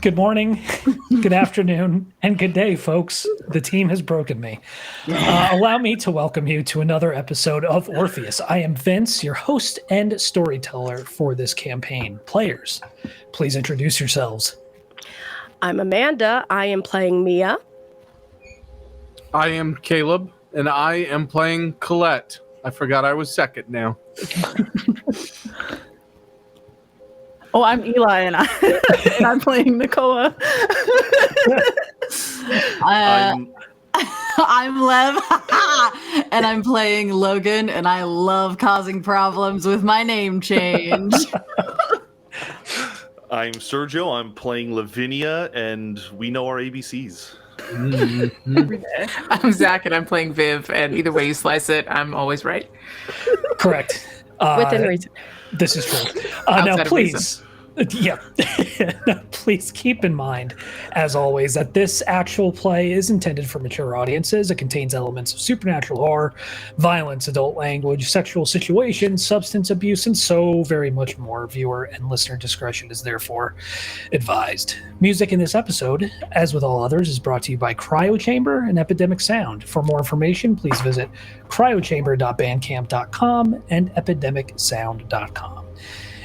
Good morning, good afternoon, and good day, folks. The team has broken me. Allow me to welcome you to another episode of Orpheus. I am Vince, your host and storyteller for this campaign. Players, please introduce yourselves. I'm Amanda. I am playing Mia. I am Caleb, and I am playing Colette. I forgot I was second now. Oh, I'm Eli, and I'm playing Nakoa. I'm Lev, and I'm playing Logan, and I love causing problems with my name change. I'm Sergio. I'm playing Lavinia, and we know our ABCs. I'm Zach, and I'm playing Viv, and either way you slice it, I'm always right. Correct. Within reason. This is true. Now, please, please keep in mind, as always, that this actual play is intended for mature audiences. It contains elements of supernatural horror, violence, adult language, sexual situations, substance abuse, and so very much more. Viewer and listener discretion is therefore advised. Music in this episode, as with all others, is brought to you by Cryo Chamber and Epidemic Sound. For more information, please visit cryochamber.bandcamp.com and epidemicsound.com.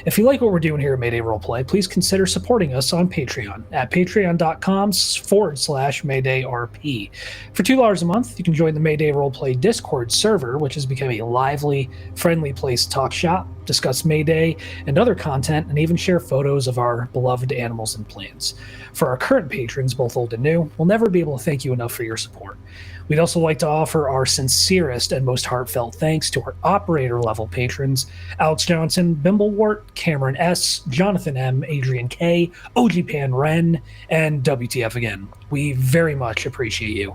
If you like what we're doing here at Mayday Roleplay, please consider supporting us on Patreon at patreon.com/MaydayRP. For $2 a month, you can join the Mayday Roleplay Discord server, which has become a lively, friendly place to talk shop, discuss Mayday and other content, and even share photos of our beloved animals and plants. For our current patrons, both old and new, we'll never be able to thank you enough for your support. We'd also like to offer our sincerest and most heartfelt thanks to our operator-level patrons, Alex Johnson, Bimblewart, Cameron S., Jonathan M., Adrian K., OG Pan Ren, and WTF again. We very much appreciate you.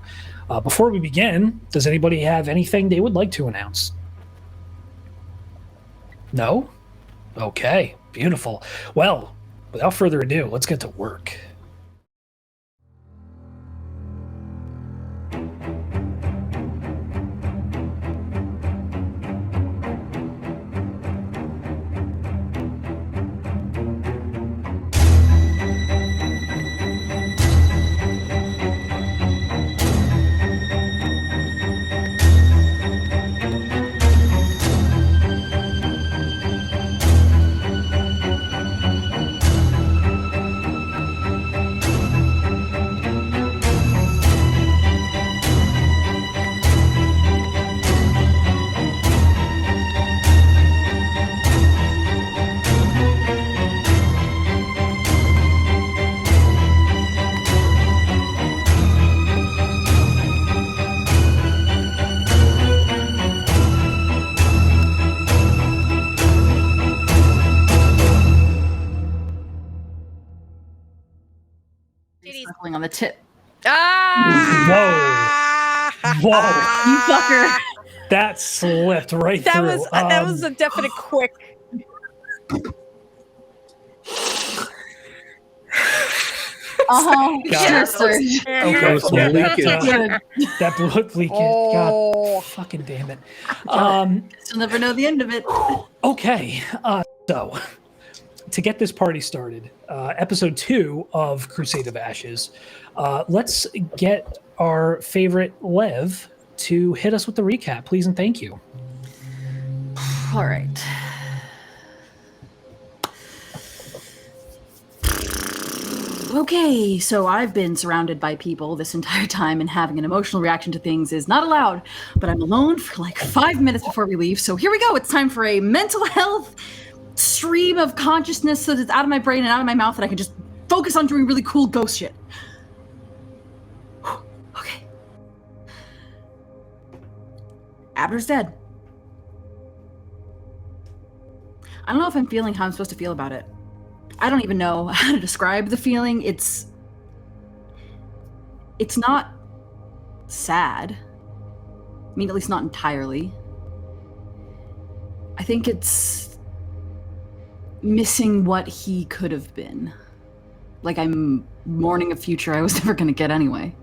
Before we begin, does anybody have anything they would like to announce? No? Okay, beautiful. Well, without further ado, let's get to work. On the tip. Ah! Whoa. You fucker. That slipped right That through. that was a definite quick. Sure, sir. Okay, Some leakage. that blood leakage. Oh. God, fucking damn it. You'll never know the end of it. Okay, so to get this party started, episode 2 of Crusade of Ashes, let's get our favorite Lev to hit us with the recap, please and thank you. All right. Okay, so I've been surrounded by people this entire time, and having an emotional reaction to things is not allowed, but I'm alone for like 5 minutes before we leave, so here we go. It's time for a mental health stream of consciousness so that it's out of my brain and out of my mouth, and I can just focus on doing really cool ghost shit. Okay. Abner's dead. I don't know if I'm feeling how I'm supposed to feel about it. I don't even know how to describe the feeling. It's not sad. I mean, at least not entirely. I think it's missing what he could have been. Like I'm mourning a future I was never going to get anyway.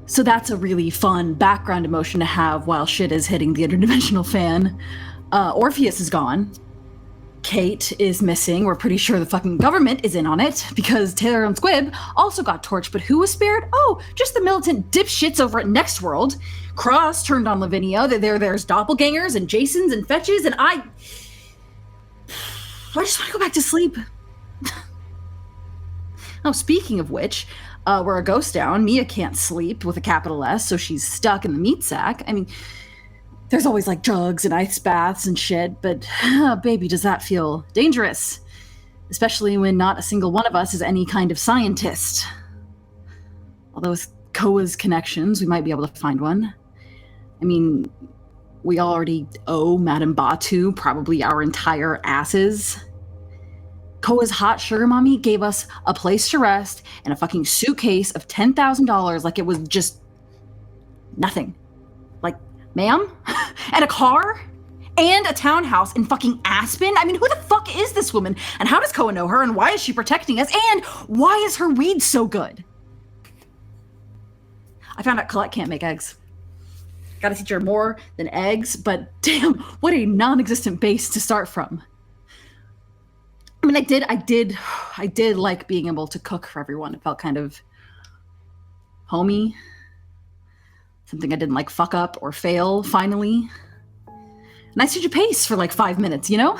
So that's a really fun background emotion to have while shit is hitting the interdimensional fan. Orpheus is gone. Kate is missing. We're pretty sure the fucking government is in on it because Taylor and Squibb also got torched. But who was spared? Oh, just the militant dipshits over at Next World. Cross turned on Lavinia. There's doppelgangers and Jasons and fetches, and I just want to go back to sleep. Oh, speaking of which, we're a ghost town. Mia can't sleep with a capital S, so she's stuck in the meat sack. I mean, there's always like drugs and ice baths and shit, but baby, does that feel dangerous? Especially when not a single one of us is any kind of scientist. Although with Koa's connections, we might be able to find one. I mean, we already owe Madame Batu probably our entire asses. Koa's hot sugar mommy gave us a place to rest and a fucking suitcase of $10,000 like it was just nothing. Like, ma'am? And a car? And a townhouse in fucking Aspen? I mean, who the fuck is this woman? And how does Koa know her? And why is she protecting us? And why is her weed so good? I found out Colette can't make eggs. Gotta teach her more than eggs, but damn, what a non-existent base to start from. I mean, I did like being able to cook for everyone. It felt kind of homey. Something I didn't like fuck up or fail, finally. Nice change of pace for like 5 minutes, you know?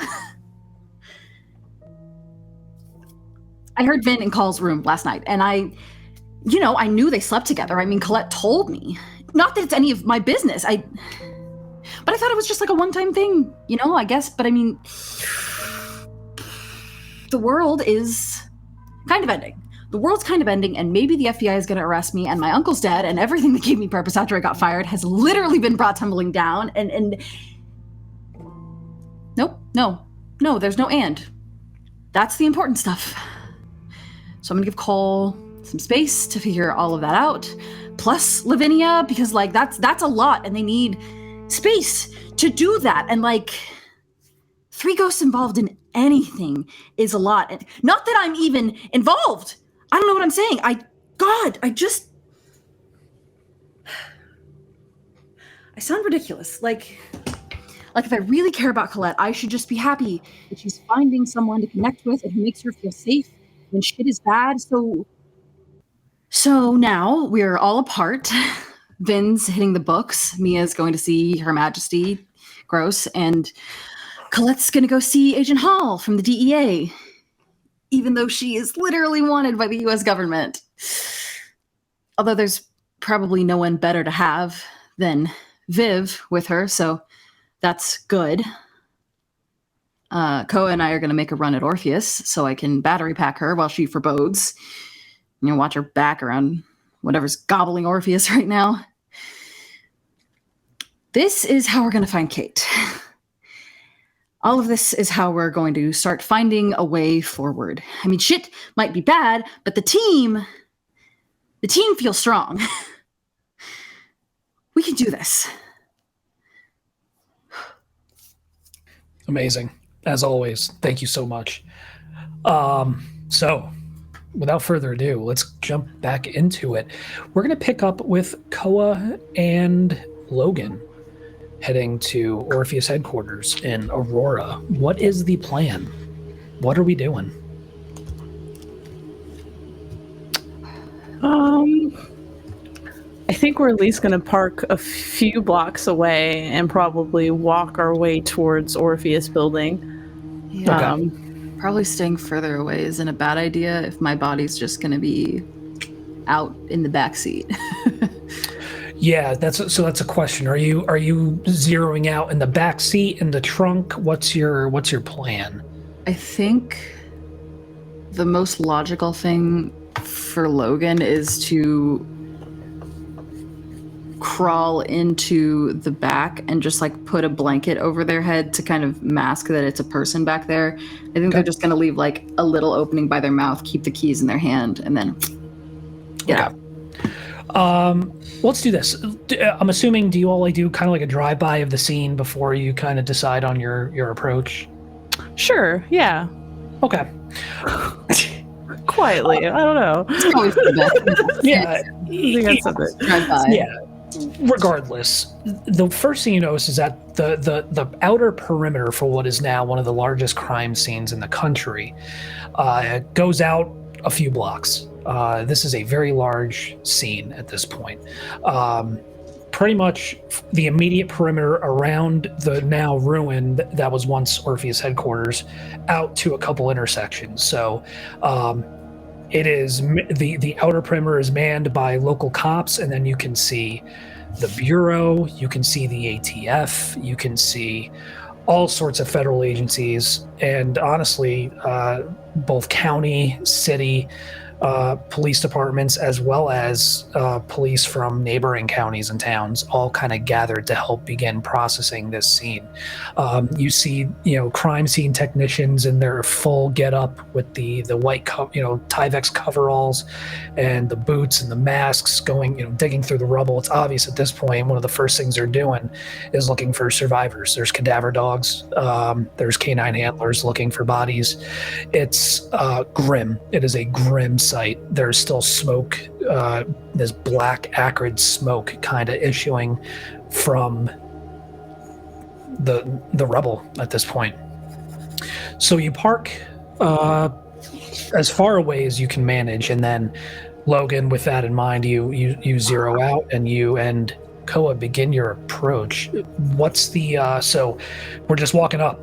I heard Vin in Call's room last night, and I knew they slept together. I mean, Colette told me. Not that it's any of my business. But I thought it was just like a one-time thing, I guess. But I mean, the world is kind of ending. The world's kind of ending, and maybe the FBI is going to arrest me, and my uncle's dead, and everything that gave me purpose after I got fired has literally been brought tumbling down, and nope, no, there's no and. That's the important stuff. So I'm going to give Cole some space to figure all of that out, plus Lavinia, because, like, that's a lot, and they need space to do that, and, like, 3 ghosts involved in anything is a lot, and not that I'm even involved. I don't know what I'm saying. I sound ridiculous. Like if I really care about Colette, I should just be happy that she's finding someone to connect with and who makes her feel safe when shit is bad. So now we're all apart. Vin's hitting the books. Mia's going to see Her Majesty, gross, and Colette's going to go see Agent Hall from the DEA. Even though she is literally wanted by the U.S. government. Although there's probably no one better to have than Viv with her, so that's good. Koa and I are going to make a run at Orpheus so I can battery pack her while she forebodes. Watch her back around whatever's gobbling Orpheus right now. This is how we're going to find Kate. All of this is how we're going to start finding a way forward. I mean, shit might be bad, but the team feels strong. We can do this. Amazing. As always, thank you so much. So, without further ado, let's jump back into it. We're going to pick up with Koa and Logan heading to Orpheus headquarters in Aurora. What is the plan? What are we doing? I think we're at least going to park a few blocks away and probably walk our way towards Orpheus building. Yeah. Probably staying further away isn't a bad idea if my body's just going to be out in the back seat. Yeah, that's a question. Are you zeroing out in the back seat, in the trunk? What's your plan? I think the most logical thing for Logan is to crawl into the back and just like put a blanket over their head to kind of mask that it's a person back there. I think they're just going to leave like a little opening by their mouth, keep the keys in their hand, and then get out. Let's do this. I'm assuming, do you all do kind of like a drive-by of the scene before you kind of decide on your approach? Sure, yeah. Okay. Quietly, I don't know. It's always the best. Yeah. Drive by. Yeah. regardless, the first thing you notice is that the outer perimeter for what is now one of the largest crime scenes in the country goes out a few blocks. This is a very large scene at this point. Pretty much the immediate perimeter around the now ruined that was once Orpheus headquarters out to a couple intersections. So it is the outer perimeter is manned by local cops, and then you can see the Bureau, you can see the ATF, you can see all sorts of federal agencies, and honestly, both county, city, police departments, as well as police from neighboring counties and towns, all kind of gathered to help begin processing this scene. You see, crime scene technicians in their full get-up with the white, Tyvek coveralls and the boots and the masks, going, digging through the rubble. It's obvious at this point one of the first things they're doing is looking for survivors. There's cadaver dogs. There's canine handlers looking for bodies. It's grim. It is a grim sight. There's still smoke, this black acrid smoke kind of issuing from the rubble at this point. So you park as far away as you can manage, and then Logan, with that in mind, you zero out, and you and Koa begin your approach. What's the so we're just walking up.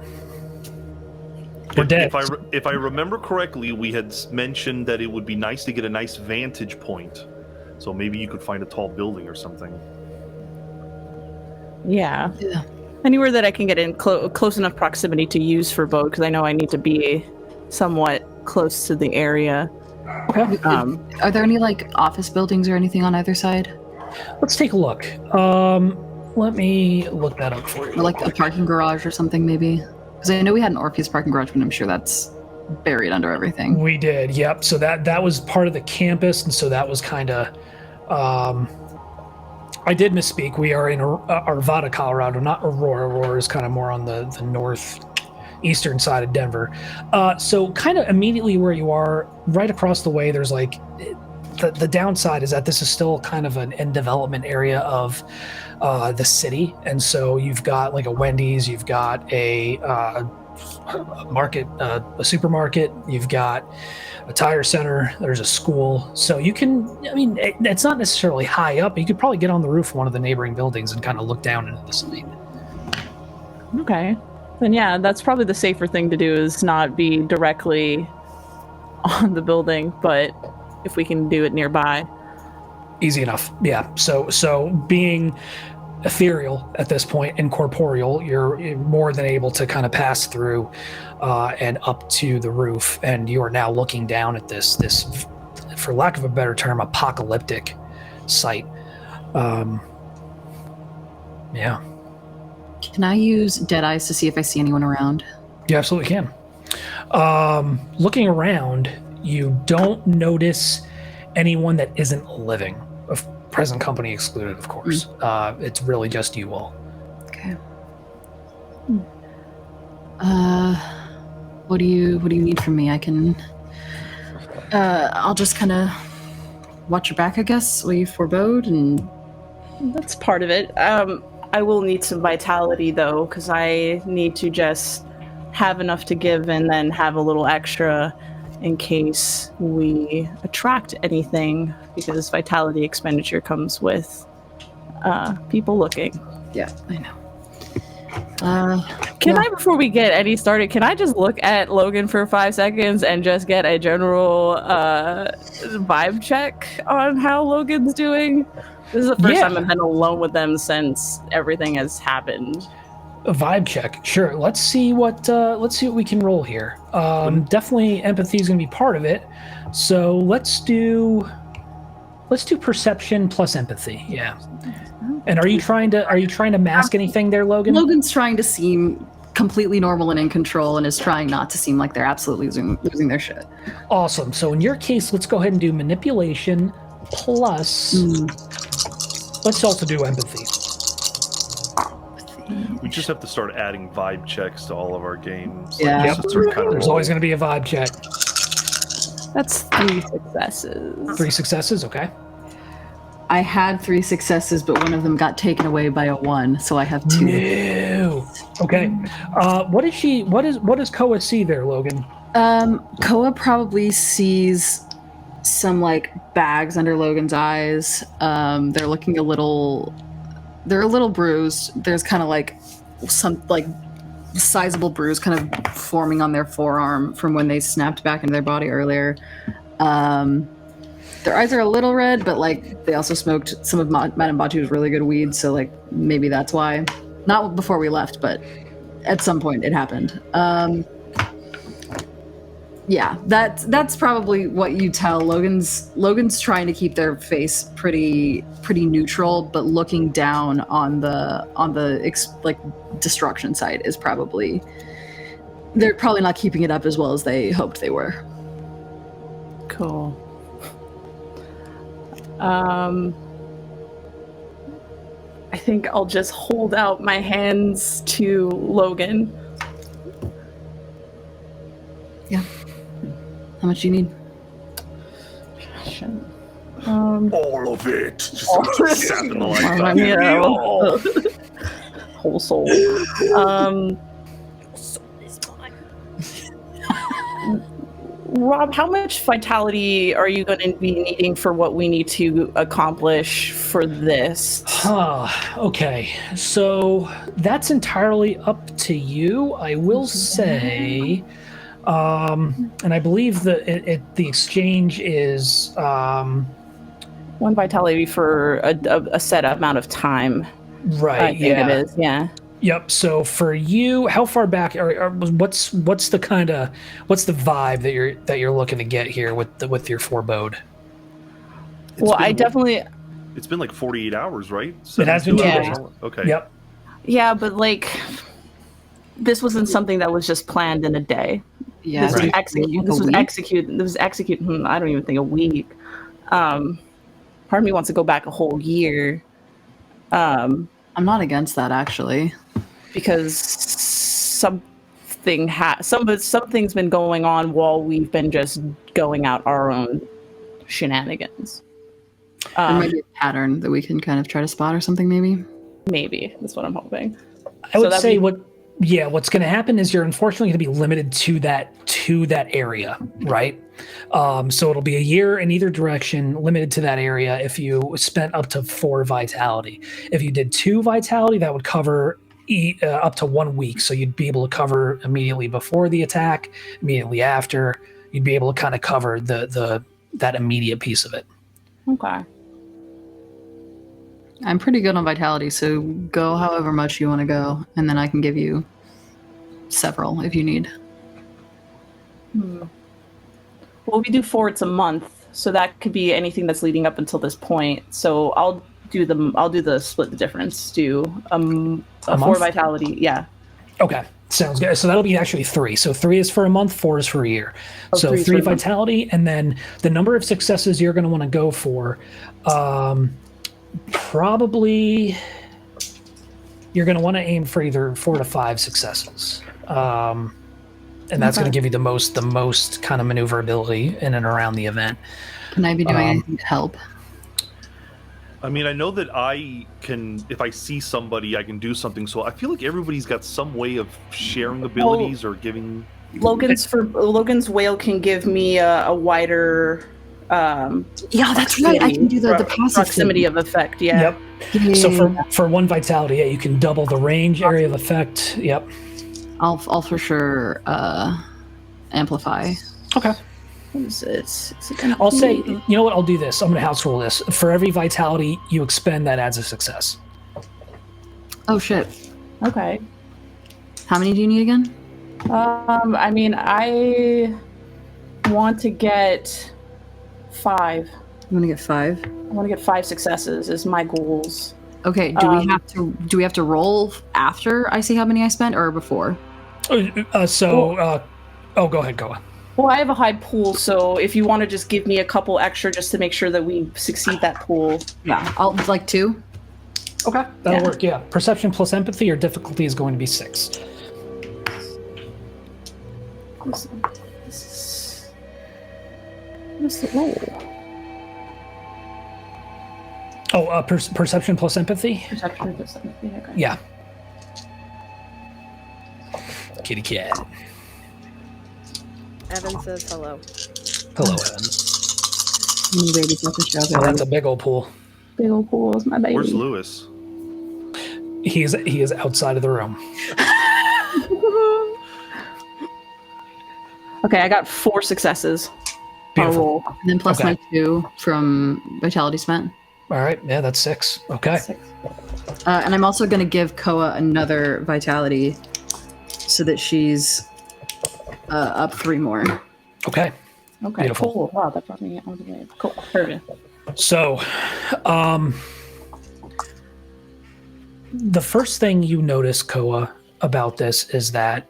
We're dead. If I remember correctly, we had mentioned that it would be nice to get a nice vantage point. So maybe you could find a tall building or something. Yeah. Anywhere that I can get in close enough proximity to use for boat, because I know I need to be somewhat close to the area. Okay. Are there any office buildings or anything on either side? Let's take a look. Let me look that up for you. Or a parking garage or something, maybe? Because I know we had an Orpheus parking garage, but I'm sure that's buried under everything. We did, yep. So that was part of the campus, and so that was kind of... I did misspeak. We are in Arvada, Colorado, not Aurora. Aurora is kind of more on the northeastern side of Denver. So kind of immediately where you are, right across the way, there's the downside is that this is still kind of an in development area of the city, and so you've got a Wendy's, you've got a market, a supermarket, you've got a tire center, there's a school. So you can, it's not necessarily high up, but you could probably get on the roof of one of the neighboring buildings and kind of look down into the site. Okay. Then yeah, that's probably the safer thing to do, is not be directly on the building, but if we can do it nearby. Easy enough. Yeah. So being ethereal at this point, incorporeal, you're more than able to kind of pass through and up to the roof, and you are now looking down at this, for lack of a better term, apocalyptic site. Yeah. Can I use Dead Eyes to see if I see anyone around? You absolutely can. Looking around, you don't notice anyone that isn't living, of present company excluded, of course. It's really just you all. Okay. What do you need from me? I can. I'll just kind of watch your back, I guess, while you forebode, and that's part of it. I will need some vitality though, because I need to just have enough to give and then have a little extra in case we attract anything, because vitality expenditure comes with people looking. Yeah, I know. Can I, before we get any started, can I just look at Logan for 5 seconds and just get a general vibe check on how Logan's doing? This is the first time I've been alone with them since everything has happened. A vibe check, sure. Let's see what we can roll here. Definitely empathy is going to be part of it. So let's do perception plus empathy. Yeah. And are you trying to mask anything there, Logan? Logan's trying to seem completely normal and in control, and is trying not to seem like they're absolutely losing their shit. Awesome. So in your case, let's go ahead and do manipulation plus. Let's also do empathy. We just have to start adding vibe checks to all of our games. Yeah. There's always going to be a vibe check. That's 3 successes. 3 successes, okay. I had 3 successes, but one of them got taken away by a 1, so I have 2. No. Okay. What does Koa see there, Logan? Koa probably sees some like bags under Logan's eyes. They're looking a little bruised. There's kind of like some like sizable bruise kind of forming on their forearm from when they snapped back into their body earlier. Their eyes are a little red, but like they also smoked some of Madame Batu's really good weed, so like maybe that's why. Not before we left, but at some point it happened. Yeah, that's probably what you tell. Logan's trying to keep their face pretty neutral, but looking down on the like destruction site is probably, they're probably not keeping it up as well as they hoped they were. Cool. I think I'll just hold out my hands to Logan. Yeah. How much do you need? All of it. Just zapping the life out of you. Whole soul. Rob, how much vitality are you going to be needing for what we need to accomplish for this? Okay. So that's entirely up to you. I will say, and I believe that the exchange is 1 vitality for a set amount of time. right. I think it is. Yeah. Yep. So for you, how far back what's the vibe that you're looking to get here with your forebode? It's been like 48 hours, right? It has been 2 days. Okay. Yep. Yeah, but like this wasn't something that was just planned in a day. Yeah, This was executed. I don't even think a week. Part of me wants to go back a whole year. I'm not against that actually, because something's been going on while we've been just going out our own shenanigans. there might be a pattern that we can kind of try to spot or something. Maybe that's what I'm hoping. I would say what's going to happen is you're unfortunately going to be limited to that area, right? So it'll be a year in either direction, limited to that area. If you spent up to 4 vitality, if you did 2 vitality, that would cover up to 1 week. So you'd be able to cover immediately before the attack, immediately after. You'd be able to kind of cover that immediate piece of it. Okay. I'm pretty good on vitality, so go however much you want to go, and then I can give you several if you need. Well, we do 4, it's a month, so that could be anything that's leading up until this point. So I'll do the split the difference. Do a 4 vitality, yeah. Okay, sounds good. So that'll be actually 3. So 3 is for a month, 4 is for a year. So 3 vitality, and then the number of successes you're going to want to go for. Probably you're going to want to aim for either 4 to 5 successes, and that's going to give you the most kind of maneuverability in and around the event. Can I be doing anything to help? I mean, I know that I can, if I see somebody, I can do something. So I feel like everybody's got some way of sharing abilities or giving. Logan's whale can give me a wider. Yeah, that's right. I can do the passive proximity thing. of effect. Yeah. Yep. So for 1 vitality, you can double the range area of effect. Yep. I'll for sure amplify. Okay. What is it? I'll say, you know what? I'll do this. I'm going to house rule this. For every vitality you expend, that adds a success. Oh shit. Okay. How many do you need again? I mean, I want to get 5. You want to get 5? I want to get 5 successes is my goals. Okay. Do we have to roll after I see how many I spent or before? Go ahead, go on. Well, I have a high pool, so if you want to just give me a couple extra just to make sure that we succeed that pool. Yeah, I'll like 2. Okay, that'll work. Yeah, perception plus empathy, your difficulty is going to be 6. What's the roll? Oh, perception plus empathy? Perception plus empathy, okay. Yeah. Kitty cat. Evan says hello. Hello, Evan. Baby selfish dog. Oh, that's a big old pool. Big old pool is my baby. Where's Lewis? He is outside of the room. Okay, I got 4 successes. Beautiful. I'll roll. And then plus Okay. my 2 from vitality spent. All right. Yeah, that's 6. Okay. 6. And I'm also going to give Koa another vitality so that she's up 3 more. Okay. Okay, Beautiful. cool. Wow, that brought me all the way. Cool. Perfect. So, the first thing you notice, Koa, about this is that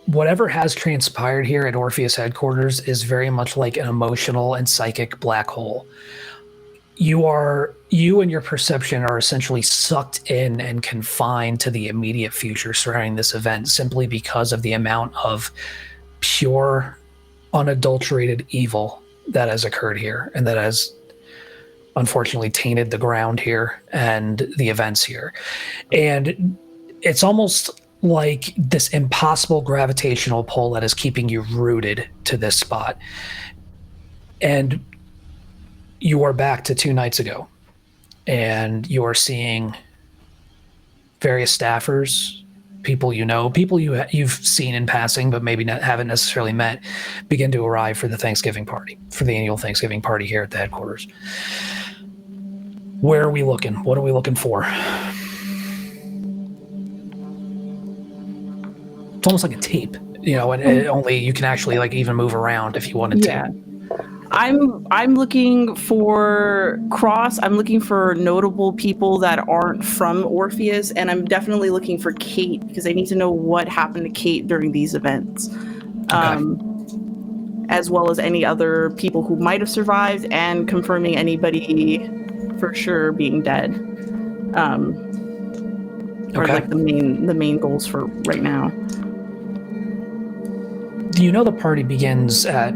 whatever has transpired here at Orpheus headquarters is very much like an emotional and psychic black hole. You and your perception are essentially sucked in and confined to the immediate future surrounding this event simply because of the amount of pure, unadulterated evil that has occurred here and that has unfortunately tainted the ground here and the events here. And it's almost like this impossible gravitational pull that is keeping you rooted to this spot. And you are back to 2 nights ago, and you are seeing various staffers, people you know, people you've seen in passing but maybe haven't necessarily met, begin to arrive for the Thanksgiving party, for the annual Thanksgiving party here at the headquarters. Where are we looking? What are we looking for? It's almost like a tape, and only you can actually like even move around if you wanted to. I'm looking for I'm looking for notable people that aren't from Orpheus, and I'm definitely looking for Kate because I need to know what happened to Kate during these events. As well as any other people who might have survived and confirming anybody for sure being dead. Are like the main goals for right now. You know the party begins at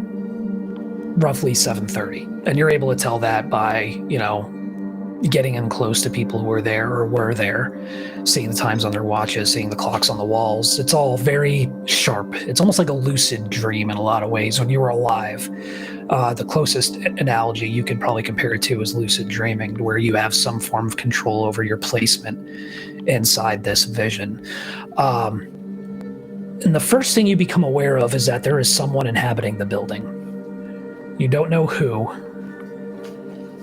roughly 7:30, and you're able to tell that by, getting in close to people who are there or were there, seeing the times on their watches, seeing the clocks on the walls. It's all very sharp. It's almost like a lucid dream in a lot of ways when you were alive. The closest analogy you could probably compare it to is lucid dreaming, where you have some form of control over your placement inside this vision. And the first thing you become aware of is that there is someone inhabiting the building. You don't know who,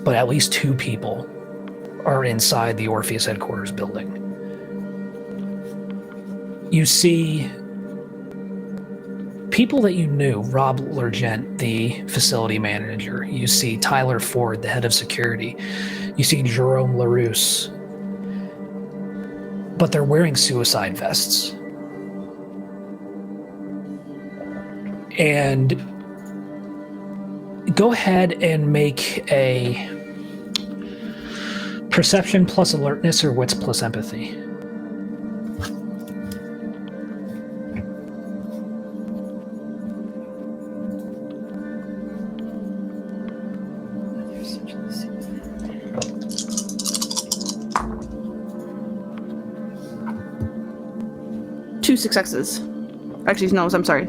but at least 2 people are inside the Orpheus headquarters building. You see people that you knew, Rob Lergent, the facility manager. You see Tyler Ford, the head of security. You see Jerome LaRousse. But they're wearing suicide vests. And go ahead and make a perception plus alertness or wits plus empathy. Two successes. Actually, no, I'm sorry.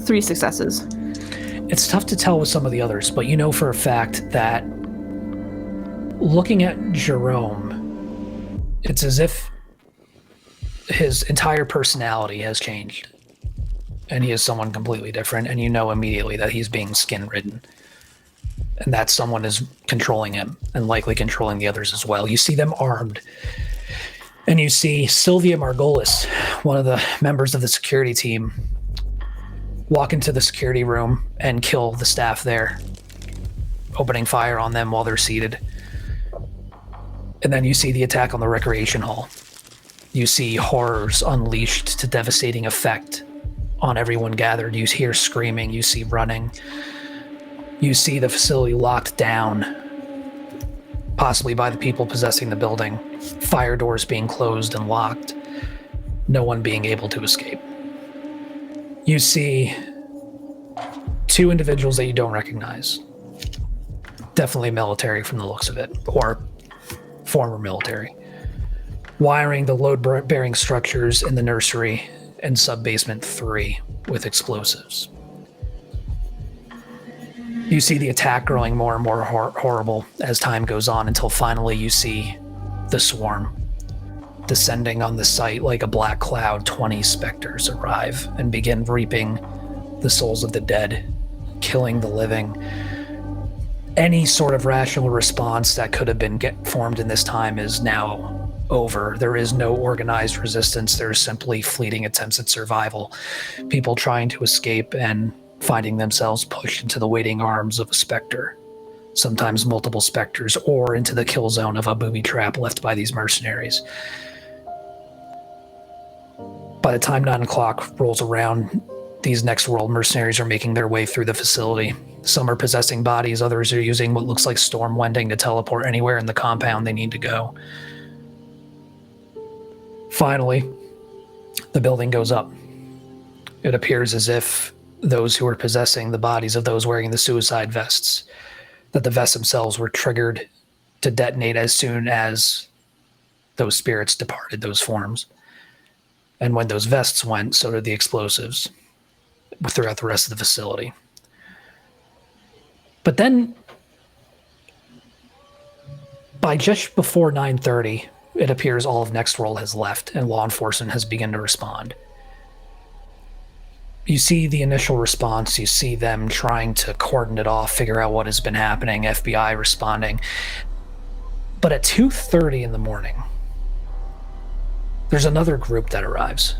3 successes. It's tough to tell with some of the others, but you know for a fact that looking at Jerome, it's as if his entire personality has changed. And he is someone completely different, and you know immediately that he's being skin-ridden. And that someone is controlling him, and likely controlling the others as well. You see them armed. And you see Sylvia Margolis, one of the members of the security team, walk into the security room and kill the staff there, opening fire on them while they're seated. And then you see the attack on the recreation hall. You see horrors unleashed to devastating effect on everyone gathered. You hear screaming, you see running. You see the facility locked down, possibly by the people possessing the building. Fire doors being closed and locked. No one being able to escape. You see 2 individuals that you don't recognize. Definitely military from the looks of it, or former military, wiring the load-bearing structures in the nursery and sub-basement 3 with explosives. You see the attack growing more and more horrible as time goes on until finally you see the swarm descending on the site like a black cloud. 20 specters arrive and begin reaping the souls of the dead, killing the living. Any sort of rational response that could have been formed in this time is now over. There is no organized resistance. There's simply fleeting attempts at survival. People trying to escape and finding themselves pushed into the waiting arms of a specter, sometimes multiple specters, or into the kill zone of a booby trap left by these mercenaries. By the time 9 o'clock rolls around, these Next World mercenaries are making their way through the facility. Some are possessing bodies, others are using what looks like storm wending to teleport anywhere in the compound they need to go. Finally, the building goes up. It appears as if those who were possessing the bodies of those wearing the suicide vests, that the vests themselves were triggered to detonate as soon as those spirits departed those forms. And when those vests went, so did the explosives throughout the rest of the facility. But then, by just before 9:30, it appears all of Next World has left and law enforcement has begun to respond. You see the initial response, you see them trying to cordon it off, figure out what has been happening, FBI responding. But at 2:30 in the morning, there's another group that arrives.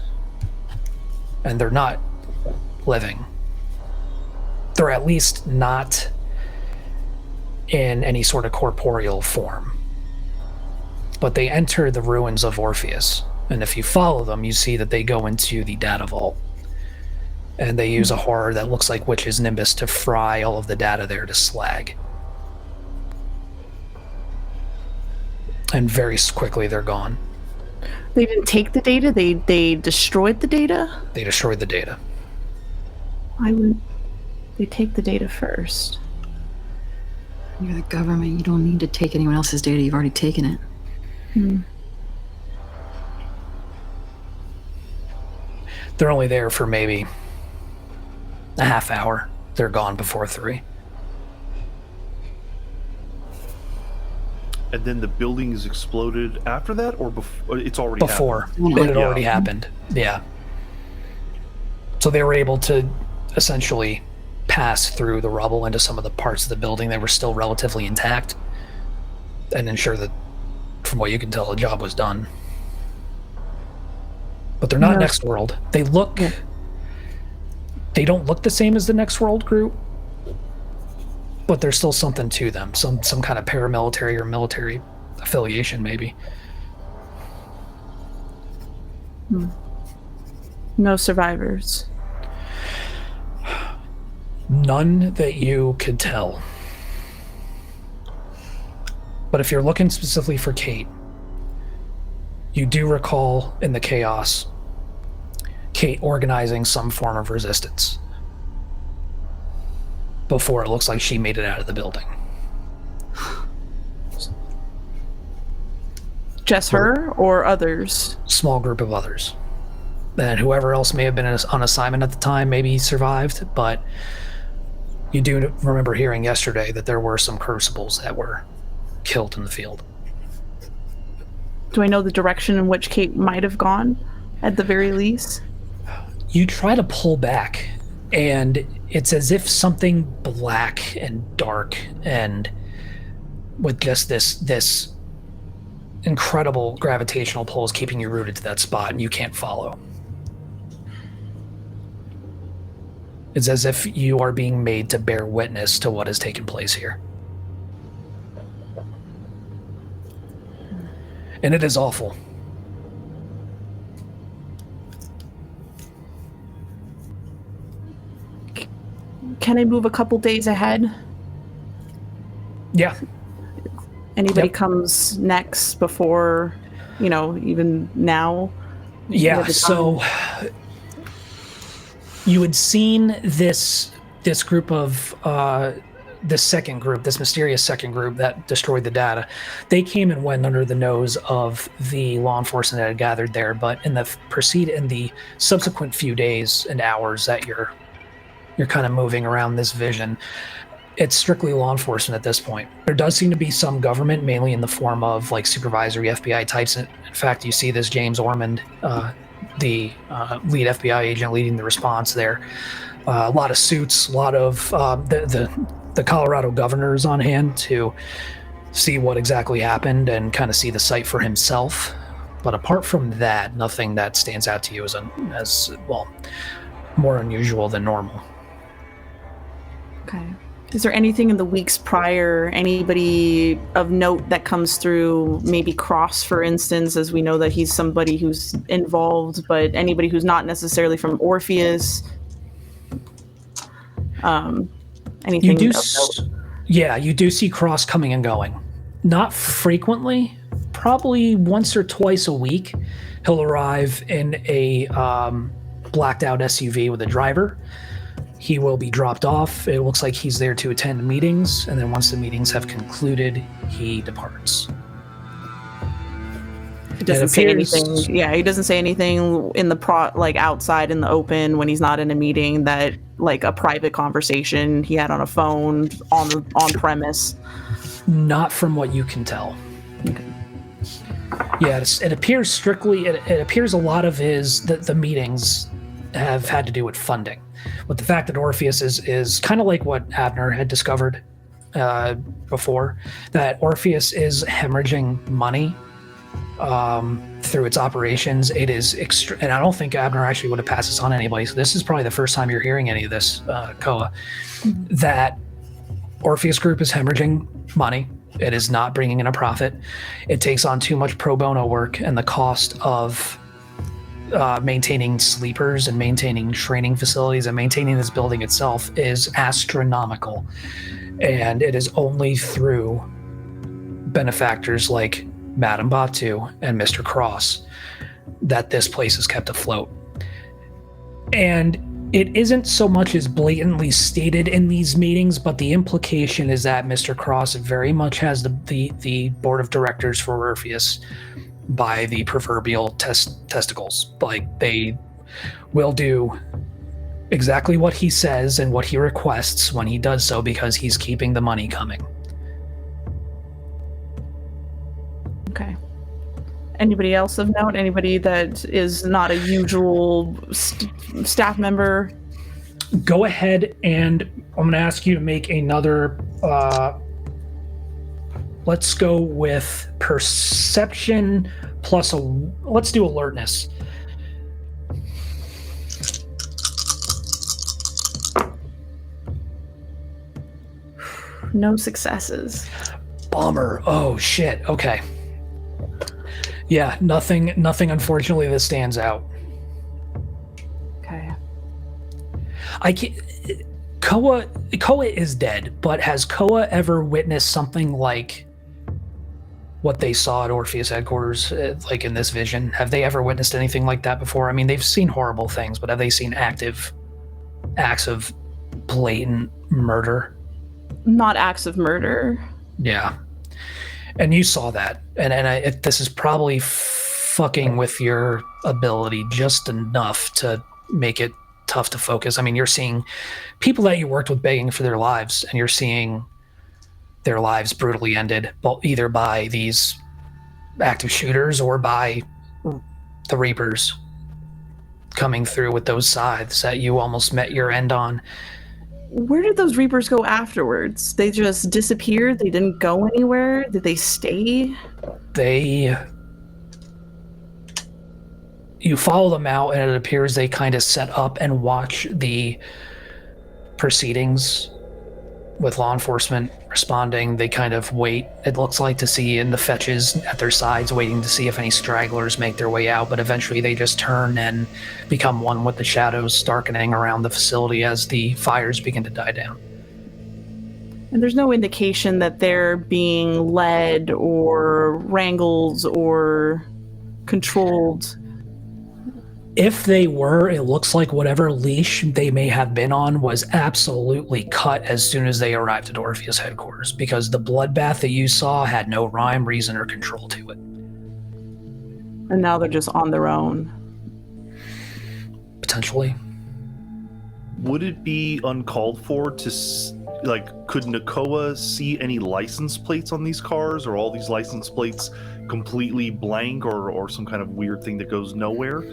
And they're not living. They're at least not in any sort of corporeal form. But they enter the ruins of Orpheus. And if you follow them, you see that they go into the data vault. And they use a horror that looks like Witch's Nimbus to fry all of the data there to slag. And very quickly they're gone. They didn't take the data, they destroyed the data? They destroyed the data. Why would they take the data first? You're the government. You don't need to take anyone else's data. You've already taken it. They're only there for maybe a half hour. They're gone before 3. And then the building is exploded after that, or before? It's already Before. happened? It had already happened. Yeah. So they were able to essentially pass through the rubble into some of the parts of the building that were still relatively intact and ensure that, from what you can tell, the job was done. But they're not Next World. They look... They don't look the same as the Next World group, but there's still something to them. Some kind of paramilitary or military affiliation, maybe. No survivors. None that you could tell. But if you're looking specifically for Kate, you do recall in the chaos Kate organizing some form of resistance before it looks like she made it out of the building. Just her or others? Small group of others. And whoever else may have been on assignment at the time maybe survived, but you do remember hearing yesterday that there were some crucibles that were killed in the field. Do I know the direction in which Kate might have gone, at the very least? You try to pull back, and it's as if something black and dark and with just this incredible gravitational pull is keeping you rooted to that spot, and you can't follow. It's as if you are being made to bear witness to what has taken place here. And it is awful. Can I move a couple days ahead? Yeah. Anybody comes next before, even now? Yeah, so you had seen this group of this second group, this mysterious second group that destroyed the data, they came and went under the nose of the law enforcement that had gathered there. But in the subsequent few days and hours that you're kind of moving around this vision, it's strictly law enforcement at this point. There does seem to be some government, mainly in the form of like supervisory FBI types. In fact, you see this James Ormond, the lead FBI agent leading the response there. A lot of suits, a lot of the Colorado governor is on hand to see what exactly happened and kind of see the site for himself. But apart from that, nothing that stands out to you as more unusual than normal. Okay. Is there anything in the weeks prior, anybody of note that comes through, maybe Cross, for instance, as we know that he's somebody who's involved, but anybody who's not necessarily from Orpheus? Anything You do, of note? yeah, you do see Cross coming and going. Not frequently, probably once or twice a week. He'll arrive in a blacked out SUV with a driver. He will be dropped off. It looks like he's there to attend meetings, and then once the meetings have concluded, he departs. He doesn't say anything. Yeah, he doesn't say anything in the outside in the open when he's not in a meeting, that like a private conversation he had on a phone on premise. Not from what you can tell. Okay. Yeah, it appears strictly. It appears a lot of the meetings have had to do with funding. With the fact that Orpheus is kind of like what Abner had discovered before, that Orpheus is hemorrhaging money through its operations. It is and I don't think Abner actually would have passed this on to anybody. So this is probably the first time you're hearing any of this, Koa, that Orpheus Group is hemorrhaging money. It is not bringing in a profit. It takes on too much pro bono work, and the cost of maintaining sleepers and maintaining training facilities and maintaining this building itself is astronomical. And it is only through benefactors like Madame Batu and Mr. Cross that this place is kept afloat. And it isn't so much as blatantly stated in these meetings, but the implication is that Mr. Cross very much has the board of directors for Orpheus by the proverbial testicles. Like, they will do exactly what he says and what he requests when he does so, because he's keeping the money coming. Okay. Anybody else of note? Anybody that is not a usual staff member? Go ahead, and I'm going to ask you to make another. Let's go with perception plus let's do alertness. No successes. Bummer. Oh shit. Okay. Yeah, nothing unfortunately that stands out. Okay. I can't. Koa is dead, but has Koa ever witnessed something like what they saw at Orpheus headquarters, like in this vision? Have they ever witnessed anything like that before? I mean, they've seen horrible things, but have they seen active acts of blatant murder? Not acts of murder. Yeah. And you saw that. And this is probably fucking with your ability just enough to make it tough to focus. I mean, you're seeing people that you worked with begging for their lives, and you're seeing their lives brutally ended, either by these active shooters or by the Reapers coming through with those scythes that you almost met your end on. Where did those Reapers go afterwards? They just disappeared? They didn't go anywhere? Did they stay? You follow them out, and it appears they kind of set up and watch the proceedings with law enforcement responding. They kind of wait, it looks like, to see in the fetches at their sides, waiting to see if any stragglers make their way out, but eventually they just turn and become one with the shadows darkening around the facility as the fires begin to die down. And there's no indication that they're being led or wrangled or controlled. If they were, it looks like whatever leash they may have been on was absolutely cut as soon as they arrived at Orpheus headquarters, because the bloodbath that you saw had no rhyme, reason, or control to it. And now they're just on their own. Potentially. Would it be uncalled for to, could Nakoa see any license plates on these cars, or all these license plates completely blank, or some kind of weird thing that goes nowhere?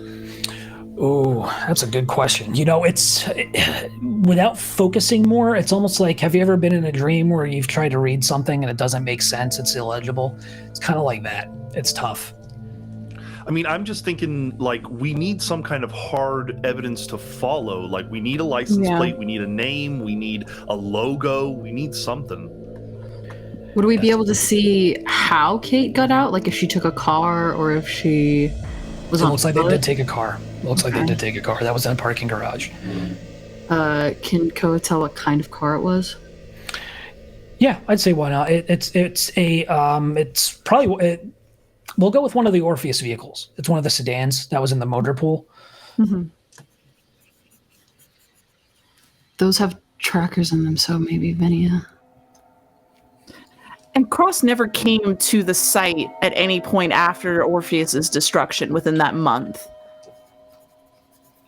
Oh, that's a good question. It's without focusing more, it's almost like, have you ever been in a dream where you've tried to read something and it doesn't make sense? It's illegible. It's kind of like that. It's tough. I mean, I'm just thinking, we need some kind of hard evidence to follow. We need a license plate, we need a name, we need a logo, we need something. Would we be able to see how Kate got out? Like if she took a car or if she was on It looks like foot? they did take a car. They did take a car. That was in a parking garage. Can Koa tell what kind of car it was? Yeah, I'd say why not. It's probably we'll go with one of the Orpheus vehicles. It's one of the sedans that was in the motor pool. Mm-hmm. Those have trackers in them, so maybe Venia. And Cross never came to the site at any point after Orpheus's destruction within that month.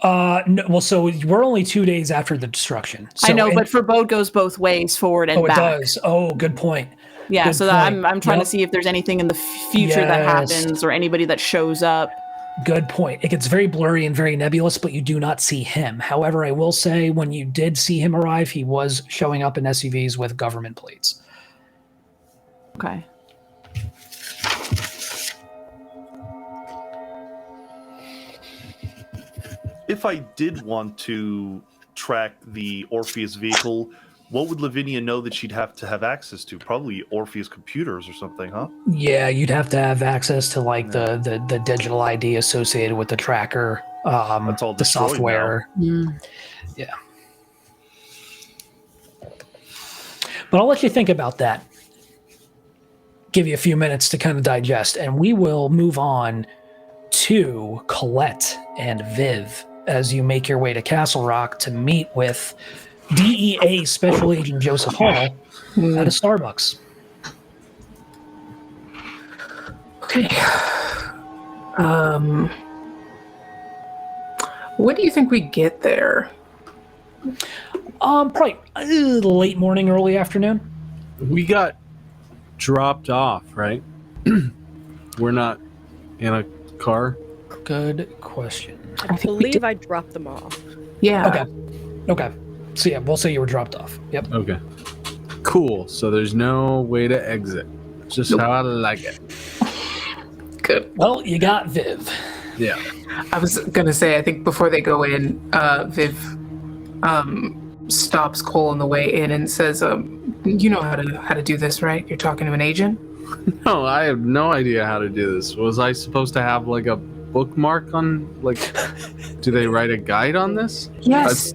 No, well, so we're only 2 days after the destruction. So, I know, but forebode goes both ways, forward and back. Oh, it does. Oh, good point. Yeah, Good so that point. I'm trying Yep. to see if there's anything in the future that Yes. happens or anybody that shows up. Good point. It gets very blurry and very nebulous, but you do not see him. However, I will say when you did see him arrive, he was showing up in SUVs with government plates. Okay. If I did want to track the Orpheus vehicle, what would Lavinia know that she'd have to have access to? Probably Orpheus computers or something, huh? Yeah, you'd have to have access to the digital ID associated with the tracker, That's all the destroyed software. Mm. Yeah. But I'll let you think about that. Give you a few minutes to kind of digest, and we will move on to Colette and Viv as you make your way to Castle Rock to meet with DEA Special Agent Joseph Hall at a Starbucks. Okay. When do you think we get there? Probably late morning, early afternoon. We got dropped off, right? We're not in a car. Good question. I think we believe I dropped them off. Yeah. Okay. So yeah, we'll say you were dropped off. Yep. Okay. Cool. So there's no way to exit. Just how I like it. Good. Well, you got Viv. Yeah. I was gonna say, I think before they go in, Viv stops Cole on the way in and says, "You know how to do this, right? You're talking to an agent." No, I have no idea how to do this. Was I supposed to have a bookmark on do they write a guide on this? Yes.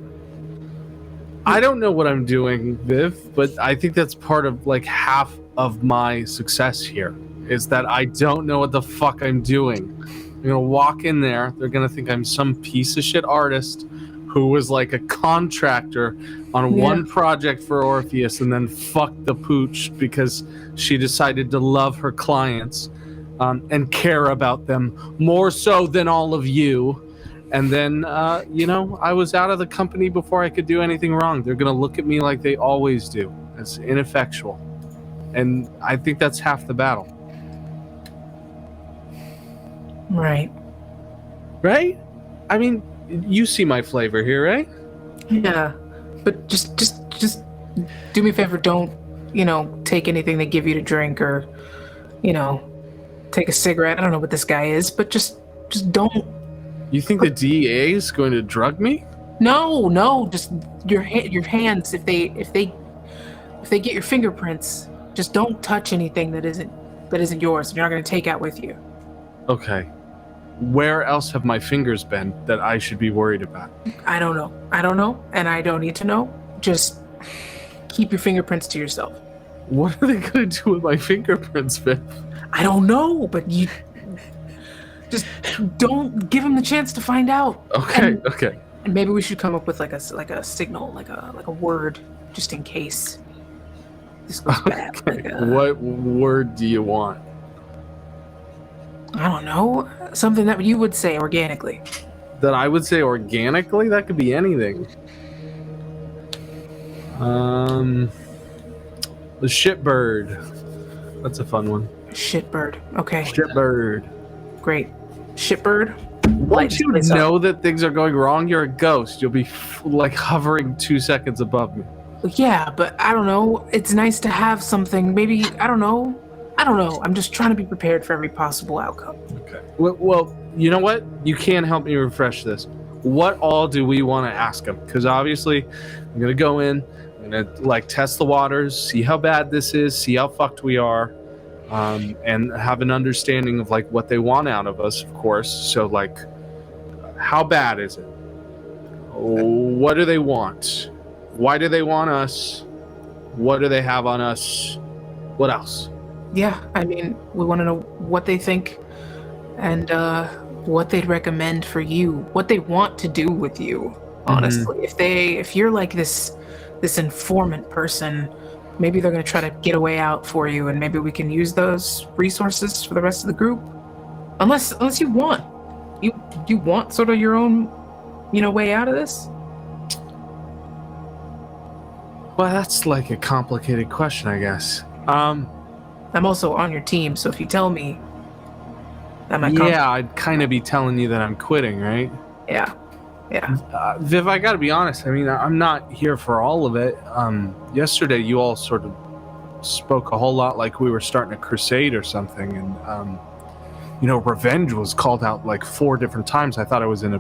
I don't know what I'm doing, Viv, but I think that's part of half of my success here is that I don't know what the fuck I'm doing. I'm gonna walk in there, they're gonna think I'm some piece of shit artist who was a contractor on one project for Orpheus and then fucked the pooch because she decided to love her clients and care about them more so than all of you. And then, I was out of the company before I could do anything wrong. They're going to look at me like they always do. It's ineffectual. And I think that's half the battle. Right. Right? I mean, you see my flavor here, right? Yeah. But just do me a favor. Don't, take anything they give you to drink or, take a cigarette. I don't know what this guy is, but just don't. You think the DEA is going to drug me? No, just your hands. If they get your fingerprints, just don't touch anything that isn't yours. You're not going to take out with you. Okay. Where else have my fingers been that I should be worried about? I don't know, and I don't need to know. Just keep your fingerprints to yourself. What are they going to do with my fingerprints, Viv? I don't know, but you Just don't give him the chance to find out. Okay, okay. And maybe we should come up with like a signal, like a word, just in case this goes bad. Okay. Like What word do you want? I don't know, something that you would say organically. That I would say organically? That could be anything. The shitbird. That's a fun one. Shitbird. Okay. Shitbird. Great. Shitbird. Once you know that things are going wrong, you're a ghost. You'll be like hovering 2 seconds above me. Yeah, but I don't know. It's nice to have something. Maybe I don't know. I'm just trying to be prepared for every possible outcome. Okay. Well, you know what? You can help me refresh this. What all do we want to ask them? Because obviously, I'm gonna go in. I'm gonna like test the waters, see how bad this is, see how fucked we are, and have an understanding of like what they want out of us, of course. So like, how bad is it? What do they want? Why do they want us? What do they have on us? What else? Yeah, I mean, we want to know what they think and what they'd recommend for you, what they want to do with you, honestly. If you're like this informant person, maybe they're going to try to get a way out for you, and maybe we can use those resources for the rest of the group. Unless you want sort of your own, way out of this. Well, that's like a complicated question, I guess. I'm also on your team, so if you tell me that my I'd kind of be telling you that I'm quitting, right? Yeah. Viv, I gotta be honest. I mean, I'm not here for all of it. Yesterday, you all sort of spoke a whole lot like we were starting a crusade or something, and revenge was called out like 4 different times. I thought I was in a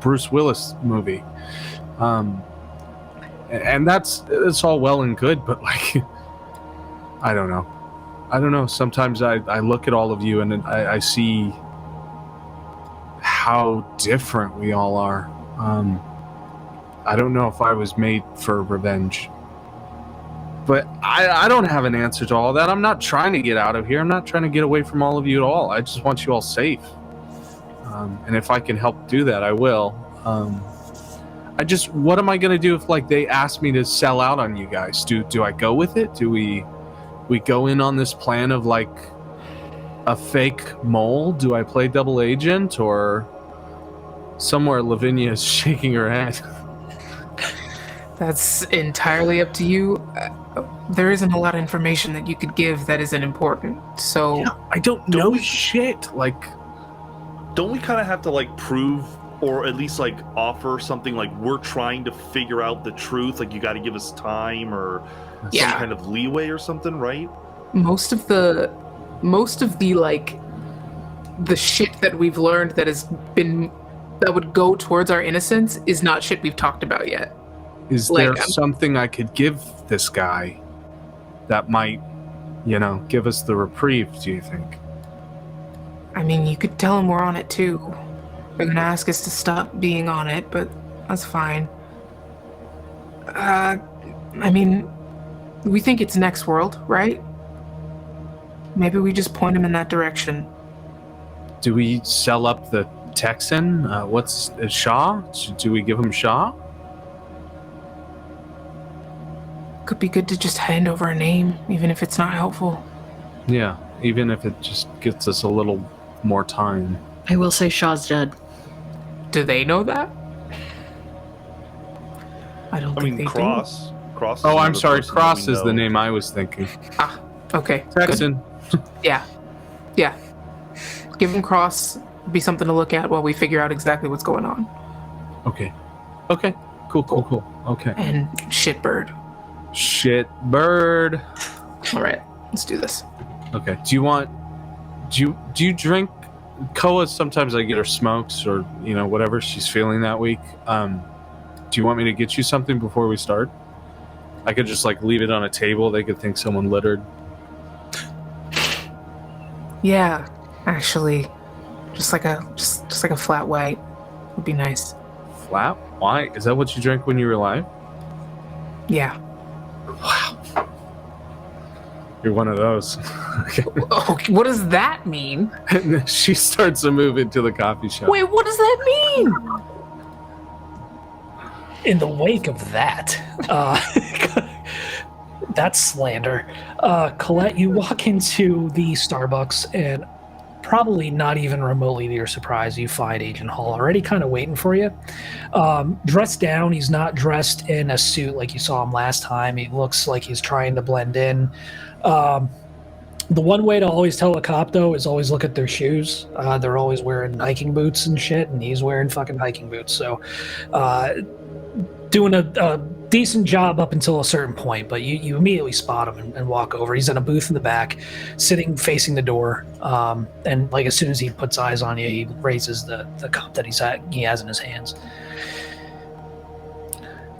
Bruce Willis movie, and it's all well and good, but like, I don't know. Sometimes I look at all of you and I see how different we all are. I don't know if I was made for revenge. But I don't have an answer to all that. I'm not trying to get out of here. I'm not trying to get away from all of you at all. I just want you all safe. And if I can help do that, I will. What am I going to do if like they ask me to sell out on you guys? Do I go with it? Do we go in on this plan of like a fake mole? Do I play double agent? Or somewhere Lavinia is shaking her head. That's entirely up to you. There isn't a lot of information that you could give that isn't important. So I don't know shit. Like, don't we kind of have to like prove, or at least like offer something like we're trying to figure out the truth? Like, you got to give us time or some kind of leeway or something, right? Most of the like the shit that we've learned that would go towards our innocence is not shit we've talked about yet. Is there something I could give this guy that might, give us the reprieve, do you think? I mean, you could tell him we're on it too. They're gonna ask us to stop being on it, but that's fine. I mean, we think it's next world, right? Maybe we just point him in that direction. Do we sell up the Texan? What's Shaw? Do we give him Shaw? Could be good to just hand over a name, even if it's not helpful. Yeah, even if it just gets us a little more time. I will say Shaw's dead. Do they know that? I think they Cross. Cross. Oh, I'm sorry. Cross is the name I was thinking. Ah, okay. Texan. Yeah. Give him Cross. Be something to look at while we figure out exactly what's going on. Okay. Cool. Okay. And Shitbird. Shitbird. All right, let's do this. Okay. Do you drink? Koa, sometimes I get her smokes or whatever she's feeling that week. Do you want me to get you something before we start? I could just like leave it on a table. They could think someone littered. Yeah, actually, just like a flat white would be nice. Flat white? Is that what you drank when you were alive? Yeah. Wow. You're one of those. Okay. Okay, what does that mean? And then she starts to move into the coffee shop. Wait, what does that mean? In the wake of that, that's slander. Colette, you walk into the Starbucks, and probably not even remotely to your surprise, you find Agent Hall already kind of waiting for you. Dressed down, he's not dressed in a suit like you saw him last time. He looks like he's trying to blend in. The one way to always tell a cop, though, is always look at their shoes. They're always wearing hiking boots and shit, and he's wearing fucking hiking boots. So, doing a decent job up until a certain point, but you immediately spot him and walk over. He's in a booth in the back, sitting facing the door. And like as soon as he puts eyes on you, he raises the cup that he has in his hands.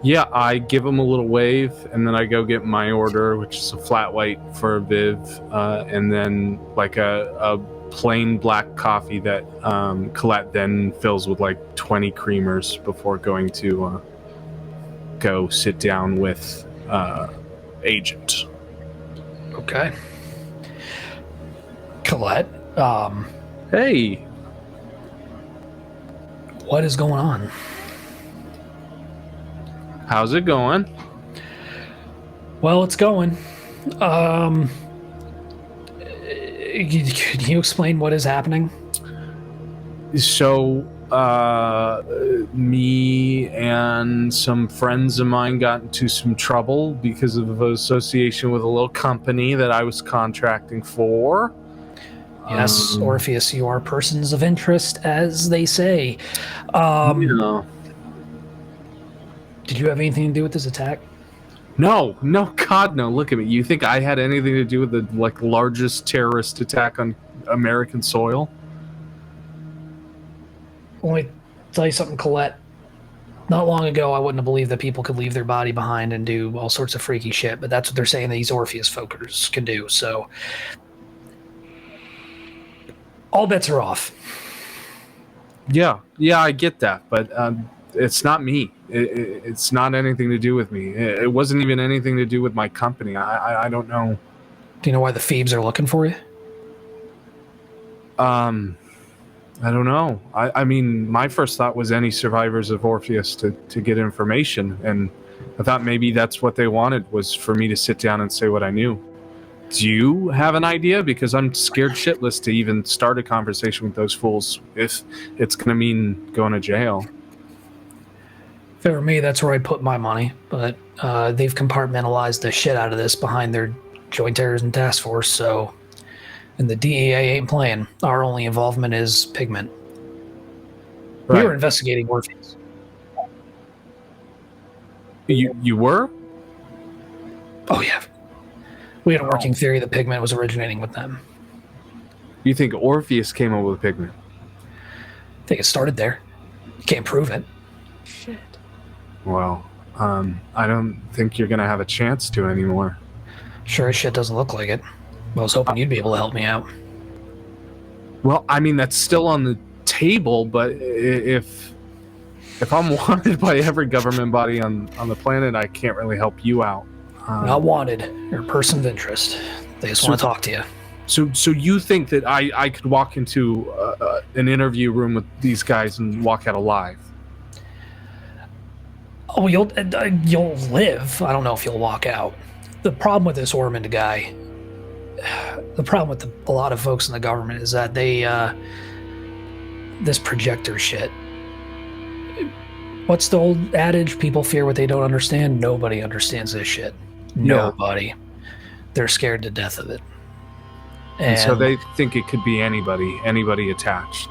Yeah, I give him a little wave, and then I go get my order, which is a flat white for Viv, and then like a plain black coffee that Colette then fills with like 20 creamers before going to go sit down with Agent. Okay. Colette, Hey, what is going on? how's it going? Well, it's going. Can you explain what is happening? So, me and some friends of mine got into some trouble because of association with a little company that I was contracting for. Yes, Orpheus, you are persons of interest, as they say. Yeah. Did you have anything to do with this attack? No, God, no. Look at me. You think I had anything to do with the largest terrorist attack on American soil? Let me tell you something, Colette. Not long ago, I wouldn't have believed that people could leave their body behind and do all sorts of freaky shit, but that's what they're saying these Orpheus folkers can do, so... all bets are off. Yeah, I get that, but it's not me. It's not anything to do with me. It wasn't even anything to do with my company. I don't know. Do you know why the thieves are looking for you? I don't know. I mean, my first thought was any survivors of Orpheus to get information, and I thought maybe that's what they wanted, was for me to sit down and say what I knew. Do you have an idea? Because I'm scared shitless to even start a conversation with those fools if it's going to mean going to jail. If it were me, that's where I'd put my money, but they've compartmentalized the shit out of this behind their Joint Terrorism Task Force, so... and the DEA ain't playing. Our only involvement is pigment. Right. We were investigating Orpheus. You were? Oh, yeah. We had a working theory that pigment was originating with them. You think Orpheus came up with pigment? I think it started there. You can't prove it. Shit. Well, I don't think you're going to have a chance to anymore. Sure as shit doesn't look like it. I was hoping you'd be able to help me out. Well, I mean, that's still on the table, but if I'm wanted by every government body on the planet, I can't really help you out. Not wanted. You're a person of interest. They just want to talk to you. So you think that I could walk into an interview room with these guys and walk out alive? Oh, you'll live. I don't know if you'll walk out. The problem with this Ormond guy, the problem with a lot of folks in the government is that they, this projector shit. What's the old adage? People fear what they don't understand. Nobody understands this shit. Nobody. They're scared to death of it. And so they think it could be anybody attached.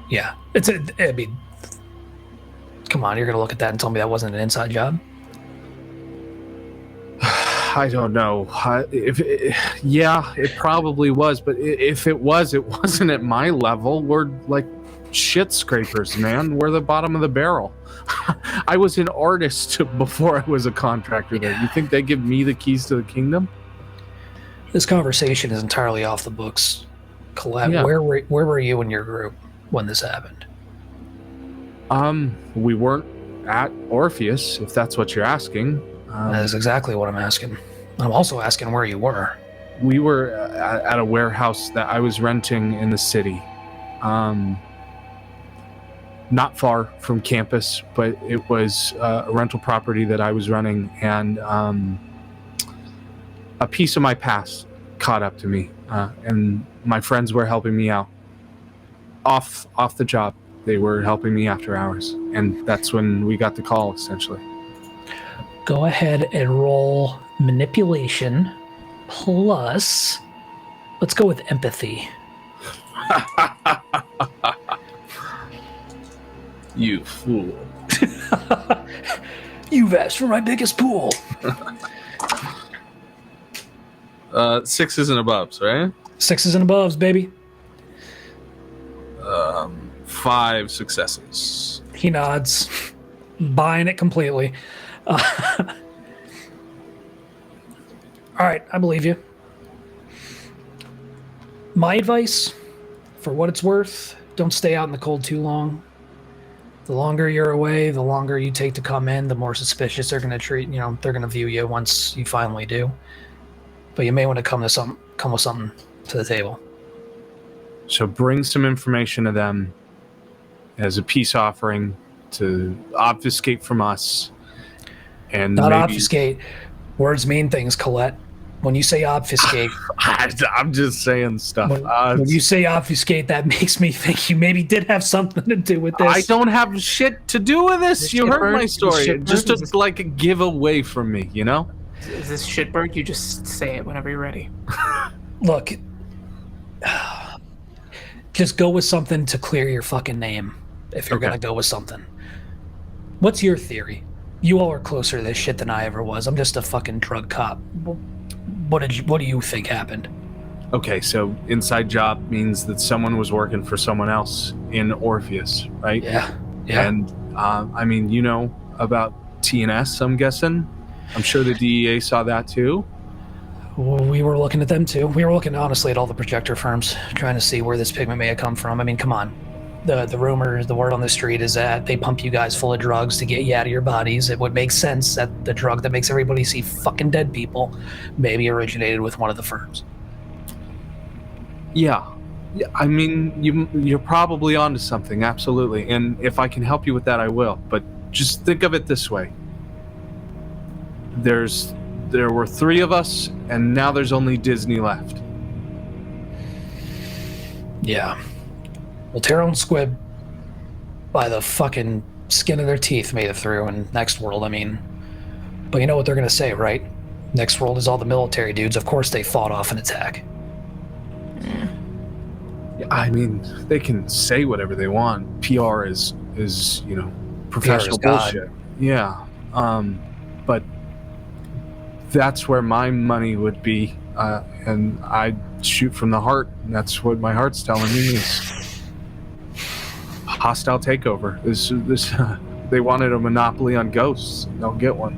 Yeah. I mean, come on, you're going to look at that and tell me that wasn't an inside job? I don't know. It probably was, but if it was, it wasn't at my level. We're like shit scrapers, man. We're the bottom of the barrel. I was an artist before I was a contractor there. You think they give me the keys to the kingdom? This conversation is entirely off the books. Colette, Yeah. where were you and your group when this happened? We weren't at Orpheus, if that's what you're asking. That is exactly what I'm asking. I'm also asking where you were. We were at a warehouse that I was renting in the city. Not far from campus, but it was a rental property that I was running, and a piece of my past caught up to me, and my friends were helping me out. Off the job, they were helping me after hours, and that's when we got the call, essentially. Go ahead and roll manipulation plus, let's go with empathy. You fool. You've asked for my biggest pool. 6s and above, right? 6s and above, baby. 5 successes. He nods, buying it completely. All right, I believe you. My advice, for what it's worth, don't stay out in the cold too long. The longer you're away, the longer you take to come in, the more suspicious they're going to treat. They're going to view you once you finally do. But you may want to come with something to the table. So bring some information to them as a peace offering to obfuscate from us. And not maybe... obfuscate. Words mean things, Colette. When you say obfuscate, I'm just saying stuff. When you say obfuscate, that makes me think you maybe did have something to do with this. I don't have shit to do with this. You heard my story. Just to like a giveaway from me, you know? Is this shitbird? You just say it whenever you're ready. Look, just go with something to clear your fucking name if you're gonna go with something. What's your theory? You all are closer to this shit than I ever was. I'm just a fucking drug cop. What do you think happened? Okay, so inside job means that someone was working for someone else in Orpheus, right? Yeah. And I mean, you know about TNS, I'm guessing. I'm sure the DEA saw that too. We were looking at them too. We were looking honestly at all the projector firms, trying to see where this pigment may have come from. I mean, come on. The rumor, the word on the street is that they pump you guys full of drugs to get you out of your bodies. It would make sense that the drug that makes everybody see fucking dead people maybe originated with one of the firms. Yeah, I mean, you're probably onto something, absolutely. And if I can help you with that, I will. But just think of it this way. There were 3 of us, and now there's only Disney left. Yeah. Well, Terrell and Squib, by the fucking skin of their teeth, made it through, and Next World, I mean. But you know what they're going to say, right? Next World is all the military dudes. Of course they fought off an attack. Yeah, I mean, they can say whatever they want. PR is you know, professional bullshit. Yeah. But that's where my money would be, and I shoot from the heart. And that's what my heart's telling me is hostile takeover. This they wanted a monopoly on ghosts. They'll get one.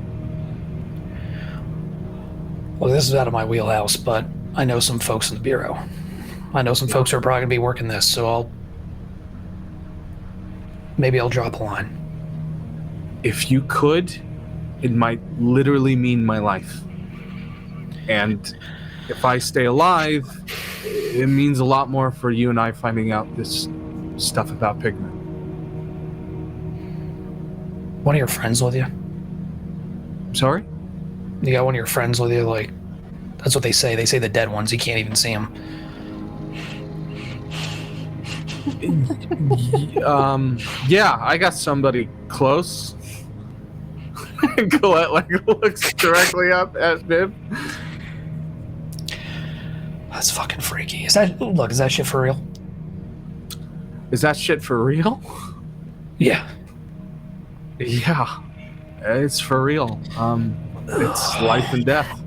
Well, this is out of my wheelhouse, but I know some folks in the bureau. I know some folks who are probably going to be working this, so maybe I'll drop a line. If you could, it might literally mean my life. And if I stay alive, it means a lot more for you and I finding out this stuff about pigment. One of your friends with you? Sorry? You got one of your friends with you? Like, that's what they say. They say the dead ones. You can't even see them. Yeah, I got somebody close. Colette looks directly up at Viv. That's fucking freaky. Is that shit for real? Is that shit for real? Yeah. Yeah, it's for real. It's life and death.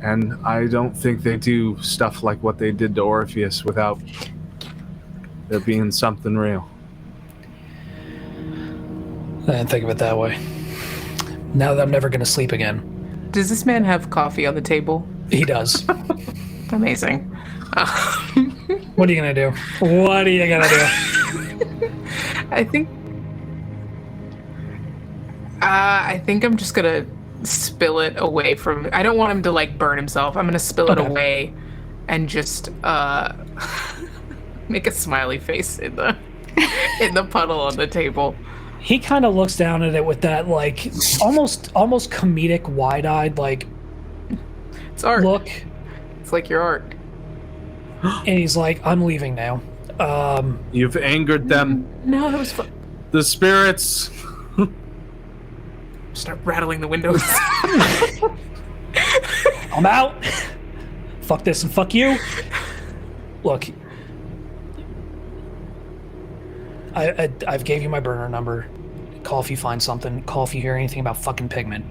And I don't think they do stuff like what they did to Orpheus without there being something real. I didn't think of it that way. Now that I'm never going to sleep again. Does this man have coffee on the table? He does. Amazing. What are you going to do? What are you going to do? I think I'm just gonna spill it away from. I don't want him to like burn himself. I'm gonna spill it away, and just make a smiley face in the puddle on the table. He kind of looks down at it with that like almost comedic, wide-eyed like. It's art. Look. It's like your art. And he's like, "I'm leaving now." You've angered them. No, that was fun. The spirits. Start rattling the windows. I'm out. Fuck this and fuck you. Look, I've gave you my burner number. Call if you find something. Call if you hear anything about fucking pigment.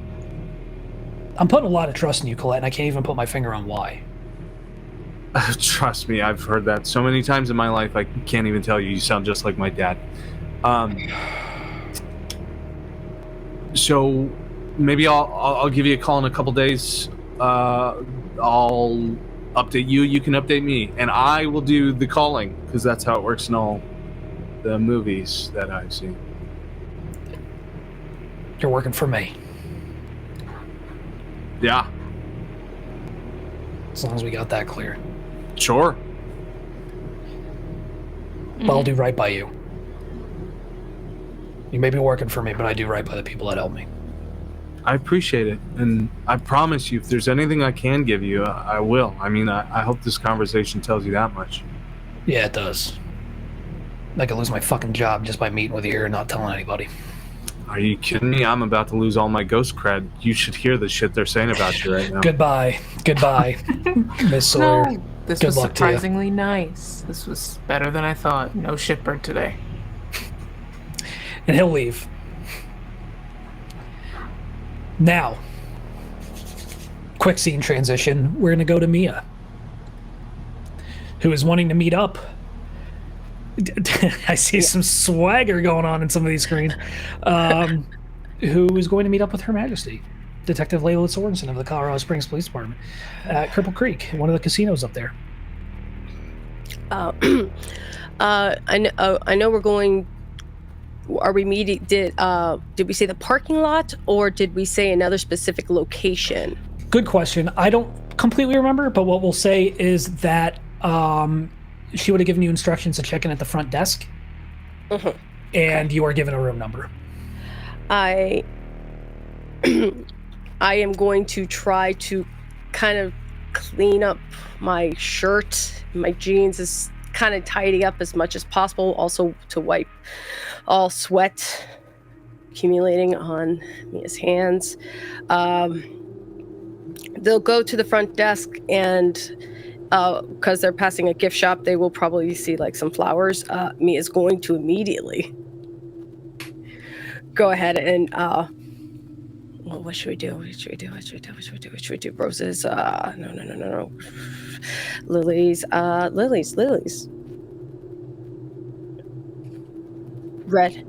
I'm putting a lot of trust in you, Colette, and I can't even put my finger on why. Trust me, I've heard that so many times in my life. I can't even tell you. You sound just like my dad. So maybe I'll give you a call in a couple days. I'll update you. You can update me, and I will do the calling because that's how it works in all the movies that I've seen. You're working for me. Yeah. As long as we got that clear. Sure. But I'll do right by you. You may be working for me, but I do right by the people that help me. I appreciate it, and I promise you, if there's anything I can give you, I will. I mean, I hope this conversation tells you that much. Yeah, it does. I could lose my fucking job just by meeting with you here and not telling anybody. Are you kidding me? I'm about to lose all my ghost cred. You should hear the shit they're saying about you right now. Goodbye, Miss Sawyer. No, this Good was luck to you. surprisingly nice. This was better than I thought. No shitbird today. And he'll leave. Now, quick scene transition. We're going to go to Mia, who is wanting to meet up. I see some swagger going on in some of these screens. Who is going to meet up with Her Majesty, Detective Layla Sorensen of the Colorado Springs Police Department at Cripple Creek, one of the casinos up there. I know we're going. Are we meeting? Did we say the parking lot, or did we say another specific location? Good question. I don't completely remember, but what we'll say is that she would have given you instructions to check in at the front desk, and you are given a room number. I am going to try to kind of clean up my shirt, my jeans, is kind of tidy up as much as possible, also to wipe all sweat accumulating on Mia's hands. They'll go to the front desk, and because they're passing a gift shop, they will probably see like some flowers. Mia's going to immediately go ahead and well, what should we do? What should we do? Roses? No. Lilies. Lilies. Red.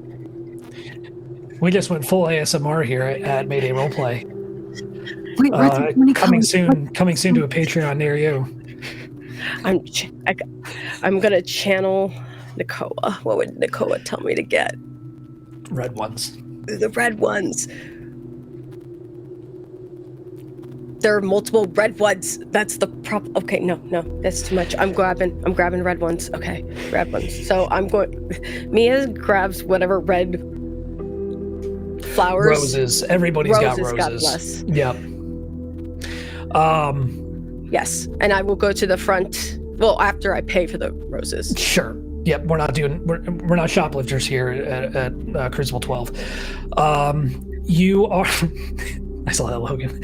We just went full ASMR here at Mayday Roleplay. Wait, coming soon to a Patreon near you. I'm gonna channel Nakoa. What would Nakoa tell me to get? Red ones. The red ones. There are multiple red ones. That's the problem. Okay, no, that's too much. I'm grabbing red ones. Okay, red ones. So I'm going. Mia grabs whatever red flowers. Roses. Everybody's got roses. God bless. Yep. Yes, and I will go to the front. Well, after I pay for the roses. Sure. Yep. We're not shoplifters here at Crucible 12. You are. I saw that, Logan.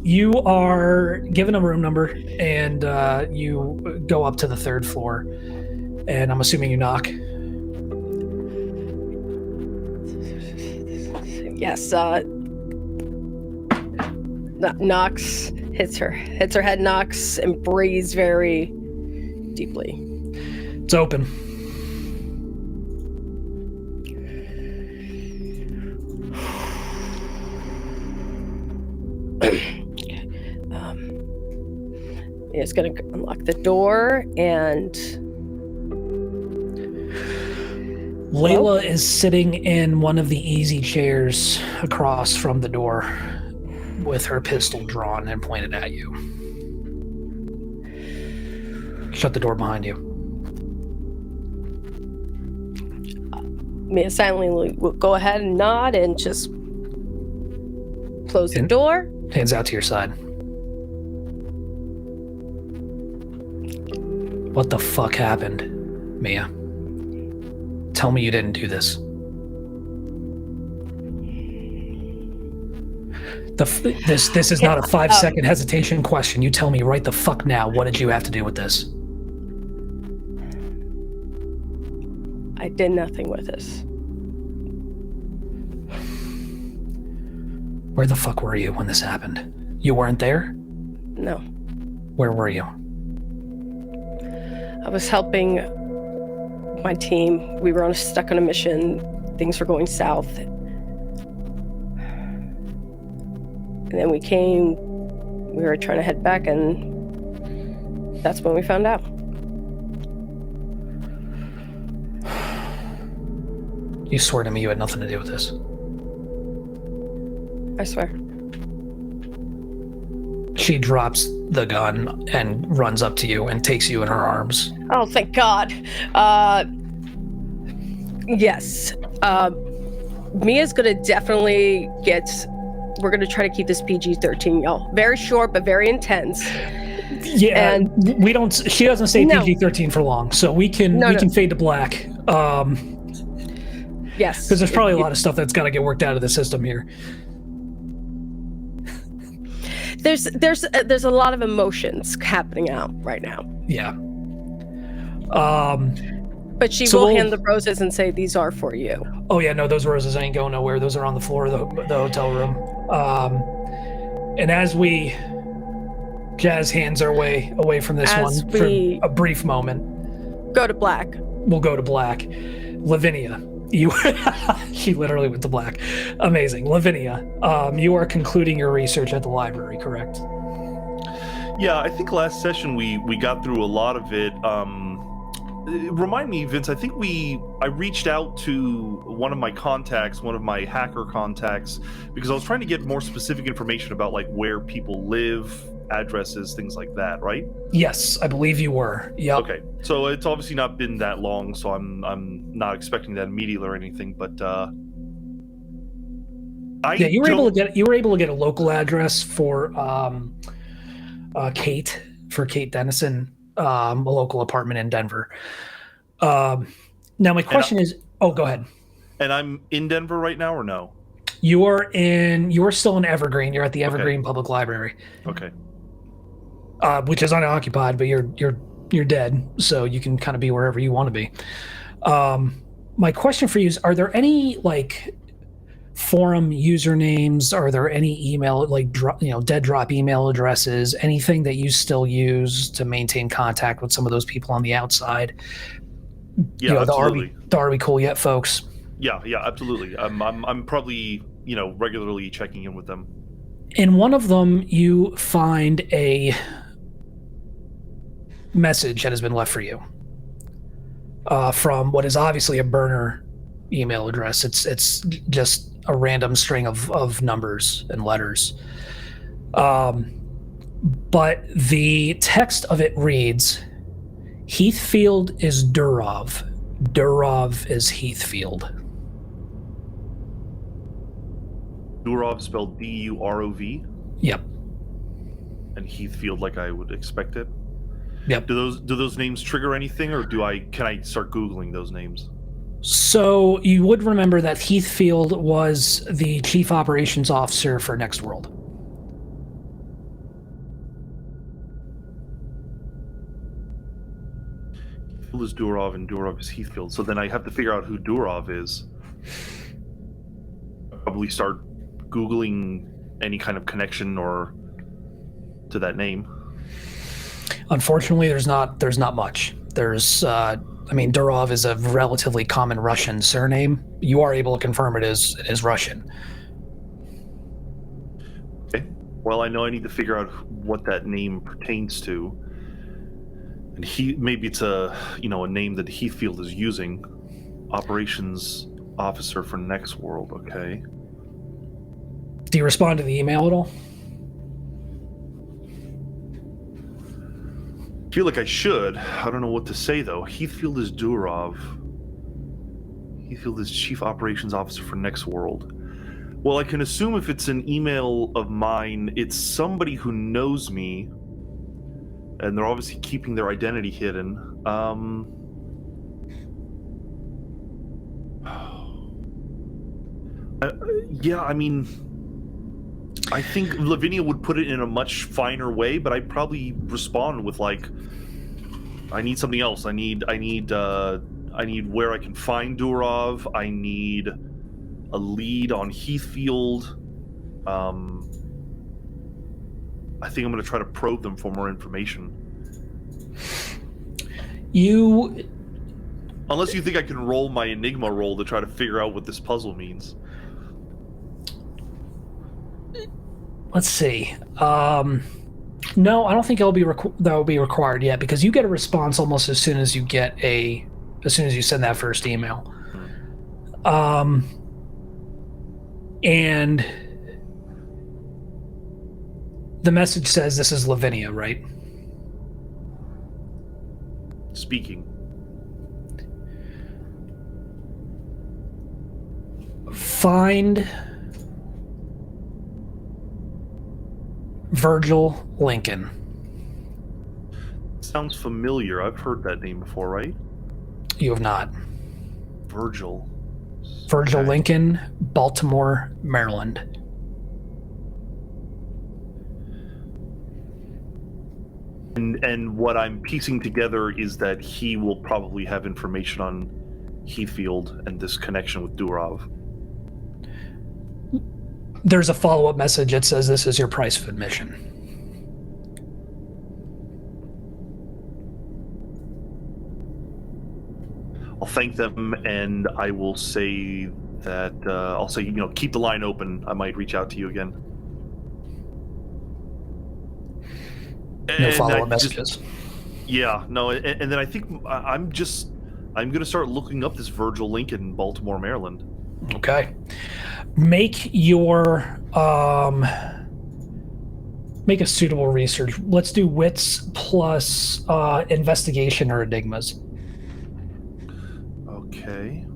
You are given a room number, and you go up to the third floor, and I'm assuming you knock. Yes. Knocks, hits her head, knocks, and breathes very deeply. It's open. It's going to unlock the door, and Layla is sitting in one of the easy chairs across from the door. with her pistol drawn and pointed at you. Shut the door behind you. Mia silently will go ahead and nod and just close the door. Hands out to your side. What the fuck happened, Mia? Tell me you didn't do this. This is not a 5-second hesitation question. You tell me right the fuck now. What did you have to do with this? I did nothing with this. Where the fuck were you when this happened? You weren't there? No. Where were you? I was helping my team. We were stuck on a mission. Things were going south. And then we were trying to head back, and that's when we found out. You swear to me you had nothing to do with this? I swear. She drops the gun and runs up to you and takes you in her arms. Oh, thank God. Yes. Mia's gonna definitely we're gonna try to keep this PG-13, y'all. Very short, but very intense. Yeah, and she doesn't say PG-13 for long, so we can fade to black. Yes. Because there's probably a lot of stuff that's got to get worked out of the system here. There's a lot of emotions happening out right now. Yeah. But she will hand the roses and say, "These are for you." Oh yeah, no, those roses ain't going nowhere. Those are on the floor of the hotel room. And as we jazz hands our way away from this one for a brief moment, go to black. We'll go to black. Lavinia, she literally went to black. Amazing. Lavinia, you are concluding your research at the library, correct? Yeah, I think last session we got through a lot of it. Remind me, Vince, I think I reached out to one of my contacts, one of my hacker contacts, because I was trying to get more specific information about like where people live, addresses, things like that, right? Yes, I believe you were. Yep. Okay, so it's obviously not been that long, so I'm not expecting that immediately or anything, but you were able to get a local address for Kate Dennison, a local apartment in Denver. Now my question is, go ahead. And I'm in Denver right now, or no? You are still in Evergreen. You're at the Evergreen Public Library. Okay. Which is unoccupied, but you're dead, so you can kind of be wherever you want to be. My question for you is: are there any like forum usernames? Are there any email dead drop email addresses? Anything that you still use to maintain contact with some of those people on the outside? Yeah, absolutely. The Are We Cool Yet folks? Yeah, absolutely. I'm probably regularly checking in with them. In one of them, you find a message that has been left for you from what is obviously a burner email address. It's just a random string of numbers and letters. But the text of it reads, Heathfield is Durov. Durov is Heathfield. Durov spelled D-U-R-O-V? Yep. And Heathfield like I would expect it? Yep. Do those names trigger anything, or can I start Googling those names? So you would remember that Heathfield was the chief operations officer for Next World. Heathfield is Durov and Durov is Heathfield. So then I have to figure out who Durov is. Probably start Googling any kind of connection or to that name. Unfortunately, there's not much. There's Durov is a relatively common Russian surname. You are able to confirm it is Russian. Okay. Well, I know I need to figure out what that name pertains to. And maybe it's a name that Heathfield is using. Operations officer for Next World, okay. Do you respond to the email at all? feel like I should. I don't know what to say, though. Heathfield is Durov. Heathfield is Chief Operations Officer for Next World. Well, I can assume if it's an email of mine, it's somebody who knows me, and they're obviously keeping their identity hidden. Yeah, I mean, I think Lavinia would put it in a much finer way, but I'd probably respond with like, I need something else. I need where I can find Durov. I need a lead on Heathfield. I think I'm going to try to probe them for more information. Unless you think I can roll my Enigma roll to try to figure out what this puzzle means. Let's see. No, I don't think that will be required yet, because you get a response almost as soon as you send that first email. And the message says this is Lavinia, right? Speaking. Find Virgil Lincoln. Sounds familiar. I've heard that name before, right? You have not. Virgil Okay. Lincoln, Baltimore, Maryland. And what I'm piecing together is that he will probably have information on Heathfield and this connection with Durov. There's a follow-up message that says this is your price of admission. I'll thank them, and I will say that keep the line open. I might reach out to you again. No follow-up messages. And then I think I'm going to start looking up this Virgil Lincoln in Baltimore, Maryland. Okay. Make a suitable research. Let's do wits plus investigation or enigmas. Okay.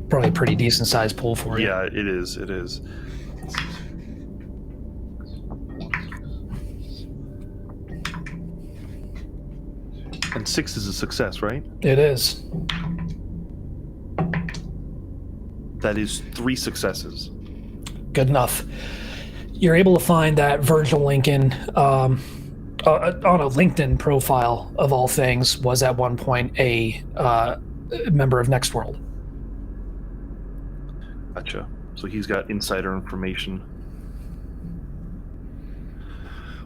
Probably a pretty decent sized pool for you. Yeah, it is. It is. And 6 is a success, right? It is. That is 3 successes. Good enough. You're able to find that Virgil Lincoln on a LinkedIn profile, of all things, was at one point a member of Next World. Gotcha. So he's got insider information.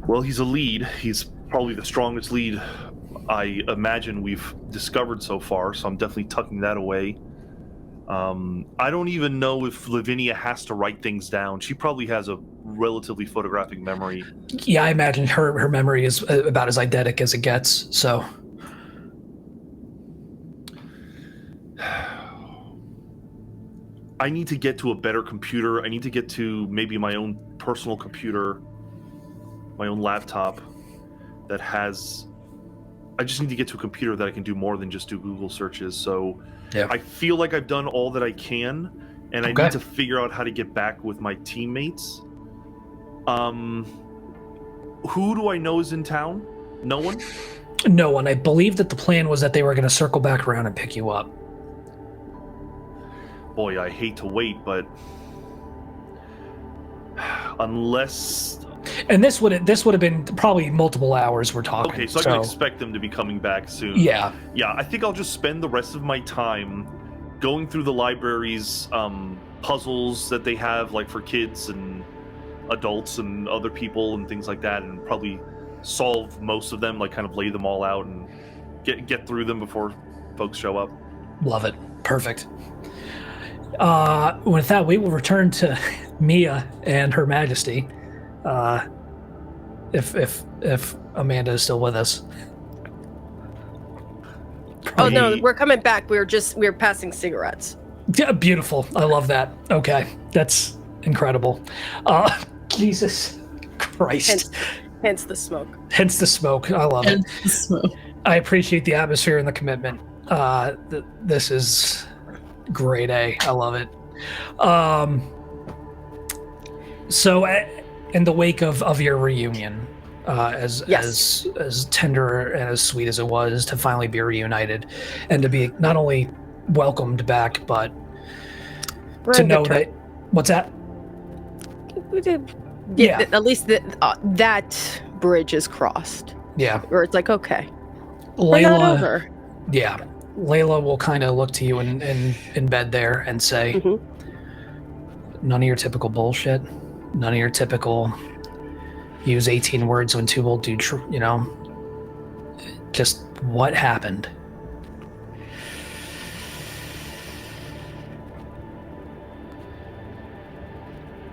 Well, he's a lead. He's probably the strongest lead I imagine we've discovered so far, so I'm definitely tucking that away. I don't even know if Lavinia has to write things down. She probably has a relatively photographic memory. Yeah, I imagine her memory is about as eidetic as it gets, so... I need to get to a better computer. I need to get to maybe my own personal computer, my own laptop that has... I just need to get to a computer that I can do more than just do Google searches. So yeah. I feel like I've done all that I can, and I need to figure out how to get back with my teammates. Who do I know is in town? No one? No one. I believe that the plan was that they were going to circle back around and pick you up. Boy, I hate to wait, but unless... And this would have been probably multiple hours we're talking. Okay, so I can expect them to be coming back soon. Yeah. Yeah, I think I'll just spend the rest of my time going through the library's puzzles that they have, like for kids and adults and other people and things like that, and probably solve most of them, like kind of lay them all out and get through them before folks show up. Love it. Perfect. With that, we will return to Mia and Her Majesty. If Amanda is still with us. Oh no, we're coming back. We're passing cigarettes. Yeah, beautiful. I love that. Okay, that's incredible. Jesus Christ. Hence the smoke. Hence the smoke. I love it. I appreciate the atmosphere and the commitment. This is grade A. I love it. So, in the wake of your reunion, as tender and as sweet as it was to finally be reunited, and to be not only welcomed back, but to know that. What's that? Yeah. At least that bridge is crossed. Yeah. Where it's like, okay, Layla. we're not over. Yeah. Layla will kind of look to you in bed there and say, none of your typical bullshit. None of your typical use 18 words when two will do, just what happened.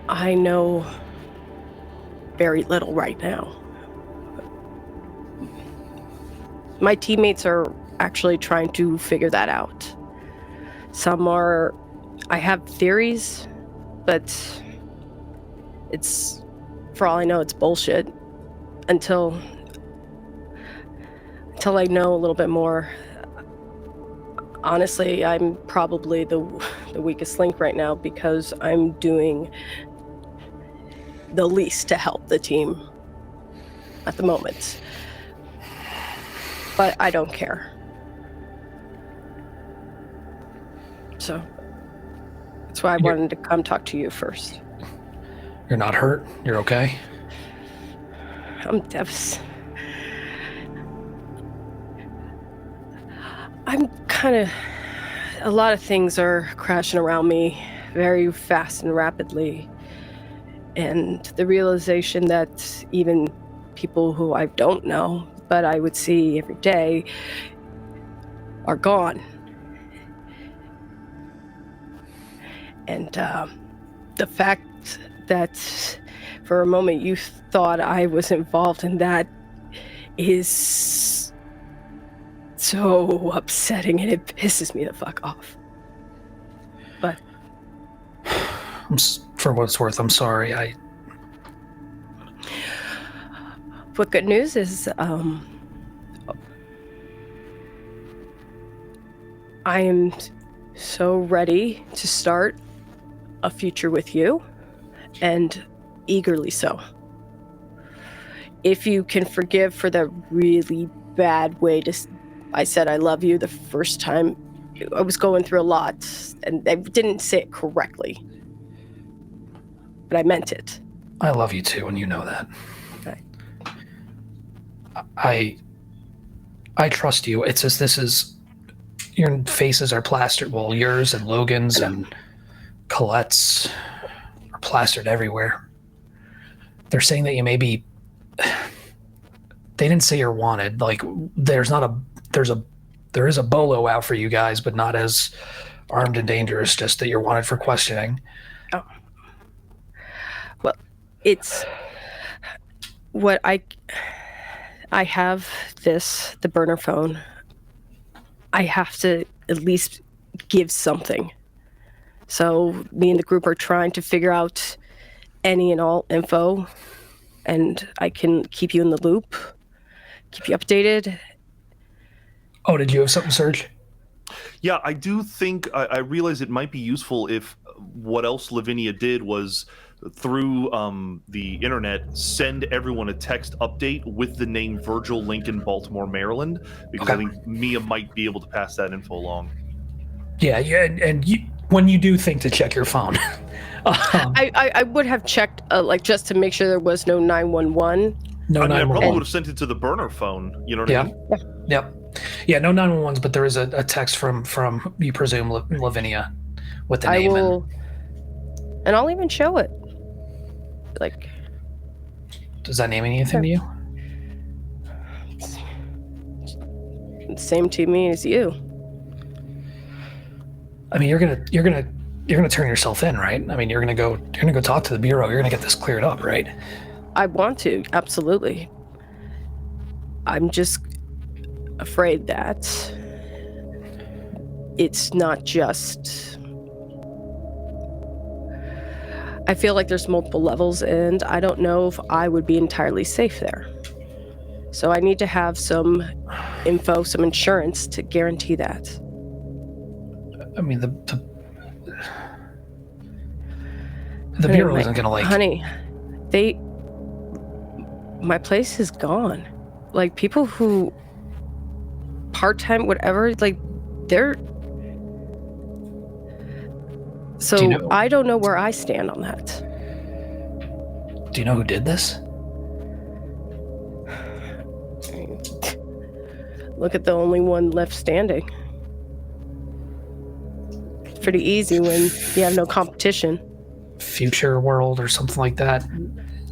I know very little right now. My teammates are actually trying to figure that out. I have theories, but it's, for all I know, it's bullshit until I know a little bit more. Honestly, I'm probably the weakest link right now because I'm doing the least to help the team at the moment. But I don't care. So that's why I wanted to come talk to you first. You're not hurt? You're okay? I'm devastated. I'm kind of... A lot of things are crashing around me very fast and rapidly. And the realization that even people who I don't know, but I would see every day, are gone. And the fact that for a moment you thought I was involved in that is so upsetting, and it pisses me the fuck off. But for what it's worth, I'm sorry. What good news is, I am so ready to start a future with you, and eagerly so. If you can forgive for the really bad way I said I love you the first time, I was going through a lot, and I didn't say it correctly. But I meant it. I love you too, and you know that. Okay. I trust you. It's just your faces are plastered. Well, yours and Logan's and Colette's are plastered everywhere. They're saying that you may be. They didn't say you're wanted. Like there is a bolo out for you guys, but not as armed and dangerous. Just that you're wanted for questioning. Oh. Well, it's what I have the burner phone. I have to at least give something. So me and the group are trying to figure out any and all info, and I can keep you in the loop, keep you updated. Oh, did you have something, Serge? Yeah, I do think I realize it might be useful if what else Lavinia did was through the internet send everyone a text update with the name Virgil Lincoln, Baltimore, Maryland, because I think Mia might be able to pass that info along. Yeah, and you, when you do think to check your phone, I would have checked just to make sure there was no 911. No 911. I probably would have sent it to the burner phone. You know what I mean? Yep. Yeah, no 911s, but there is a text from you presume Lavinia with the name. And I'll even show it. Does that name anything to you? Same to me as you. I mean, you're gonna turn yourself in, right? I mean, you're gonna go talk to the bureau. You're gonna get this cleared up, right? I want to, absolutely. I'm just afraid that it's not just. I feel like there's multiple levels, and I don't know if I would be entirely safe there. So I need to have some info, some insurance to guarantee that. I mean, the Bureau isn't going to like... Honey, my place is gone. Like, people who part-time, whatever, like, they're... So Do you know- I don't know where I stand on that. Do you know who did this? Look at the only one left standing. Pretty easy when you have no competition. Future World or something like that?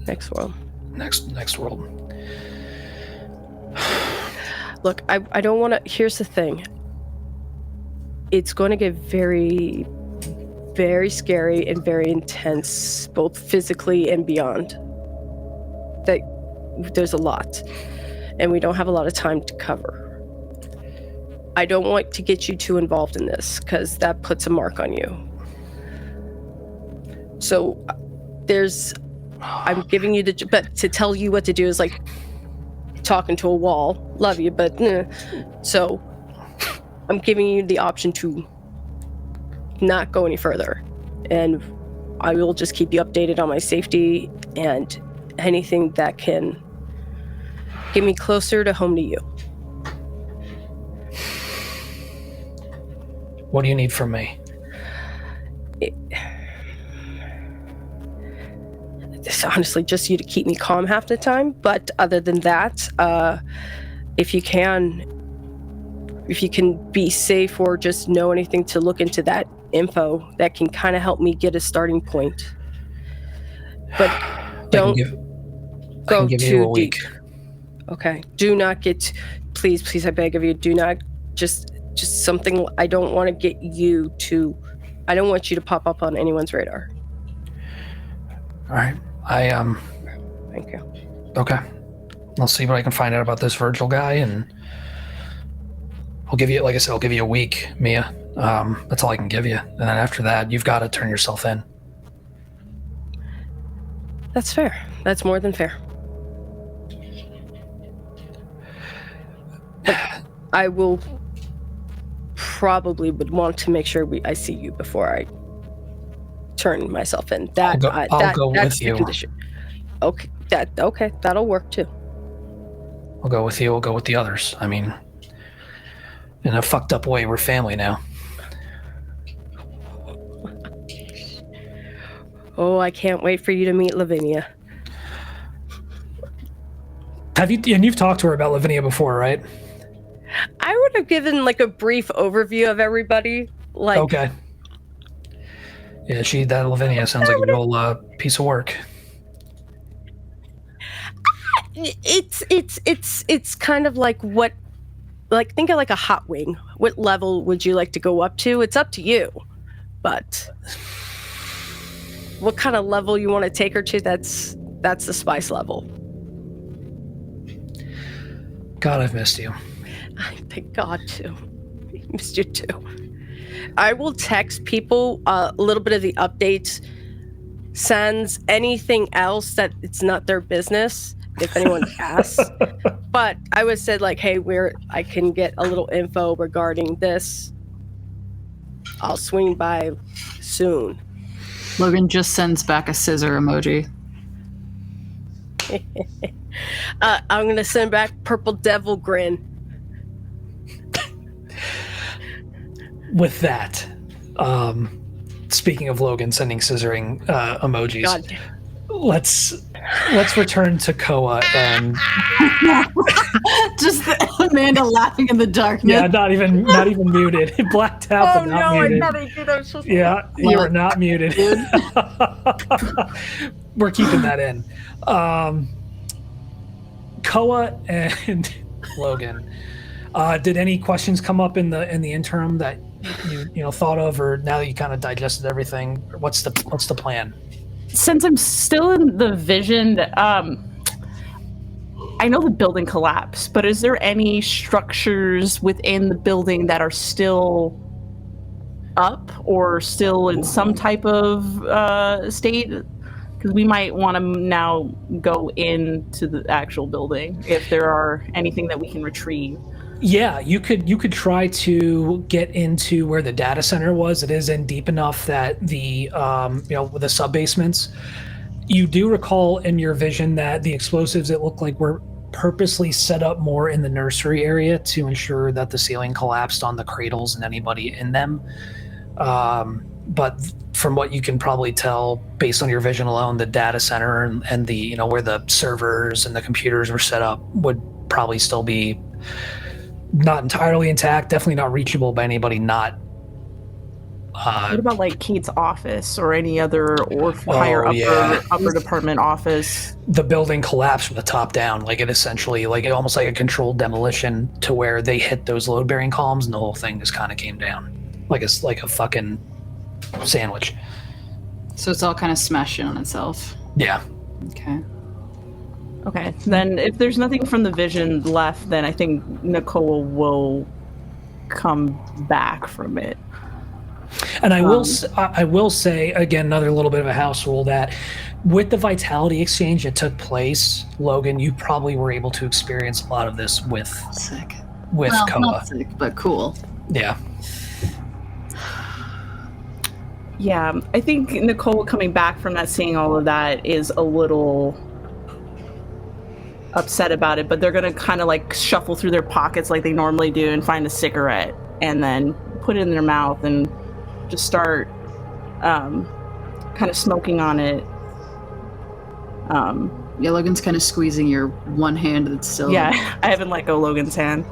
Next world. Next World. Look, I don't want to... Here's the thing. It's going to get very, very scary and very intense, both physically and beyond. There's a lot, and we don't have a lot of time to cover. I don't want to get you too involved in this, because that puts a mark on you. So I'm giving you but to tell you what to do is like talking to a wall. Love you, but so I'm giving you the option to not go any further, and I will just keep you updated on my safety and anything that can get me closer to home to you. What do you need from me? It's honestly just you to keep me calm half the time, but other than that, if you can be safe or just know anything to look into that info, that can kind of help me get a starting point. But don't go too deep. Okay. Do not get, please, I beg of you, do not just something. I don't want to get you to, I don't want you to pop up on anyone's radar. All right. Thank you. Okay. I'll see what I can find out about this Virgil guy, and I'll give you, like I said, I'll give you a week, Mia. That's all I can give you. And then after that, you've got to turn yourself in. That's fair. That's more than fair. But I will probably would want to make sure I see you before I turn myself in. I'll go that's with you. The condition. Okay, that'll work too. I'll go with you. I'll go with the others. I mean, in a fucked up way, we're family now. Oh, I can't wait for you to meet Lavinia. Have you? And you've talked to her about Lavinia before, right? I would have given like a brief overview of everybody. Like, okay. Yeah, that Lavinia sounds like a real piece of work. It's kind of like what, like, think of like a hot wing. What level would you like to go up to? It's up to you, but what kind of level you want to take her to? That's the spice level. God, I've missed you. Thank God too. I missed you too. I will text people a little bit of the updates, sends anything else that it's not their business if anyone asks. But I would say like, hey, I can get a little info regarding this. I'll swing by soon. Logan just sends back a scissor emoji. I'm gonna send back purple devil grin. With that, speaking of Logan sending scissoring emojis, God. let's return to Koa and just Amanda laughing in the darkness. Yeah, not even muted. Blacked out, but not muted. I thought I did. I was just You are not muted. We're keeping that in. Koa and Logan. Did any questions come up in the interim that you thought of, or now that you kind of digested everything? What's the plan? Since I'm still in the vision, I know the building collapsed, but is there any structures within the building that are still up or still in some type of state? Because we might want to now go into the actual building if there are anything that we can retrieve. Yeah, you could try to get into where the data center was. It is in deep enough that the with the sub basements. You do recall in your vision that the explosives, it looked like, were purposely set up more in the nursery area to ensure that the ceiling collapsed on the cradles and anybody in them. But from what you can probably tell based on your vision alone, the data center and the where the servers and the computers were set up would probably still be not entirely intact, definitely not reachable by anybody not. What about like Kate's office or any other higher upper department office? The building collapsed from the top down, like it essentially, almost like a controlled demolition, to where they hit those load bearing columns and the whole thing just kind of came down like a fucking sandwich. So it's all kind of smashed in on itself. Yeah. Okay, then if there's nothing from the vision left, then I think Nakoa will come back from it. And I will say, again, another little bit of a house rule, that with the vitality exchange that took place, Logan, you probably were able to experience a lot of this with Koa. Not sick, but cool. Yeah. Yeah, I think Nakoa coming back from that, seeing all of that, is a little upset about it, but they're gonna kind of like shuffle through their pockets like they normally do and find a cigarette and then put it in their mouth and just start kind of smoking on it. Yeah, Logan's kind of squeezing your one hand that's still... Yeah, I haven't let go Logan's hand.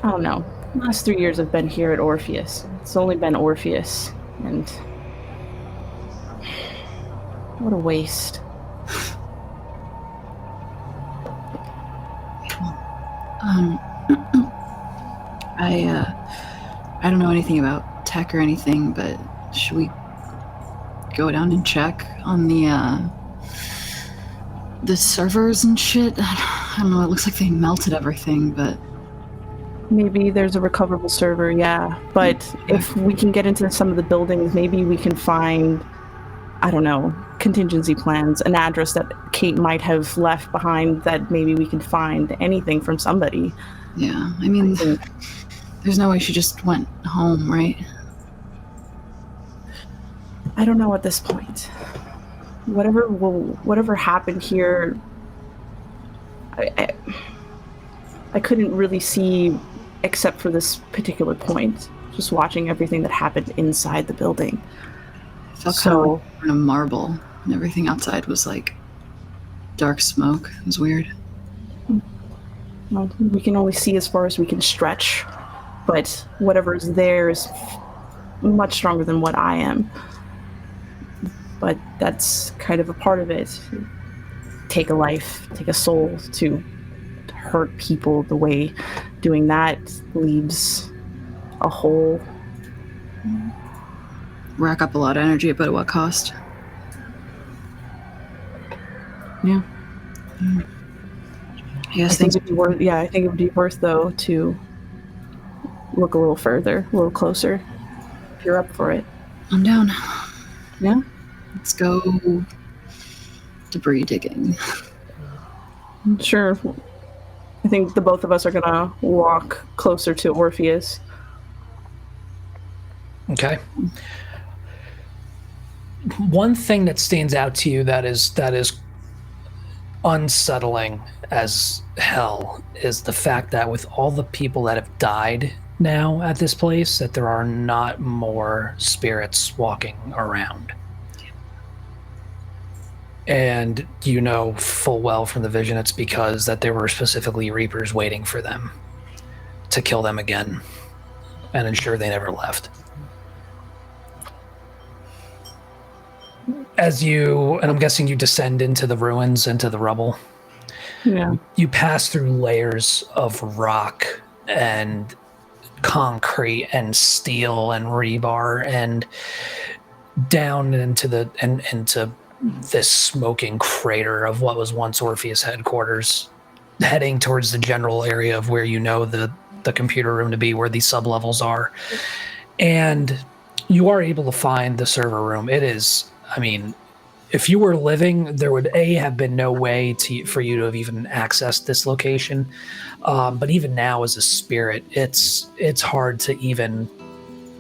I don't know. The last 3 years I've been here at Orpheus. It's only been Orpheus, and what a waste. I don't know anything about tech or anything, but should we go down and check on the servers and shit? I don't know, it looks like they melted everything, but... Maybe there's a recoverable server, yeah. But if we can get into some of the buildings, maybe we can find, I don't know, contingency plans, an address that Kate might have left behind, that maybe we can find anything from somebody. Yeah, I mean, there's no way she just went home, right? I don't know at this point. Whatever happened here, I couldn't really see except for this particular point. Just watching everything that happened inside the building. I felt kind of like in a marble, and everything outside was like dark smoke. It was weird. Well, we can only see as far as we can stretch, but whatever is there is much stronger than what I am. But that's kind of a part of it. Take a life, take a soul to hurt people the way doing that leaves a hole. Rack up a lot of energy, but at what cost? Yeah. Yes, I think it'd be worth. Yeah, I think it would be worth though to look a little further, a little closer. If you're up for it, I'm down. Yeah. Let's go debris digging. Sure. I think the both of us are gonna walk closer to Orpheus. Okay. One thing that stands out to you that is unsettling as hell is the fact that with all the people that have died now at this place, that there are not more spirits walking around. And you know full well from the vision it's because that there were specifically Reapers waiting for them to kill them again and ensure they never left. As you, and I'm guessing you descend into the ruins, into the rubble. Yeah. You pass through layers of rock and concrete and steel and rebar and down into into this smoking crater of what was once Orpheus headquarters, heading towards the general area of where you know the the computer room to be where these sub-levels are. And you are able to find the server room. It is, I mean, if you were living, there would have been no way for you to have even accessed this location. But even now, as a spirit, it's hard to even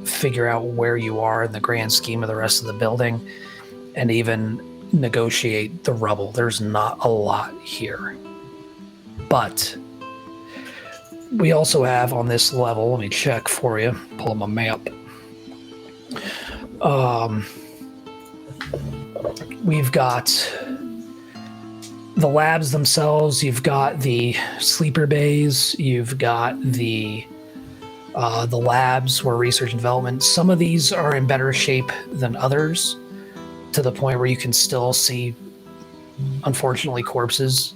figure out where you are in the grand scheme of the rest of the building, and even negotiate the rubble. There's not a lot here. But we also have on this level, let me check for you, pull up my map. We've got the labs themselves, you've got the sleeper bays, you've got the labs where research and development. Some of these are in better shape than others, to the point where you can still see, unfortunately, corpses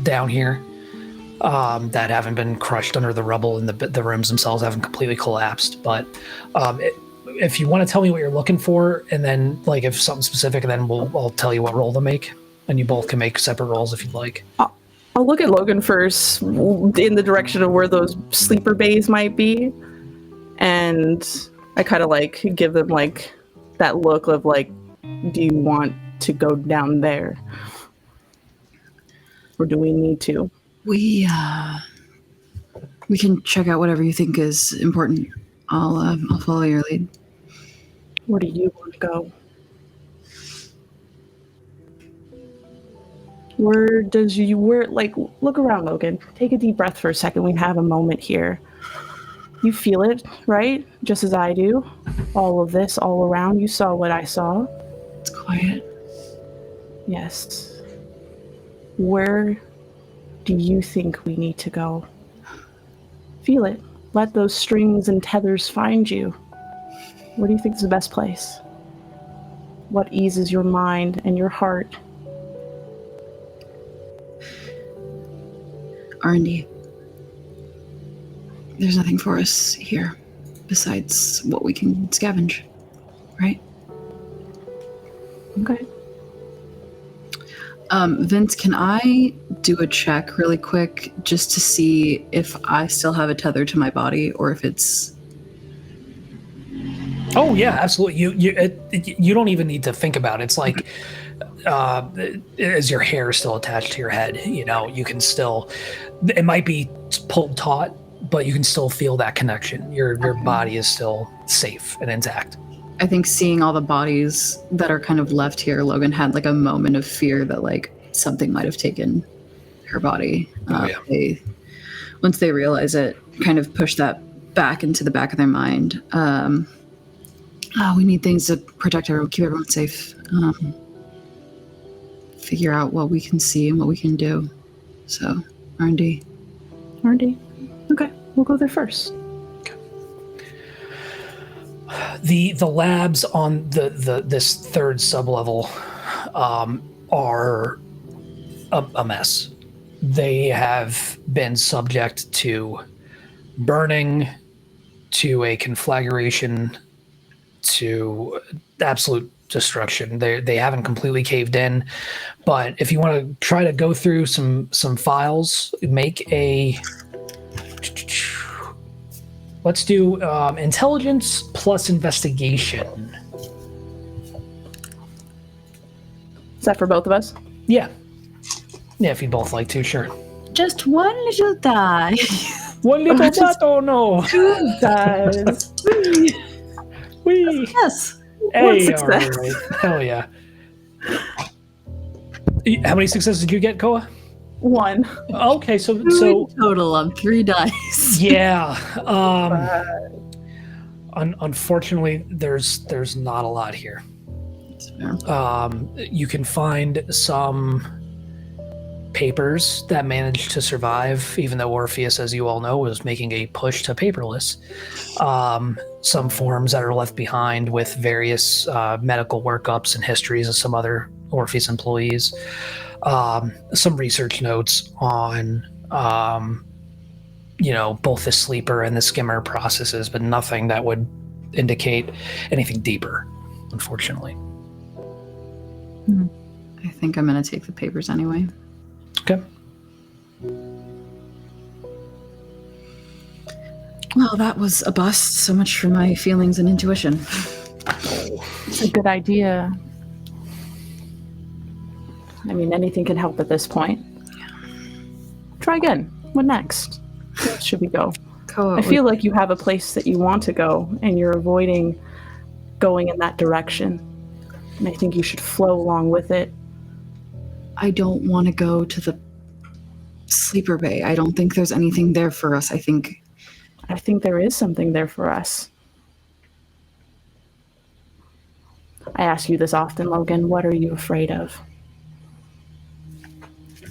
down here that haven't been crushed under the rubble, and the rooms themselves haven't completely collapsed. But if you want to tell me what you're looking for, and then like if something specific, then I'll tell you what roll to make, and you both can make separate rolls if you'd like. I'll look at Logan first in the direction of where those sleeper bays might be, and I kind of like give them like that look of like, do you want to go down there, or do we need to? We can check out whatever you think is important. I'll follow your lead. Where do you want to go? Look around, Logan. Take a deep breath for a second. We have a moment here. You feel it, right? Just as I do. All of this, all around. You saw what I saw. It's quiet. Yes. Where do you think we need to go? Feel it. Let those strings and tethers find you. Where do you think is the best place? What eases your mind and your heart? R&D. There's nothing for us here besides what we can scavenge, right? Okay. Vince, can I do a check really quick just to see if I still have a tether to my body, or if it's... Oh yeah, absolutely. You don't even need to think about it. It's like as your hair is still attached to your head, you can still, it might be pulled taut, but you can still feel that connection. Your body is still safe and intact. I think seeing all the bodies that are kind of left here, Logan had like a moment of fear that like something might have taken her body. Once they realize it, kind of push that back into the back of their mind. We need things to protect everyone, keep everyone safe. Figure out what we can see and what we can do. So, R&D. R&D. Okay, we'll go there first. The labs on this third sublevel are a mess. They have been subject to burning, to a conflagration, to absolute destruction. They haven't completely caved in, but if you want to try to go through some files, make a... Let's do intelligence plus investigation. Is that for both of us? Yeah. Yeah, if you'd both like to, sure. Just one little die. One little dot, oh no. Two dies. Wee. Yes. Hey, One success. all right. Hell yeah. How many successes did you get, Koa? One. Okay, so Total of 3 dice. yeah. Unfortunately, there's not a lot here. That's fair. You can find some papers that managed to survive, even though Orpheus, as you all know, was making a push to paperless. Some forms that are left behind with various medical workups and histories of some other Orpheus employees. Some research notes on, both the sleeper and the skimmer processes, but nothing that would indicate anything deeper, unfortunately. I think I'm going to take the papers anyway. Okay. Well, that was a bust. So much for my feelings and intuition. It's a good idea. I mean, anything can help at this point. Try again. What next? Where should we go? I feel like you have a place that you want to go, and you're avoiding going in that direction. And I think you should flow along with it. I don't want to go to the sleeper bay. I don't think there's anything there for us. I think there is something there for us. I ask you this often, Logan. What are you afraid of?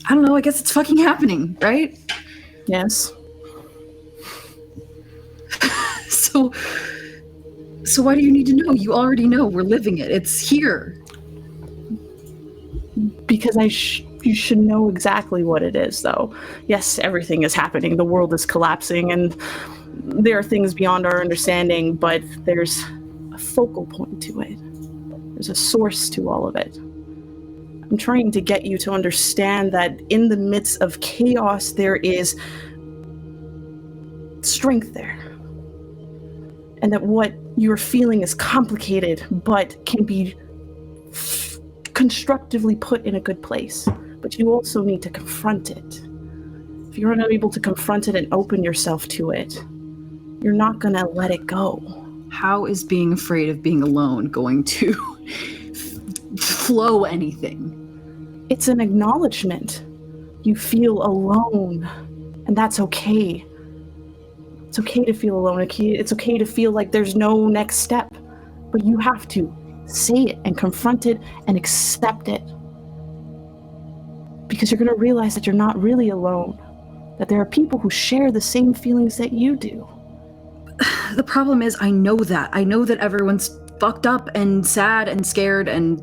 I don't know. I guess it's fucking happening, right? Yes. So why do you need to know? You already know. We're living it. It's here. Because you should know exactly what it is, though. Yes, everything is happening. The world is collapsing, and there are things beyond our understanding, but there's a focal point to it. There's a source to all of it. I'm trying to get you to understand that in the midst of chaos, there is strength there. And that what you're feeling is complicated, but can be constructively put in a good place. But you also need to confront it. If you're unable to confront it and open yourself to it, you're not going to let it go. How is being afraid of being alone going to flow anything? It's an acknowledgement. You feel alone, and that's okay. It's okay to feel alone. It's okay to feel like there's no next step, but you have to say it and confront it and accept it. Because you're going to realize that you're not really alone, that there are people who share the same feelings that you do. The problem is, I know that. I know that everyone's fucked up and sad and scared and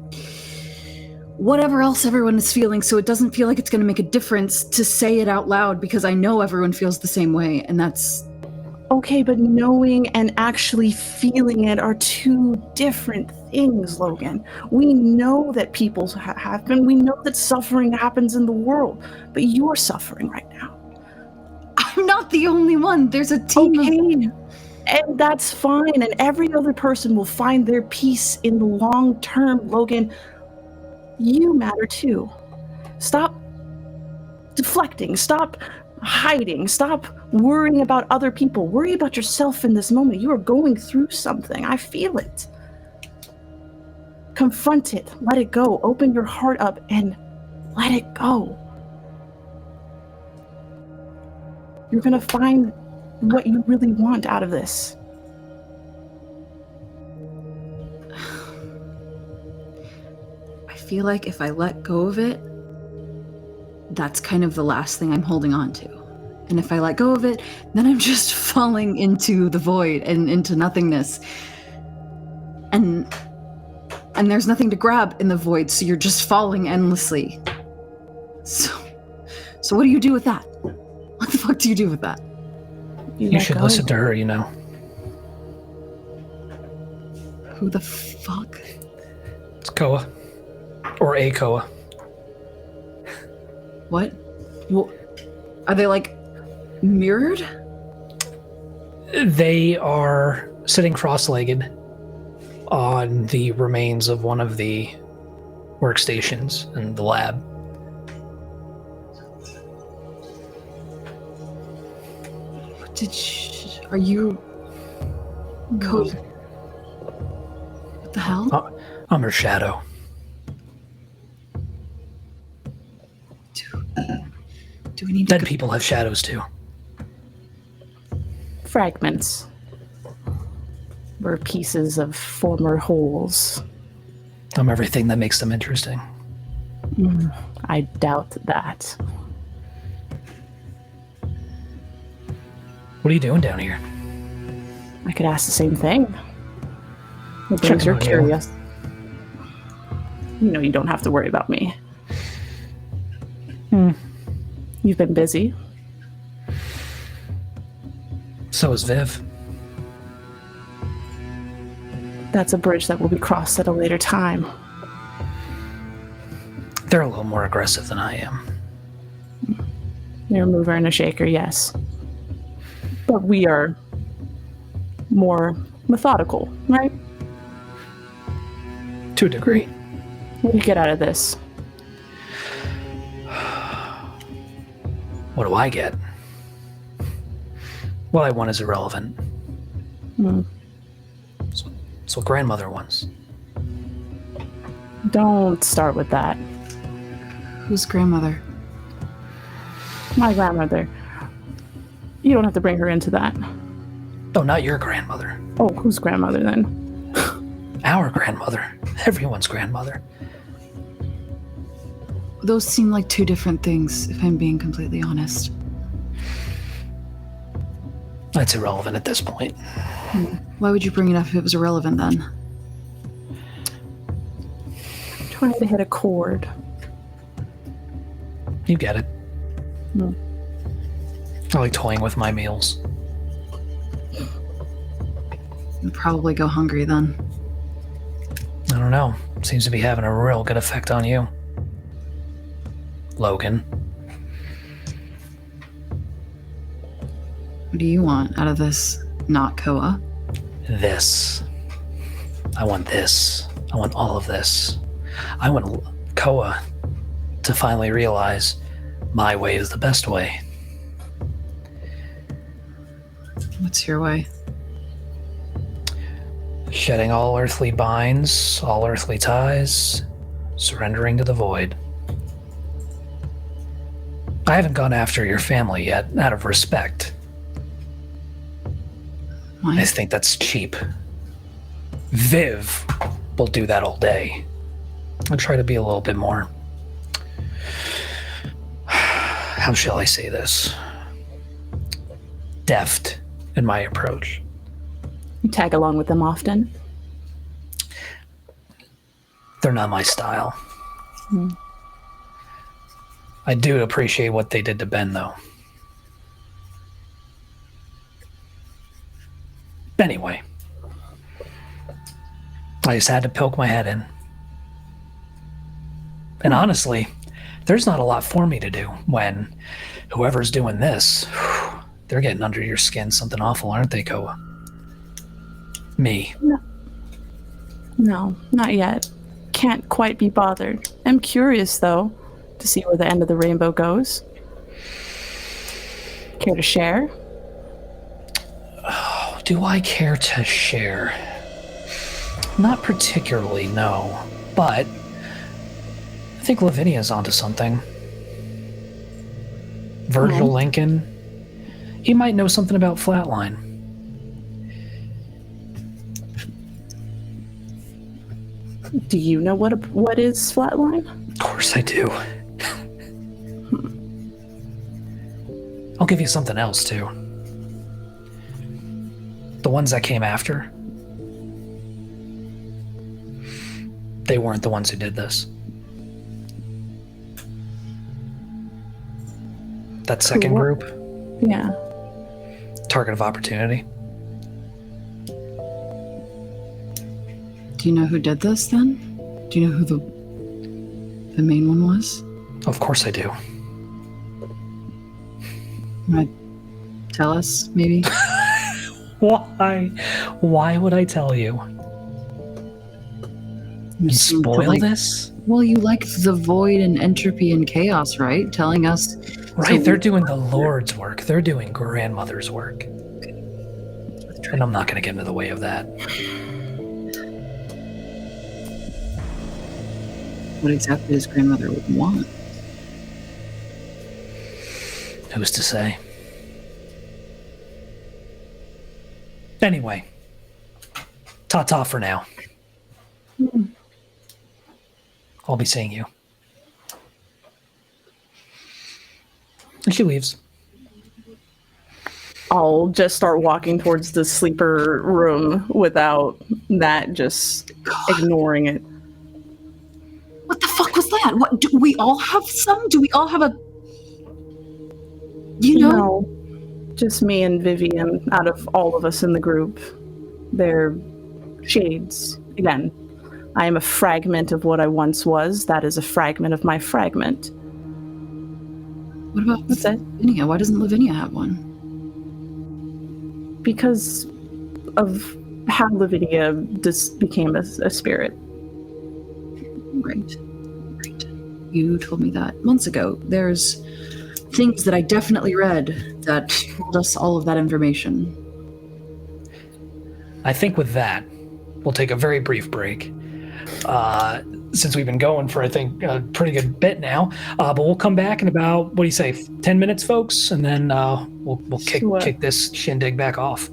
whatever else everyone is feeling, so it doesn't feel like it's going to make a difference to say it out loud because I know everyone feels the same way, and that's... Okay, but knowing and actually feeling it are two different things, Logan. We know that people happen. We know that suffering happens in the world, but you're suffering right now. I'm not the only one. There's a team of... And that's fine, and every other person will find their peace in the long term, Logan. You matter too. Stop deflecting. Stop hiding. Stop worrying about other people. Worry about yourself in this moment. You are going through something. I feel it. Confront it. Let it go. Open your heart up and let it go. You're going to find what you really want out of this. I feel like if I let go of it, that's kind of the last thing I'm holding on to. And if I let go of it, then I'm just falling into the void and into nothingness. And there's nothing to grab in the void, so you're just falling endlessly. So what do you do with that? What the fuck do you do with that? You should listen to her, you know. Who the fuck? It's Koa. Or a Koa. What? Well, are they like mirrored? They are sitting cross-legged on the remains of one of the workstations in the lab. Are you Koa? What the hell? I'm her shadow. Do we need Dead people have shadows too. Fragments. We're pieces of former wholes. I'm everything that makes them interesting. I doubt that. What are you doing down here? I could ask the same thing. What brings your curious? You know you don't have to worry about me. You've been busy. So is Viv. That's a bridge that will be crossed at a later time. They're a little more aggressive than I am. You're a mover and a shaker, yes. But we are more methodical, right? To a degree. What do you get out of this? What do I get? What I want is irrelevant. It's what grandmother wants. Don't start with that. Who's grandmother? My grandmother. You don't have to bring her into that. No, not your grandmother. Oh, whose grandmother then? Our grandmother. Everyone's grandmother. Those seem like two different things, if I'm being completely honest. That's irrelevant at this point. Why would you bring it up if it was irrelevant then? Trying to hit a chord. You get it. I like toying with my meals. You'd probably go hungry then. I don't know. Seems to be having a real good effect on you. Logan. What do you want out of this Nakoa? This. I want this. I want all of this. I want Koa to finally realize my way is the best way. What's your way? Shedding all earthly binds, all earthly ties, surrendering to the void. I haven't gone after your family yet, out of respect. Why? I think that's cheap. Viv will do that all day. I'll try to be a little bit more... How shall I say this? Deft in my approach. You tag along with them often? They're not my style. I do appreciate what they did to Ben, though. Anyway, I just had to poke my head in. And honestly, there's not a lot for me to do when whoever's doing this, they're getting under your skin something awful, aren't they, Koa? Me. No, not yet. Can't quite be bothered. I'm curious, though, to see where the end of the rainbow goes. Care to share? Oh, do I care to share? Not particularly, no. But I think Lavinia's onto something. Virgil Lincoln, he might know something about Flatline. Do you know what is Flatline? Of course I do. I'll give you something else, too. The ones that came after, they weren't the ones who did this. That second group, Yeah. target of opportunity. Do you know who did this then? Do you know who the main one was? Of course I do. Might tell us, maybe? Why? Why would I tell you? You seem to spoil like- this? Well, you like the void and entropy and chaos, right? Telling us. Right, So- they're doing the Lord's work. They're doing grandmother's work. And I'm not going to get into the way of that. What exactly does grandmother would want? Who's to say? Anyway, ta-ta for now. I'll be seeing you. And she leaves. I'll just start walking towards the sleeper room without that, just ignoring it. What the fuck was that? What, do we all have some? Do we all have a... You know? No, just me and Vivian out of all of us in the group. They're shades. Again, I am a fragment of what I once was. That is a fragment of my fragment. What about That's it. Lavinia? Why doesn't Lavinia have one? Because how Lavinia just became a spirit. Right. You told me that months ago. There's things that I definitely read that told us all of that information. I think with that, we'll take a very brief break. Since we've been going for, I think, a pretty good bit now. But we'll come back in about, what do you say, 10 minutes, folks? And then we'll kick this shindig back off.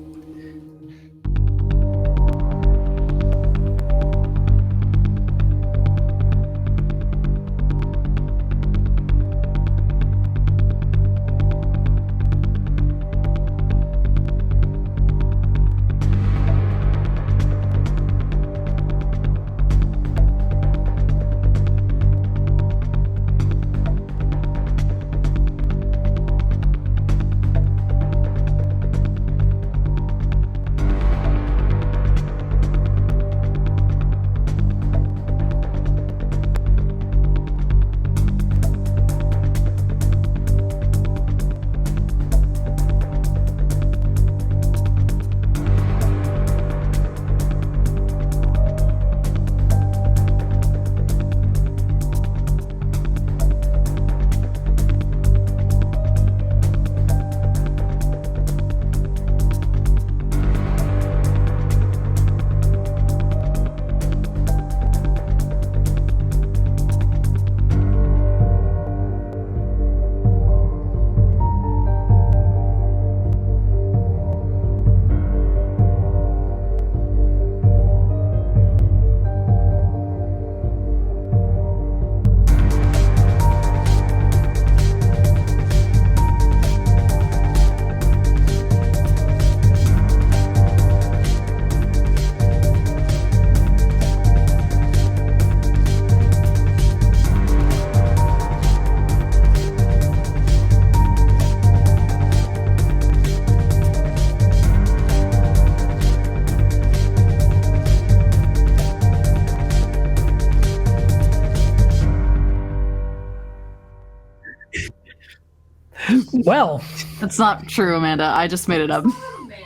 Well, that's not true, Amanda. I just made it up.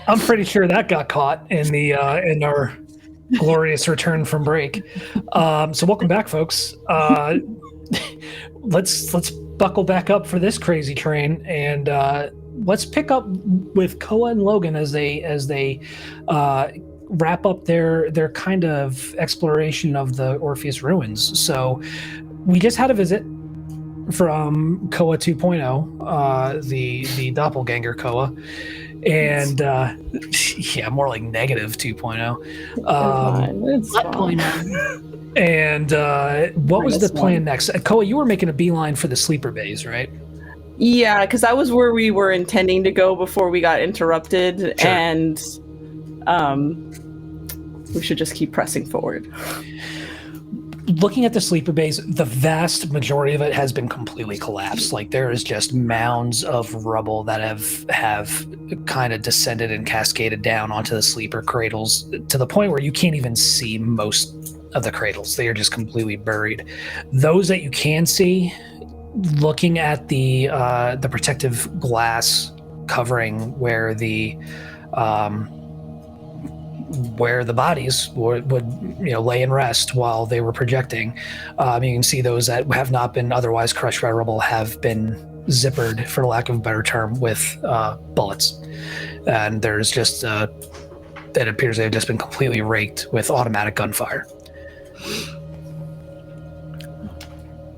I'm pretty sure that got caught in the in our glorious return from break. So welcome back, folks. Let's buckle back up for this crazy train, and let's pick up with Koa and Logan as they wrap up their kind of exploration of the Orpheus ruins. So we just had a visit from Koa 2.0, the doppelganger Koa, and yeah, more like negative 2.0. It's fine. And what was the plan next? Koa, you were making a beeline for the sleeper bays, right? Yeah, because that was where we were intending to go before we got interrupted, Sure. And we should just keep pressing forward. Looking at the sleeper bays, the vast majority of it has been completely collapsed. Like, there is just mounds of rubble that have kind of descended and cascaded down onto the sleeper cradles to the point where you can't even see most of the cradles. They are just completely buried. Those that you can see, looking at the protective glass covering where the bodies would lay and rest while they were projecting. You can see those that have not been otherwise crushed by rubble have been zippered, for lack of a better term, with bullets. And there's just, it appears they've just been completely raked with automatic gunfire.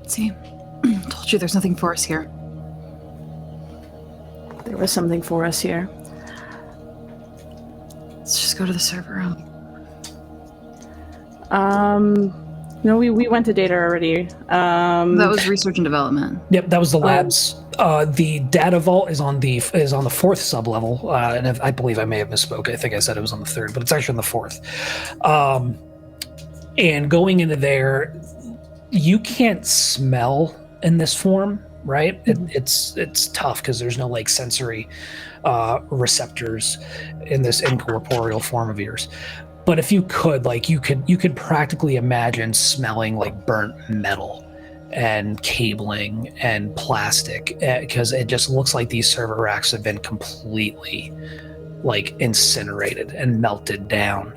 See, told you there's nothing for us here. There was something for us here. Let's just go to the server room. No, we went to data already. That was research and development. Yep, that was the labs. The data vault is on the fourth sub level, and I believe I may have misspoke. I think I said it was on the third, but it's actually on the fourth. And going into there, you can't smell in this form, right? It's tough because there's no like sensory receptors in this incorporeal form of yours. But if you could, like, you could practically imagine smelling like burnt metal and cabling and plastic, because it just looks like these server racks have been completely like incinerated and melted down.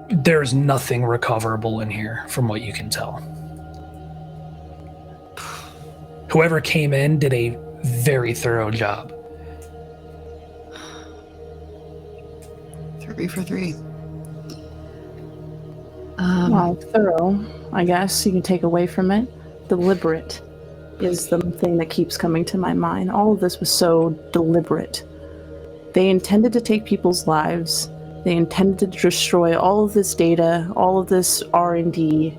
There's nothing recoverable in here from what you can tell. Whoever came in did a very thorough job. 3 for 3. Well, thorough, I guess you can take away from it. Deliberate is the thing that keeps coming to my mind. All of this was so deliberate. They intended to take people's lives. They intended to destroy all of this data, all of this R&D.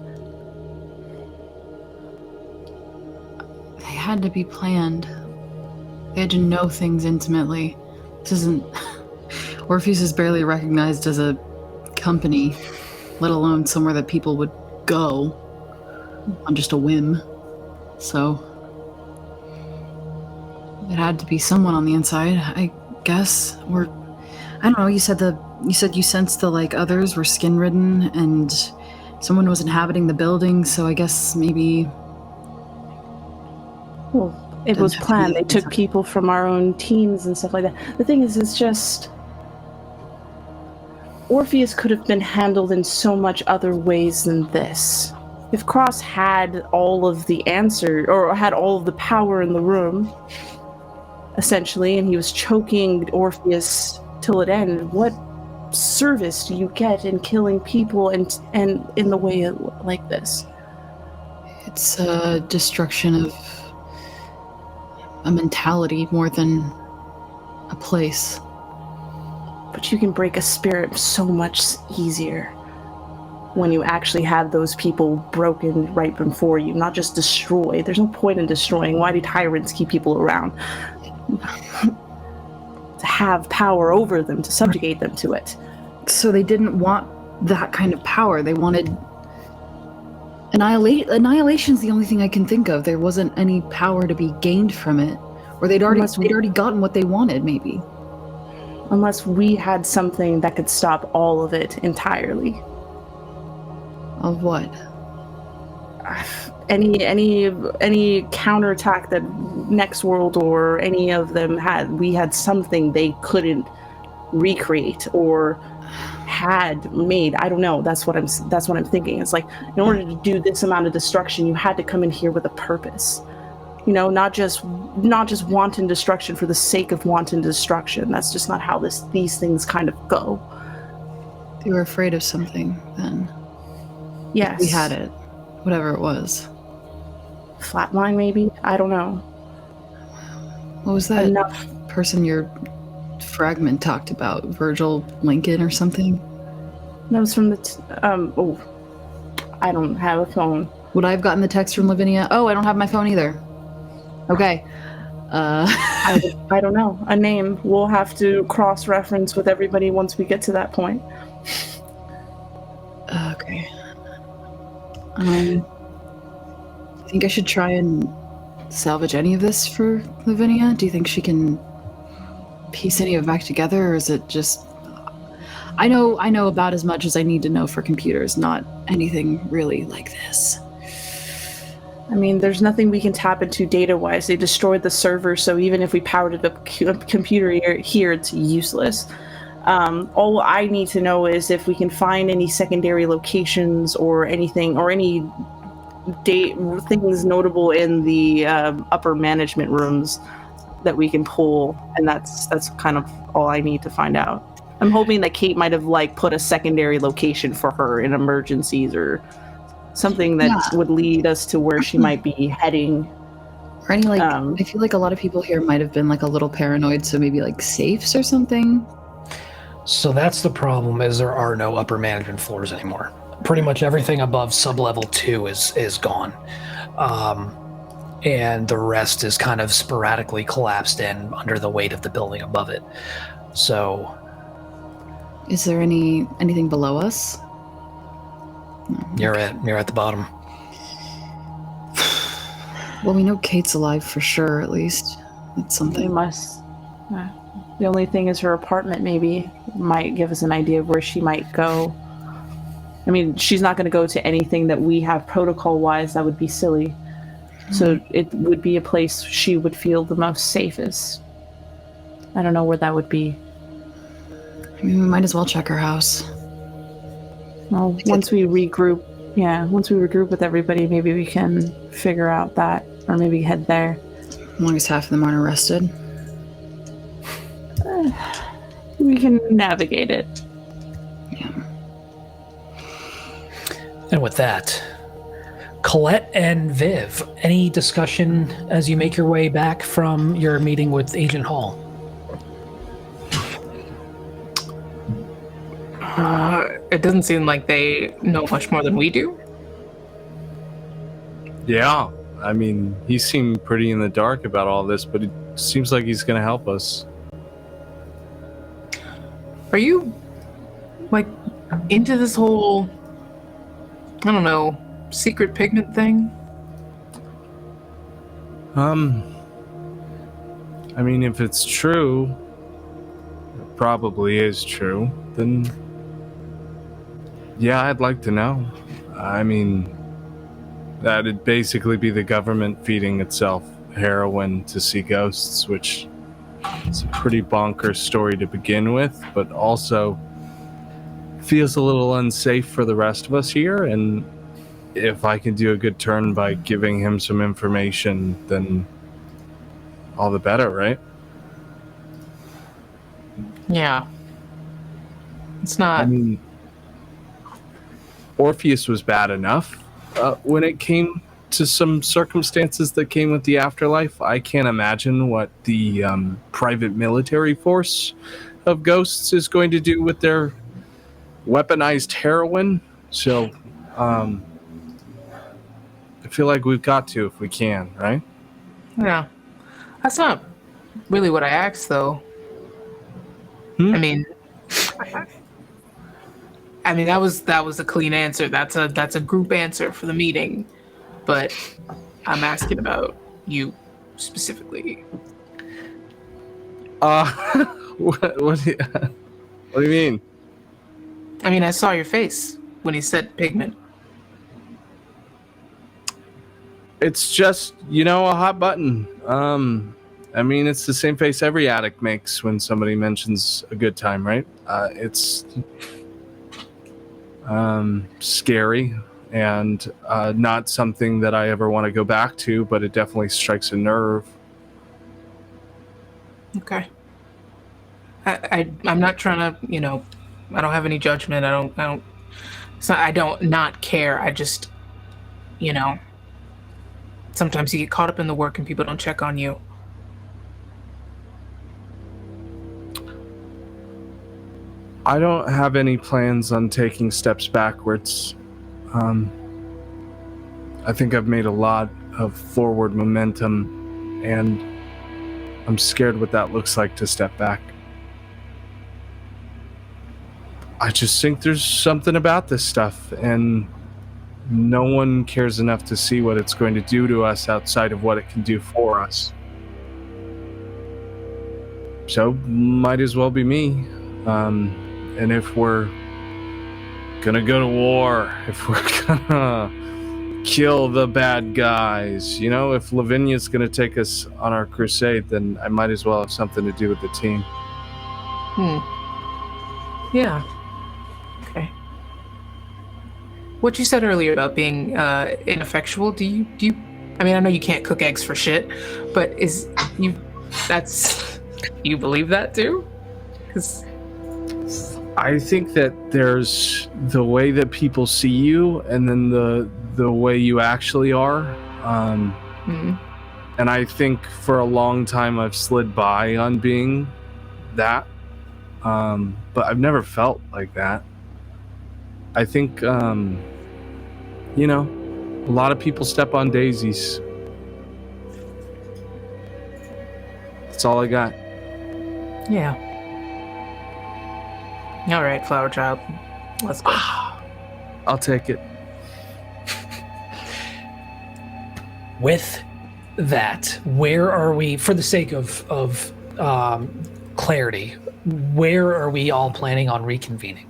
They had to be planned. They had to know things intimately. This isn't... Orpheus is barely recognized as a company, let alone somewhere that people would go on just a whim. So it had to be someone on the inside, I guess. Or I don't know, you said you sensed the like others were skin ridden and someone was inhabiting the building, so I guess maybe. Well, it was planned. They took people from our own teams and stuff like that. The thing is, it's just Orpheus could have been handled in so much other ways than this. If Cross had all of the answer, or had all of the power in the room, essentially, and he was choking Orpheus till it ended, what service do you get in killing people and in the way like this? It's a destruction of a mentality more than a place. But you can break a spirit so much easier when you actually have those people broken right before you, not just destroy. There's no point in destroying. Why do tyrants keep people around? To have power over them, to subjugate them to it. So they didn't want that kind of power. They wanted annihilation's the only thing I can think of. There wasn't any power to be gained from it, or they'd already gotten what they wanted, maybe. Unless we had something that could stop all of it entirely. Of what? Any counterattack that Next World or any of them had, we had something they couldn't recreate or had made. I don't know. That's what I'm thinking. It's like, in order to do this amount of destruction, you had to come in here with a purpose. You know, not just wanton destruction for the sake of wanton destruction. That's just not how these things kind of go. They were afraid of something then. Yes. We had it. Whatever it was. Flatline, maybe? I don't know. What was that person your fragment talked about? Virgil Lincoln or something? That was from I don't have a phone. Would I have gotten the text from Lavinia? Oh, I don't have my phone either. Okay. I don't know. A name. We'll have to cross-reference with everybody once we get to that point. Okay. I think I should try and salvage any of this for Lavinia. Do you think she can piece any of it back together, or is it just... I know about as much as I need to know for computers, not anything really like this. I mean, there's nothing we can tap into data-wise. They destroyed the server, so even if we powered it up computer here, it's useless. All I need to know is if we can find any secondary locations or anything, or any things notable in the upper management rooms that we can pull, and that's kind of all I need to find out. I'm hoping that Kate might have put a secondary location for her in emergencies or something that would lead us to where she might be heading. Or any I feel like a lot of people here might have been a little paranoid, so maybe safes or something. So that's the problem, is there are no upper management floors anymore. Pretty much everything above sub-level 2 is gone. And the rest is kind of sporadically collapsed in under the weight of the building above it. So... Is there anything below us? No. You're at the bottom. Well, we know Kate's alive for sure, at least. That's something. We must... The only thing is her apartment maybe might give us an idea of where she might go. I mean, she's not going to go to anything that we have protocol-wise. That would be silly. So it would be a place she would feel the most safest. I don't know where that would be. I mean, we might as well check her house. Well, once we regroup with everybody, maybe we can figure out that, or maybe head there. As long as half of them aren't arrested. We can navigate it. Yeah. And with that, Colette and Viv, any discussion as you make your way back from your meeting with Agent Hall? It doesn't seem like they know much more than we do. Yeah, I mean, he seemed pretty in the dark about all this, but it seems like he's going to help us. Are you, like, into this whole, I don't know, secret pigment thing? I mean, if it's true, it probably is true, then yeah, I'd like to know. I mean, that'd basically be the government feeding itself heroin to see ghosts, which is a pretty bonkers story to begin with, but also feels a little unsafe for the rest of us here. And if I can do a good turn by giving him some information, then all the better, right? Yeah. It's not... I mean, Orpheus was bad enough when it came to some circumstances that came with the afterlife. I can't imagine what the private military force of ghosts is going to do with their weaponized heroin. So, I feel like we've got to if we can, right? Yeah. That's not really what I asked, though. I mean, that was a clean answer. That's a group answer for the meeting, but I'm asking about you specifically. What do you mean? I mean, I saw your face when he said pigment. It's just, a hot button. I mean, it's the same face every addict makes when somebody mentions a good time, right? It's scary and not something that I ever want to go back to, but it definitely strikes a nerve. Okay. I'm not trying to, I don't have any judgment. I don't not care. I just, sometimes you get caught up in the work and people don't check on you. I don't have any plans on taking steps backwards. I think I've made a lot of forward momentum, and I'm scared what that looks like to step back. I just think there's something about this stuff, and no one cares enough to see what it's going to do to us outside of what it can do for us. So, might as well be me. And if we're gonna go to war, if we're gonna kill the bad guys, if Lavinia's gonna take us on our crusade, then I might as well have something to do with the team. Yeah. Okay. What you said earlier about being ineffectual, do you I mean, I know you can't cook eggs for shit, but you believe that too? 'Cause I think that there's the way that people see you and then the way you actually are. And I think for a long time I've slid by on being that. But I've never felt like that. I think, a lot of people step on daisies. That's all I got. Yeah. All right, Flower Child. Let's go. I'll take it. With that, where are we, for the sake of clarity, where are we all planning on reconvening?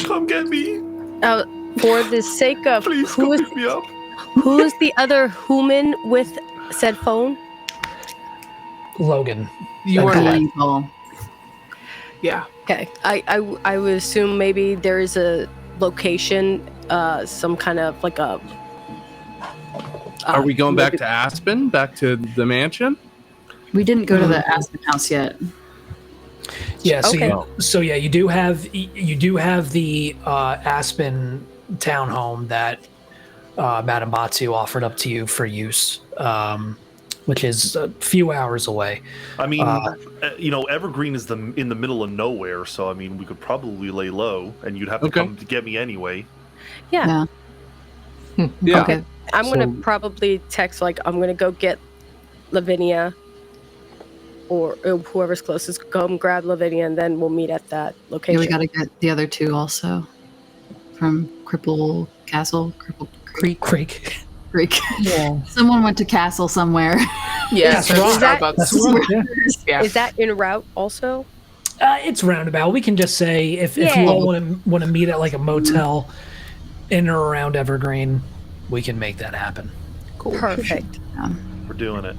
Come get me. For the sake of Please come pick me up. Who's the other human with said phone? Logan. You are Colette. People. Yeah. Okay. I would assume maybe there is a location, some kind of like a. Are we going back to Aspen? Back to the mansion? We didn't go to the Aspen house yet. Yeah. So Okay. you do have the Aspen townhome that Madame Matsu offered up to you for use, which is a few hours away. I mean, Evergreen is in the middle of nowhere, so I mean, we could probably lay low, and you'd have to come to get me anyway. Yeah. Yeah. Okay. I'm gonna probably text I'm gonna go get Lavinia, or whoever's closest. Come grab Lavinia, and then we'll meet at that location. Yeah, we gotta get the other two also from Cripple Castle, Cripple Creek. Creek. Yeah. Someone went to Castle somewhere. Yeah. Is So that- Starbucks. That's the one, yeah. Yeah. Is that en route also? It's roundabout. We can just say if you Yay. all want to meet at like a motel in or around Evergreen, we can make that happen. Perfect. We're doing it.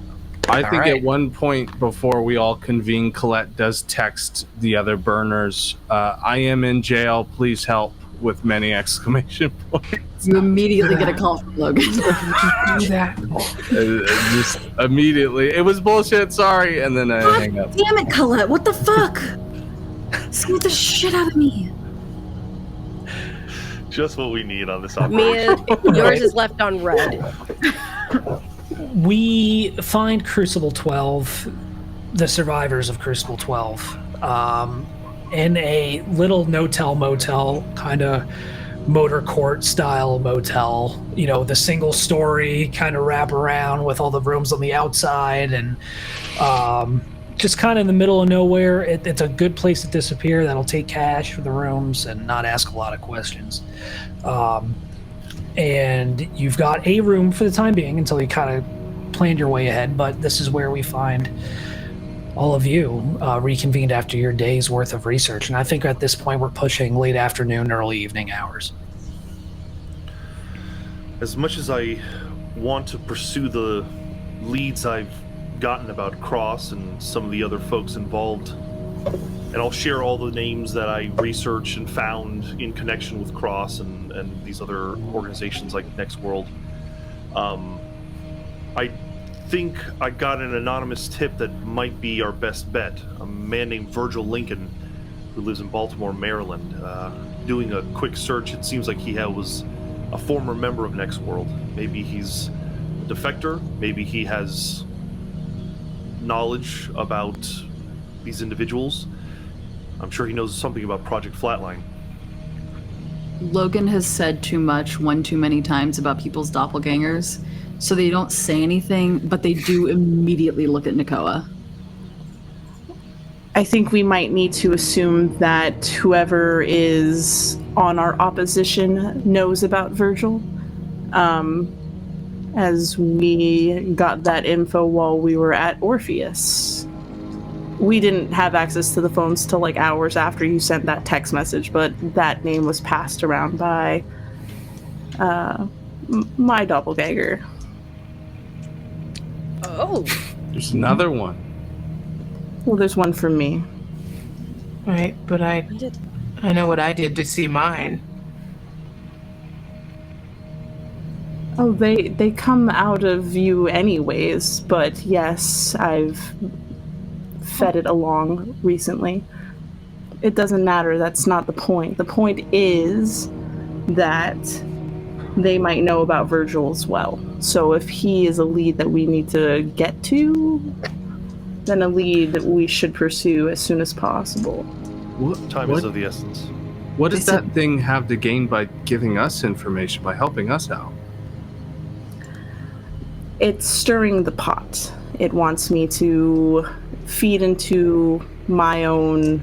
I think right. at one point before we all convene, Colette does text the other burners, I am in jail, please help, with many exclamation points. You immediately get a call from Logan. Do that. Just immediately. It was bullshit, sorry. And then I hang up. Damn it, Colette! What the fuck? Scared the shit out of me. Just what we need on this operation. Mia, yours is left on red. We find Crucible 12, the survivors of Crucible 12, in a little no-tell motel, kind of motor court style motel. You know, the single story kind of wrap around with all the rooms on the outside, and just kind of in the middle of nowhere. It's a good place to disappear. That'll take cash for the rooms and not ask a lot of questions. And you've got a room for the time being until you kind of planned your way ahead, but this is where we find all of you reconvened after your day's worth of research. And I think at this point we're pushing late afternoon, early evening hours. As much as I want to pursue the leads I've gotten about Cross and some of the other folks involved, and I'll share all the names that I researched and found in connection with Cross and these other organizations like Next World, I think I got an anonymous tip that might be our best bet. A man named Virgil Lincoln, who lives in Baltimore, Maryland. Doing a quick search, it seems like he was a former member of Next World. Maybe he's a defector, maybe he has knowledge about these individuals. I'm sure he knows something about Project Flatline. Logan has said too much one too many times about people's doppelgangers, so they don't say anything, but they do immediately look at Nakoa. I think we might need to assume that whoever is on our opposition knows about Virgil, as we got that info while we were at Orpheus. We didn't have access to the phones till like hours after you sent that text message, but that name was passed around by my doppelganger. Oh. There's another one. Well, there's one for me. Right, but I know what I did to see mine. Oh, they come out of you anyways, but yes, I've fed it along recently. It doesn't matter, that's not the point. The point is that they might know about Virgil as well. So if he is a lead that we need to get to, then a lead that we should pursue as soon as possible. Time is of the essence. What does that thing have to gain by giving us information, by helping us out? It's stirring the pot. It wants me to feed into my own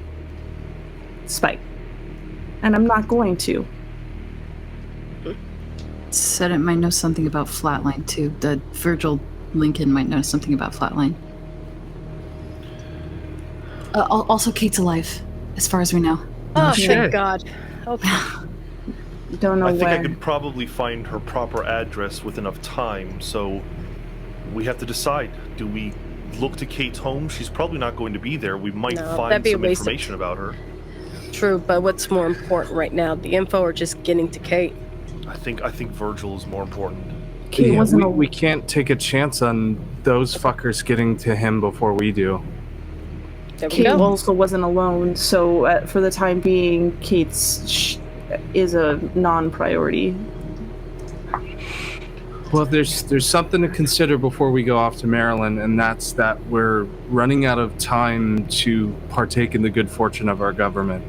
spite. And I'm not going to. Said it might know something about Flatline too. The Virgil Lincoln might know something about Flatline. Also, Kate's alive, as far as we know. Oh, shit. thank God. Okay. Don't know I think where. I could probably find her proper address with enough time, so we have to decide. Do we look to Kate's home? She's probably not going to be there. We might No, that'd find be a some waste of information about her. True, but what's more important right now, the info or just getting to Kate? I think Virgil is more important. Kate Yeah, wasn't we can't take a chance on those fuckers getting to him before we do. There we Kate go. also wasn't alone, so for the time being, is a non-priority. Well, there's something to consider before we go off to Maryland, and that's that we're running out of time to partake in the good fortune of our government.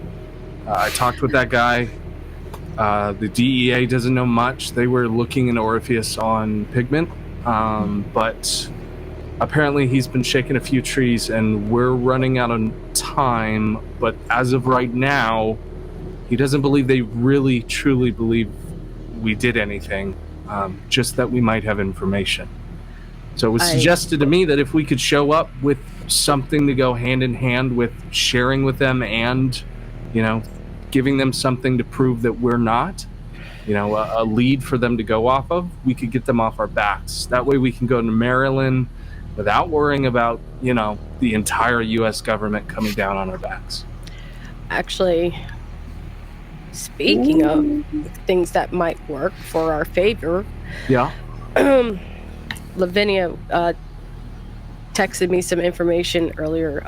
I talked with that guy. The DEA doesn't know much. They were looking in Orpheus on pigment, but apparently he's been shaking a few trees, and we're running out of time. But as of right now, he doesn't believe they really, truly believe we did anything. Just that we might have information. So it was suggested to me that if we could show up with something to go hand in hand with sharing with them and, giving them something to prove that we're not, a lead for them to go off of, we could get them off our backs. That way we can go to Maryland without worrying about, the entire U.S. government coming down on our backs. Actually, speaking of things that might work for our favor, Yeah. Lavinia texted me some information earlier.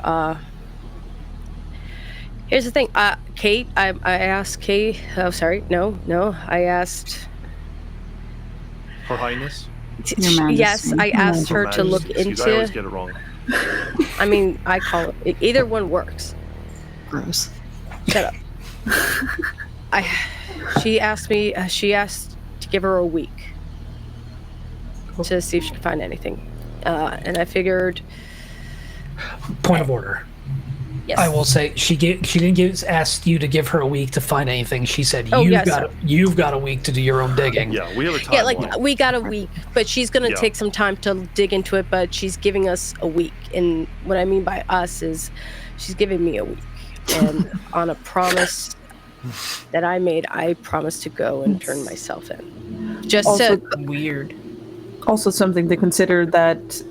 Here's the thing, Kate. I asked Kate. Oh, sorry, no. I asked. Her Highness? Yes, I asked her to look into. I always get it wrong. I mean, I call it. Either one works. Gross. Shut up. She asked to give her a week to see if she could find anything, and I figured. Point of order. Yes. I will say she didn't ask you to give her a week to find anything. She said you've got a week to do your own digging. Yeah, we have a timeline. Yeah, like we got a week, but she's gonna take some time to dig into it. But she's giving us a week, and what I mean by us is she's giving me a week, and on a promise that I made, I promised to go and turn myself in. Just Also, Weird. Also, something to consider that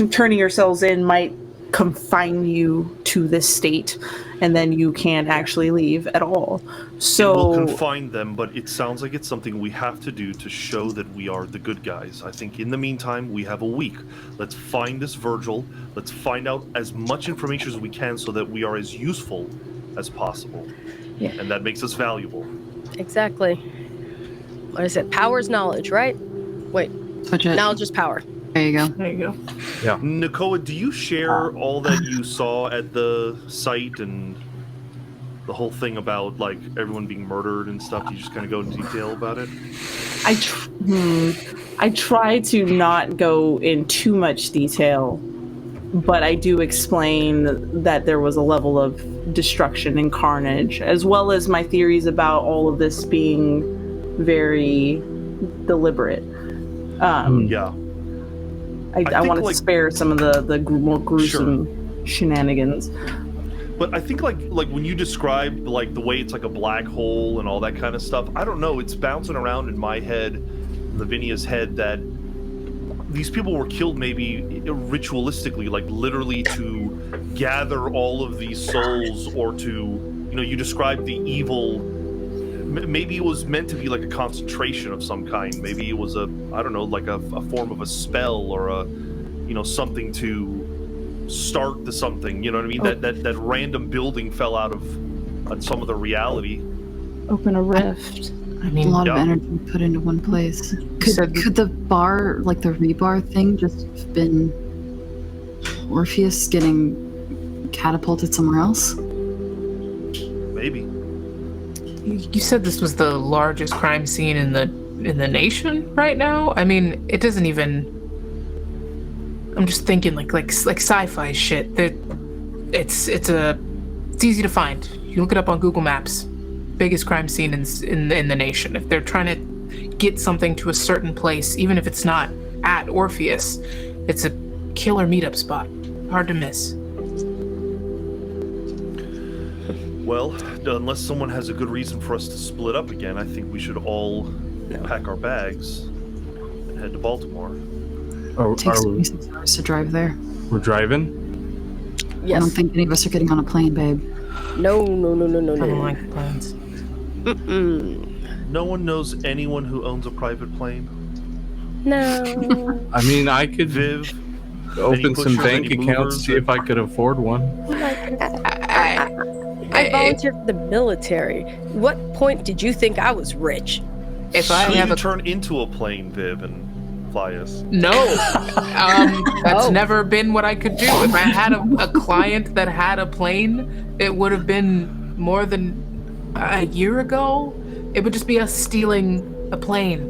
turning yourselves in might confine you to this state, and then you can't actually leave at all. So We'll confine them, but it sounds like it's something we have to do to show that we are the good guys. I think in the meantime, we have a week. Let's find this Virgil. Let's find out as much information as we can so that we are as useful as possible. Yeah. And that makes us valuable. exactly. What is it? Power is knowledge, right? Wait, knowledge is power. There you go. There you go. Yeah. Nakoa, do you share all that you saw at the site and the whole thing about like everyone being murdered and stuff? Do you just kind of go into detail about it? I try to not go in too much detail, but I do explain that there was a level of destruction and carnage, as well as my theories about all of this being very deliberate. Yeah. I wanted to spare some of the more gruesome shenanigans. But I think like when you describe like the way it's like a black hole and all that kind of stuff, I don't know, it's bouncing around in my head, Lavinia's head, that these people were killed maybe ritualistically, like literally to gather all of these souls, or to, you describe the evil. Maybe it was meant to be like a concentration of some kind. Maybe it was like a form of a spell or a, something to start the something. You know what I mean? That random building fell out of some of the reality. Open a rift. I A mean, lot of energy put into one place. Could the bar, like the rebar thing, just have been Orpheus getting catapulted somewhere else? Maybe. you said this was the largest crime scene in the nation right now. I mean, it doesn't even. I'm just thinking like sci-fi shit. That it's easy to find. You look it up on Google Maps. Biggest crime scene in the nation. If they're trying to get something to a certain place, even if it's not at Orpheus, it's a killer meetup spot. Hard to miss. Well, unless someone has a good reason for us to split up again, I think we should all pack our bags and head to Baltimore. It takes 26 hours to drive there. We're driving? I don't think any of us are getting on a plane, babe. No. I don't like planes. No one knows anyone who owns a private plane. No. I mean, I could Viv, open some pushers, bank any accounts, movers see if I could afford one. I volunteered for the military. What point did you think I was rich? If I Should have you a turn into a plane, Viv, and fly us? no, that's never been what I could do. If I had a client that had a plane, it would have been more than a year ago. It would just be us stealing a plane,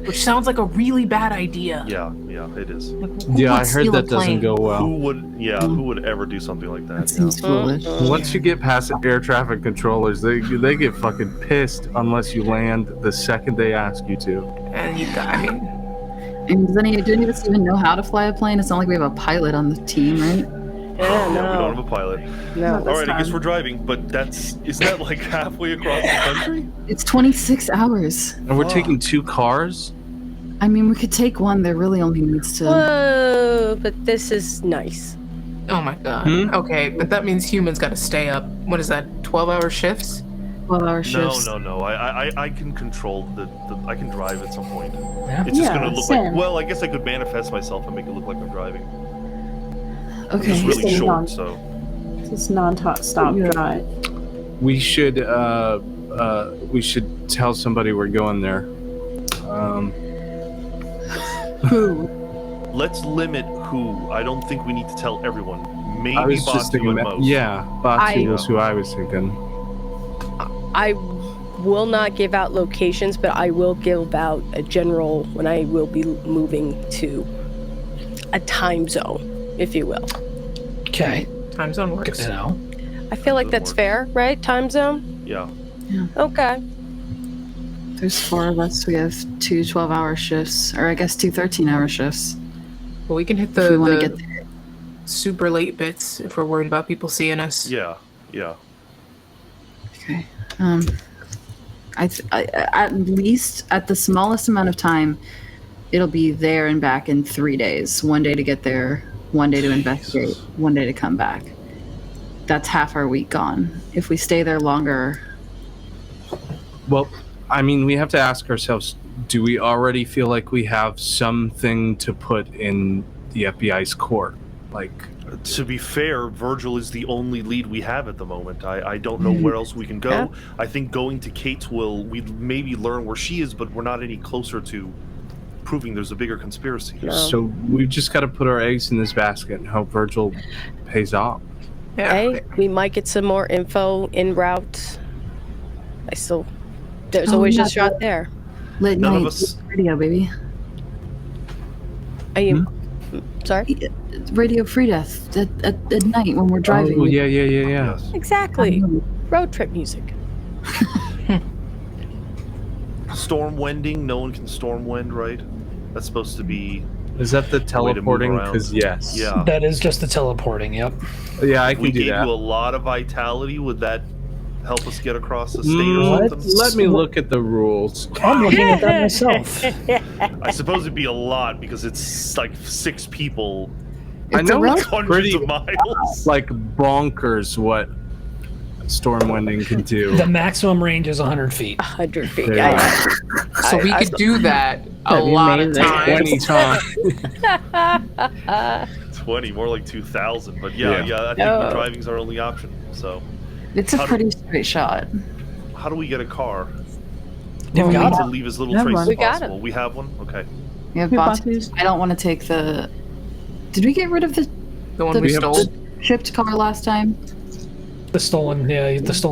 which sounds like a really bad idea. Yeah, it is. Like, who Yeah, would I heard steal a that doesn't plane? go well. Who would ever do something like that? That seems foolish. Once you get past air traffic controllers, they get fucking pissed unless you land the second they ask you to. And you got, I mean, And do any of us even know how to fly a plane? It's not like we have a pilot on the team, right? Yeah, We no. don't have a pilot. No. All right, I guess we're driving, but isn't that like halfway across the country? It's 26 hours. And we're taking 2 cars? I mean, we could take one. There really only needs to... Whoa, but this is nice. oh my god. Okay, but that means humans got to stay up. What is that? 12-hour shifts? 12-hour shifts. No. I can control I can drive at some point. Yeah. It's just Yeah, gonna look same. like. Well, I guess I could manifest myself and make it look like I'm driving. Okay. It's really Stay short, on. so. It's non-stop drive. We should tell somebody we're going there. Who? Let's limit who. I don't think we need to tell everyone. Maybe I was just Batu thinking and that. most. Yeah, Batu I- was who I was thinking. I will not give out locations, but I will give out a general when I will be moving to a time zone, if you will. Okay. Time zone Good works. to know. I feel like that's fair, right? Time zone? Yeah. Okay. There's 4 of us. We have 2 12-hour shifts, or I guess 2 13-hour shifts. Well, we can hit If we want to the get there. super late bits if we're worried about people seeing us. Yeah. Okay. I at least at the smallest amount of time, it'll be there and back in 3 days. 1 day to get there, 1 day to investigate, 1 day to come back. That's half our week gone. If we stay there longer, Well, I mean, we have to ask ourselves, do we already feel like we have something to put in the FBI's court? Like, To be fair, Virgil is the only lead we have at the moment. I don't know where else we can go. Yeah. I think going to Kate's we'd maybe learn where she is, but we're not any closer to proving there's a bigger conspiracy. No. so we've just got to put our eggs in this basket and hope Virgil pays off. Yeah. Hey, we might get some more info en route. There's always a shot there. late None of night us- radio, baby. Are you sorry? Radio free death at night when we're driving. Oh, yeah. Yes. Exactly. Road trip music. Storm wending. No one can storm wend, right? That's supposed to be. Is that the move teleporting? around. Because yes. Yeah. That is just the teleporting. Yep. Yeah, I If we can do gave that. you a lot of vitality, would that help us get across the state Mm, or something? let me look at the rules. I'm looking at that myself. I suppose it'd be a lot because it's like 6 people, I know it's hundreds pretty of miles. like bonkers what storm wending can do. The maximum range is 100 feet. 100 feet. There Yeah, So we could do that a That'd be lot of amazing. times. 20 times. 20, more like 2,000. But yeah, I think No. driving's our only option. So It's a How do- pretty straight shot. how do we get a car? You've We got need it. to leave as little We have trace one. as We got possible. We have one? Okay. We have We have Batus. Batus. I don't want to take the. Did we get rid of the The one The- we we stole. shipped car last time? The stolen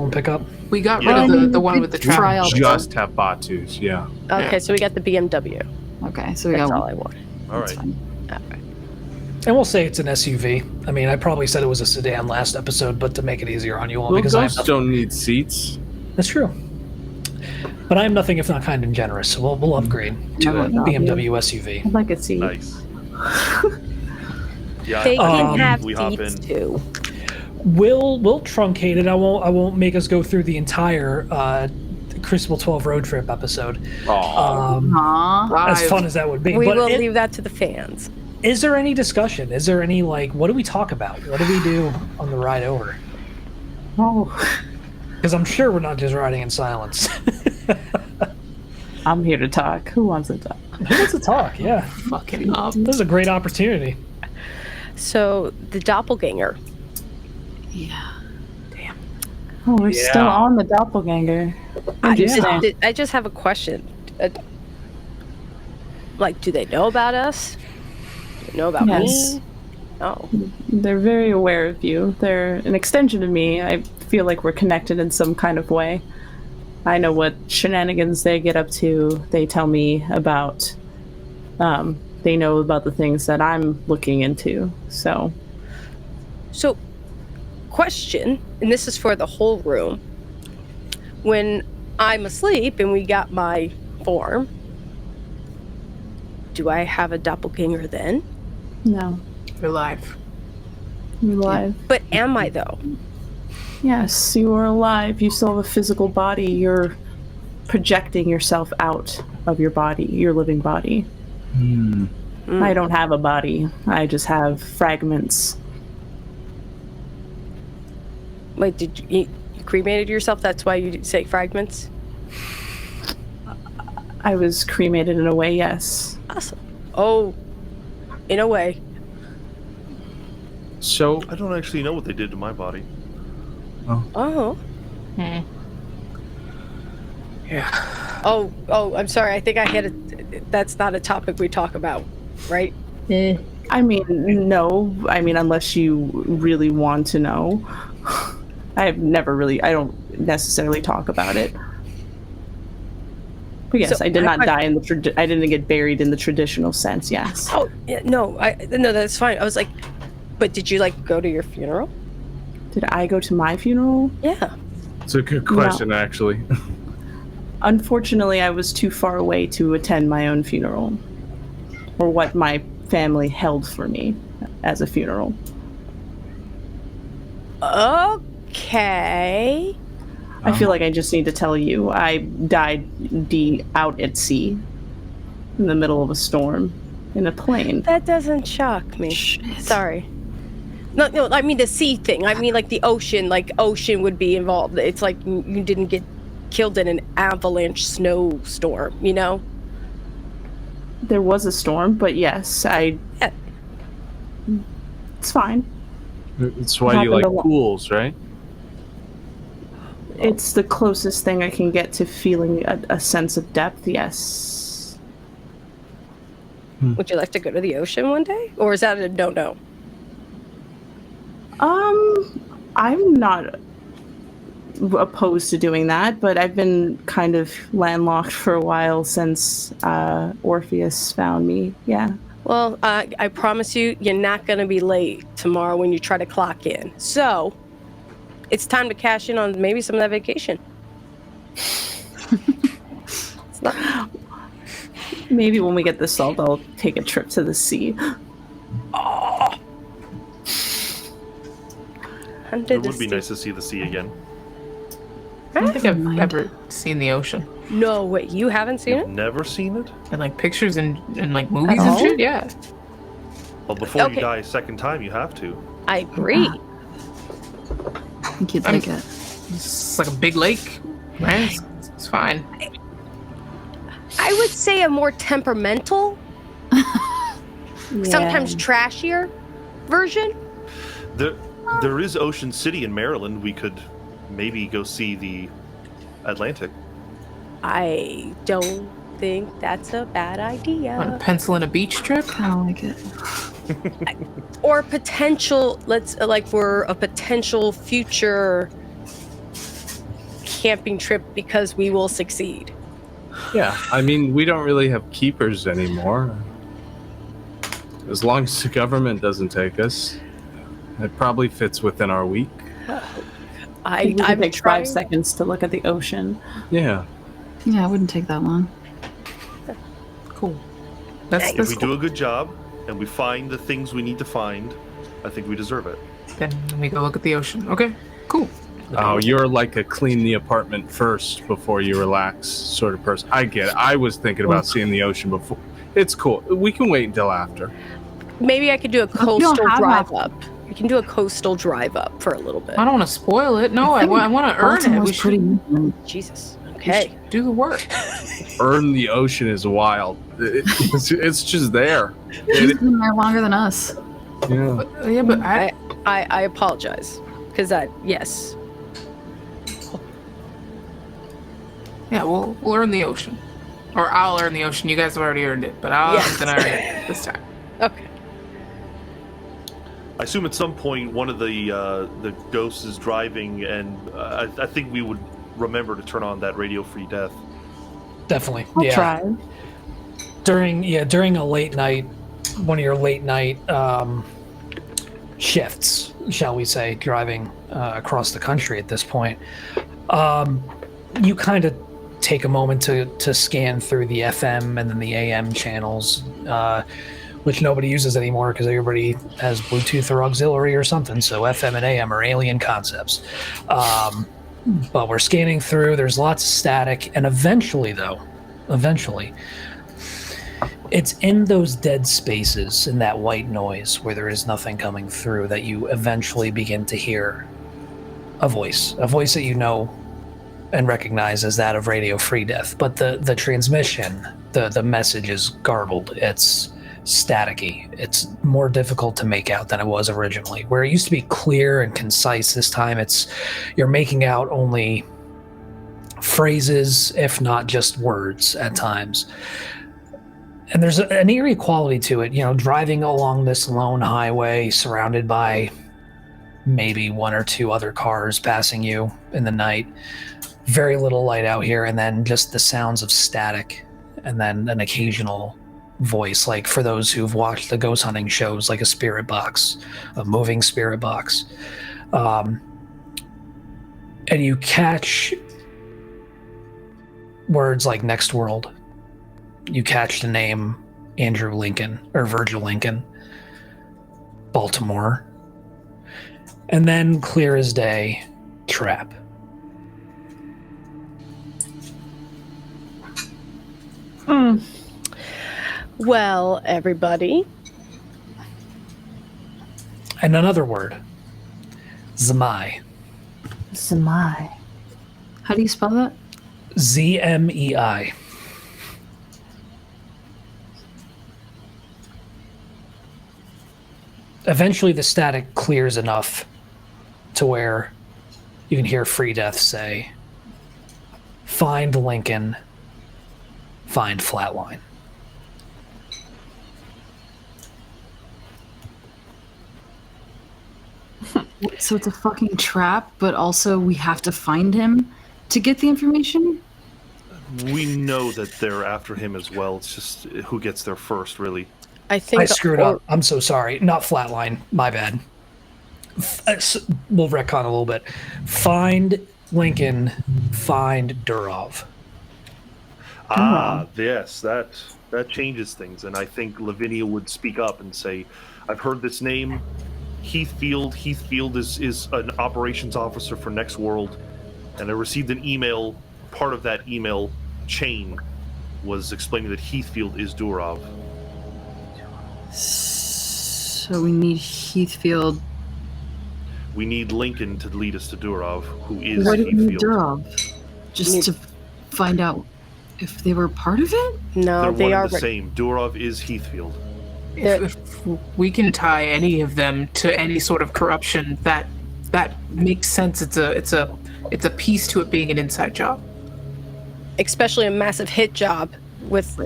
pickup. We got Yeah. rid of the one with the trap. Try out. Just have Batus, yeah. Okay, so we got the BMW. Okay, so we That's got all one. I wanted. All That's right. fine. And we'll say it's an SUV. I mean, I probably said it was a sedan last episode, but to make it easier on you all, Well, because I have ghosts don't need seats. That's true. But I am nothing if not kind and generous, so we'll upgrade to a No, BMW SUV. I'd like a seat. Nice. Yeah, They I can think have we hop seats in. too. We'll truncate it. I won't make us go through the entire Crucible 12 road trip episode. As fun as that would be. We but will leave that to the fans. Is there any discussion? Is there any, like, what do we talk about? What do we do on the ride over? Oh, Because I'm sure we're not just riding in silence. I'm here to talk. Who wants to talk? Who wants to talk? Yeah. Fucking up. This is a great opportunity. So the doppelganger. Yeah. Oh, we're still on the doppelganger. I just have a question. Like, do they know about us? Do they know about Yes. me? Oh. They're very aware of you. They're an extension of me. I feel like we're connected in some kind of way. I know what shenanigans they get up to. They tell me about. They know about the things that I'm looking into. So, Question, and this is for the whole room. When I'm asleep and we got my form, do I have a doppelganger then? no, You're alive. you're alive. But am I though? Yes, you are alive. You still have a physical body. You're projecting yourself out of your body, your living body. I don't have a body. I just have fragments. Wait, did you cremated yourself? That's why you say fragments? I was cremated in a way, yes. Awesome. Oh, in a way. So I don't actually know what they did to my body. Oh. Yeah. Oh, I'm sorry. I think I had it. That's not a topic we talk about, right? I mean, no. I mean, unless you really want to know. I don't necessarily talk about it. But yes, So, I did not I- die in the I didn't get buried in the traditional sense, yes. Oh, yeah, no, that's fine. I was like, but did you like go to your funeral? Did I go to my funeral? Yeah. it's a good question, actually. Unfortunately, I was too far away to attend my own funeral. Or what my family held for me as a funeral. Okay. I feel like I just need to tell you, I died out at sea in the middle of a storm in a plane. That doesn't shock me. Sorry. No, I mean the sea thing. I mean like the ocean. Like ocean would be involved. It's like you didn't get killed in an avalanche snowstorm, you know? There was a storm, but yes, Yeah. it's fine. It's why you like Happened a lot. pools, right? It's the closest thing I can get to feeling a sense of depth, yes. Would you like to go to the ocean one day? Or is that a no-no? I'm not opposed to doing that, but I've been kind of landlocked for a while since Orpheus found me, yeah. Well, I promise you, you're not going to be late tomorrow when you try to clock in. So, it's time to cash in on maybe some of that vacation. It's not... Maybe when we get this solved, I'll take a trip to the sea. It would be nice to see the sea again. I don't think I've ever seen the ocean. No, wait, you haven't seen You've it? never seen it? In like pictures and like movies At and all? shit? Yeah. Well, before Okay. you die a second time, you have to. I agree. I think you'd like it. It's like a big lake, right? It's fine. I would say a more temperamental, sometimes trashier version. There is Ocean City in Maryland. We could maybe go see the Atlantic. I don't think that's a bad Want to idea. pencil in a beach trip? I don't like it. Or potential, for a potential future camping trip because we will succeed. Yeah, I mean, we don't really have keepers anymore. As long as the government doesn't take us, it probably fits within our week. We can I'm take trying. 5 seconds to look at the ocean. Yeah. Yeah, it wouldn't take that long. Cool. That's If we do a good job and we find the things we need to find, I think we deserve it. Then we go look at the ocean. Okay, cool. Oh, you're like a clean the apartment first before you relax sort of person. I get it. I was thinking about seeing the ocean before. It's cool. We can wait until after. Maybe I could do a coastal drive up. We can do a coastal drive up for a little bit. I don't want to spoil it. No, I want to earn it. We should Jesus. Okay. do the work. Earn the ocean is wild. It's just there. He's been there longer than us. Yeah. But I apologize. Because yes. Yeah, we'll earn the ocean. Or I'll earn the ocean. You guys have already earned it, but I'm gonna earn it this time. Okay. I assume at some point one of the ghosts is driving, and I think we would remember to turn on that radio-free death. Definitely. I'll try. During a late night, one of your late night shifts, shall we say, driving across the country at this point, you kind of take a moment to scan through the FM and then the AM channels, which nobody uses anymore because everybody has Bluetooth or auxiliary or something. So FM and AM are alien concepts. But we're scanning through. There's lots of static, and eventually, it's in those dead spaces, in that white noise where there is nothing coming through, that you eventually begin to hear a voice that you know and recognize as that of Radio Free Death. But the transmission, the message is garbled. It's staticky. It's more difficult to make out than it was originally. Where it used to be clear and concise, this time you're making out only phrases, if not just words at times. And there's an eerie quality to it, driving along this lone highway surrounded by maybe one or two other cars passing you in the night. Very little light out here, and then just the sounds of static, and then an occasional voice, like for those who've watched the ghost hunting shows, like a spirit box, a moving spirit box. And you catch words like next world. You catch the name Andrew Lincoln, or Virgil Lincoln, Baltimore. And then clear as day, trap. Well, everybody. And another word, Zemai. Zemai. How do you spell that? Zmei. Eventually the static clears enough to where you can hear Free Death say, "Find Lincoln, find Flatline." So it's a fucking trap, but also we have to find him to get the information? We know that they're after him as well. It's just who gets there first, really. I think I screwed up. I'm so sorry. Not Flatline. My bad. We'll retcon a little bit. Find Lincoln, find Durov. Yes, that changes things, and I think Lavinia would speak up and say, "I've heard this name, Heathfield. Heathfield is an operations officer for Next World, and I received an email. Part of that email chain was explaining that Heathfield is Durov." So we need Heathfield. We need Lincoln to lead us to Durov, who is Why do we need Heathfield. Durov? Just to find out if they were part of it? No, They're they one are and the same. Durov is Heathfield. If we can tie any of them to any sort of corruption, that makes sense. It's a piece to it being an inside job. especially a massive hit job with.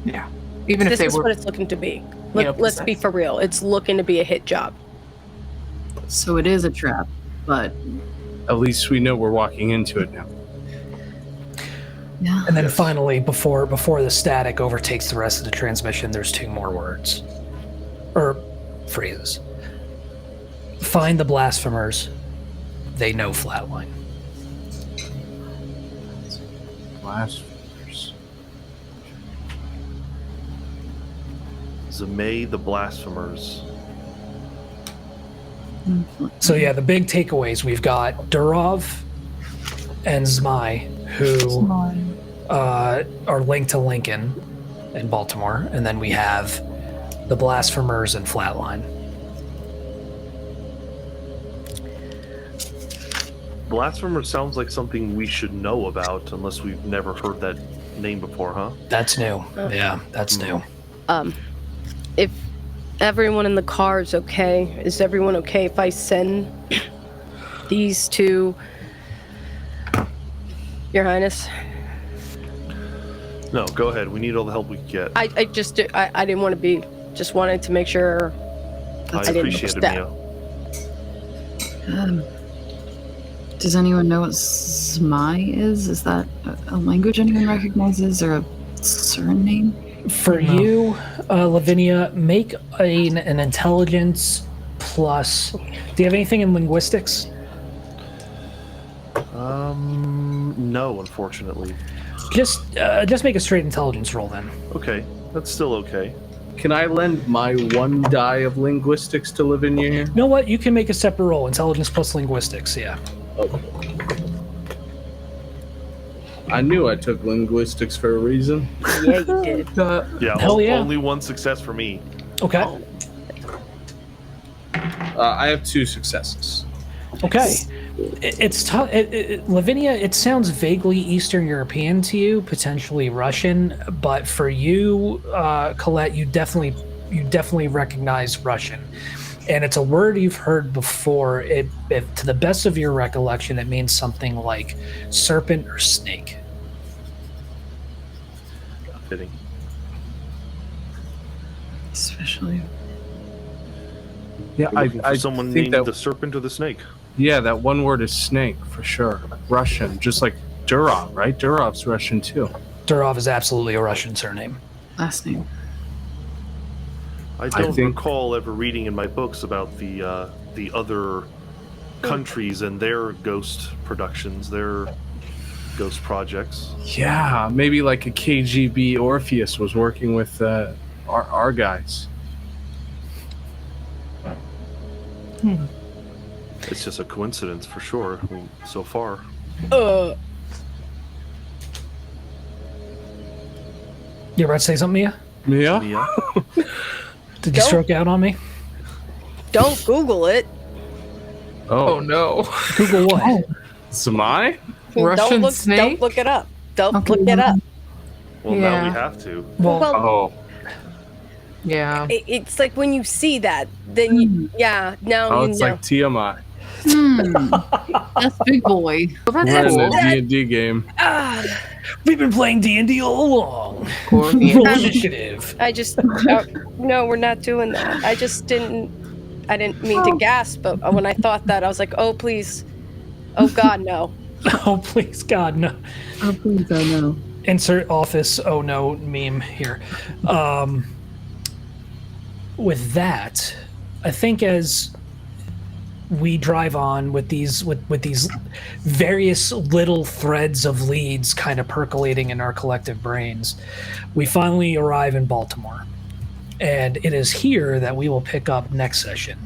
Yeah. Even if This they is were, what it's looking to be. you know, Let's be for real. It's looking to be a hit job. So it is a trap, but At least we know we're walking into it now. yeah. And then finally, before the static overtakes the rest of the transmission, there's two more words. Or phrases. Find the blasphemers. They know Flatline. Blasphemers. Zemei the blasphemers. So yeah, the big takeaways, we've got Durov and Zmai, who are linked to Lincoln in Baltimore, and then we have the Blasphemers and Flatline. Blasphemer sounds like something we should know about, unless we've never heard that name before, huh? That's new. Yeah, that's new. If everyone in the car is okay, is everyone okay if I send these to Your Highness? No, go ahead. We need all the help we can get. I didn't want to be, just wanted to make sure. I appreciate it, Mia. Does anyone know what Zmai is? Is that a language anyone recognizes, or a surname? For you, Lavinia, make an intelligence plus. Do you have anything in linguistics? No, unfortunately. Just make a straight intelligence roll then. Okay, that's still okay. Can I lend my 1 die of linguistics to Lavinia here? You know what? You can make a separate roll. Intelligence plus linguistics. Yeah. Okay. I knew I took linguistics for a reason. Yeah, you did. Yeah, Hell yeah. Only 1 success for me. Okay. I have 2 successes. Okay. It's tough. Lavinia, it sounds vaguely Eastern European to you, potentially Russian, but for you, Colette, you definitely recognize Russian. And it's a word you've heard before. To the best of your recollection, it means something like serpent or snake. Fitting. Especially. Yeah, We're looking for I someone think named that, the serpent or the snake. yeah, that one word is snake for sure. Russian, just like Durov, right? Durov's Russian too. Durov is absolutely a Russian surname. Last name. I don't think- recall ever reading in my books about the other countries and their ghost productions, their ghost projects. Yeah, maybe like a KGB Orpheus was working with our guys. It's just a coincidence for sure. I mean, so far. You about to say something, Mia? Yeah. Mia? Did you stroke out on me? Don't Google it. Oh no. Google what? Samai? Russian Don't snake? look it up. Don't Okay, look it up. Well, now we Yeah. have to. Well, Oh. Yeah. It's like when you see that, then you, now Oh, you it's know. like Tiamat. That's big boy. Well, We're that's in cool. the D&D game. we've been playing D&D all along. Cool. Roll initiative. I just no, we're not doing that. I didn't mean to gasp, but when I thought that, I was like, oh please, oh God, no. Oh, please, God, no. Oh, please, I know. Insert office, oh no meme here. With that, I think as we drive on with these various little threads of leads kind of percolating in our collective brains, we finally arrive in Baltimore. And it is here that we will pick up next session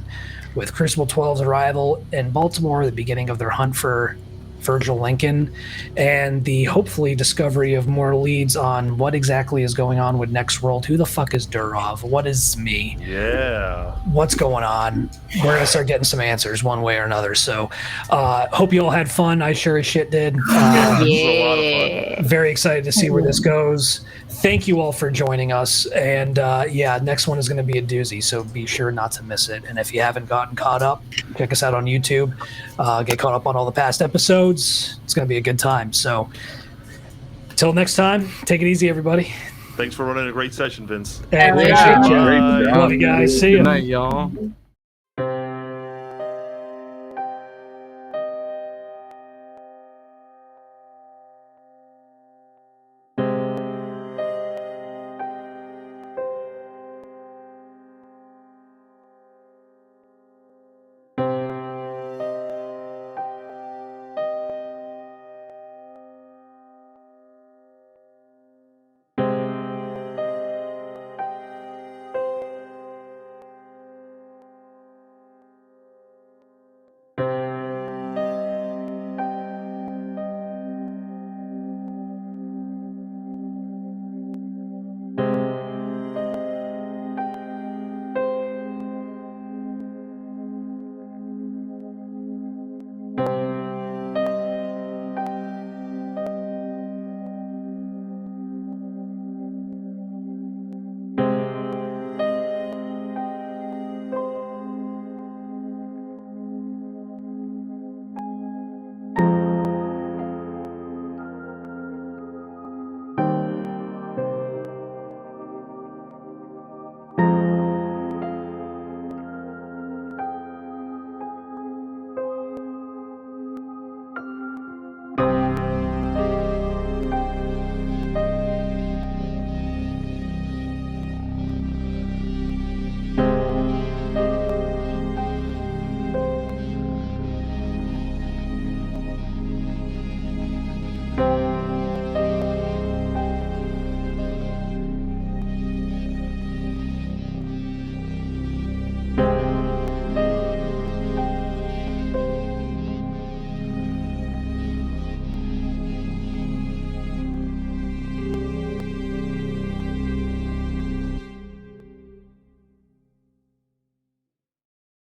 with Crucible 12's arrival in Baltimore, the beginning of their hunt for Virgil Lincoln, and the hopefully discovery of more leads on what exactly is going on with Next World. Who the fuck is Durov? What is me? Yeah. What's going on? We're gonna start getting some answers one way or another. So hope you all had fun. I sure as shit did. This is a lot of fun. Very excited to see where this goes. Thank you all for joining us. And next one is going to be a doozy, so be sure not to miss it. And if you haven't gotten caught up, check us out on YouTube. Get caught up on all the past episodes. It's going to be a good time. So until next time, take it easy, everybody. Thanks for running a great session, Vince. And Yeah, appreciate ya. great job. Love you guys. See Good ya. night, y'all.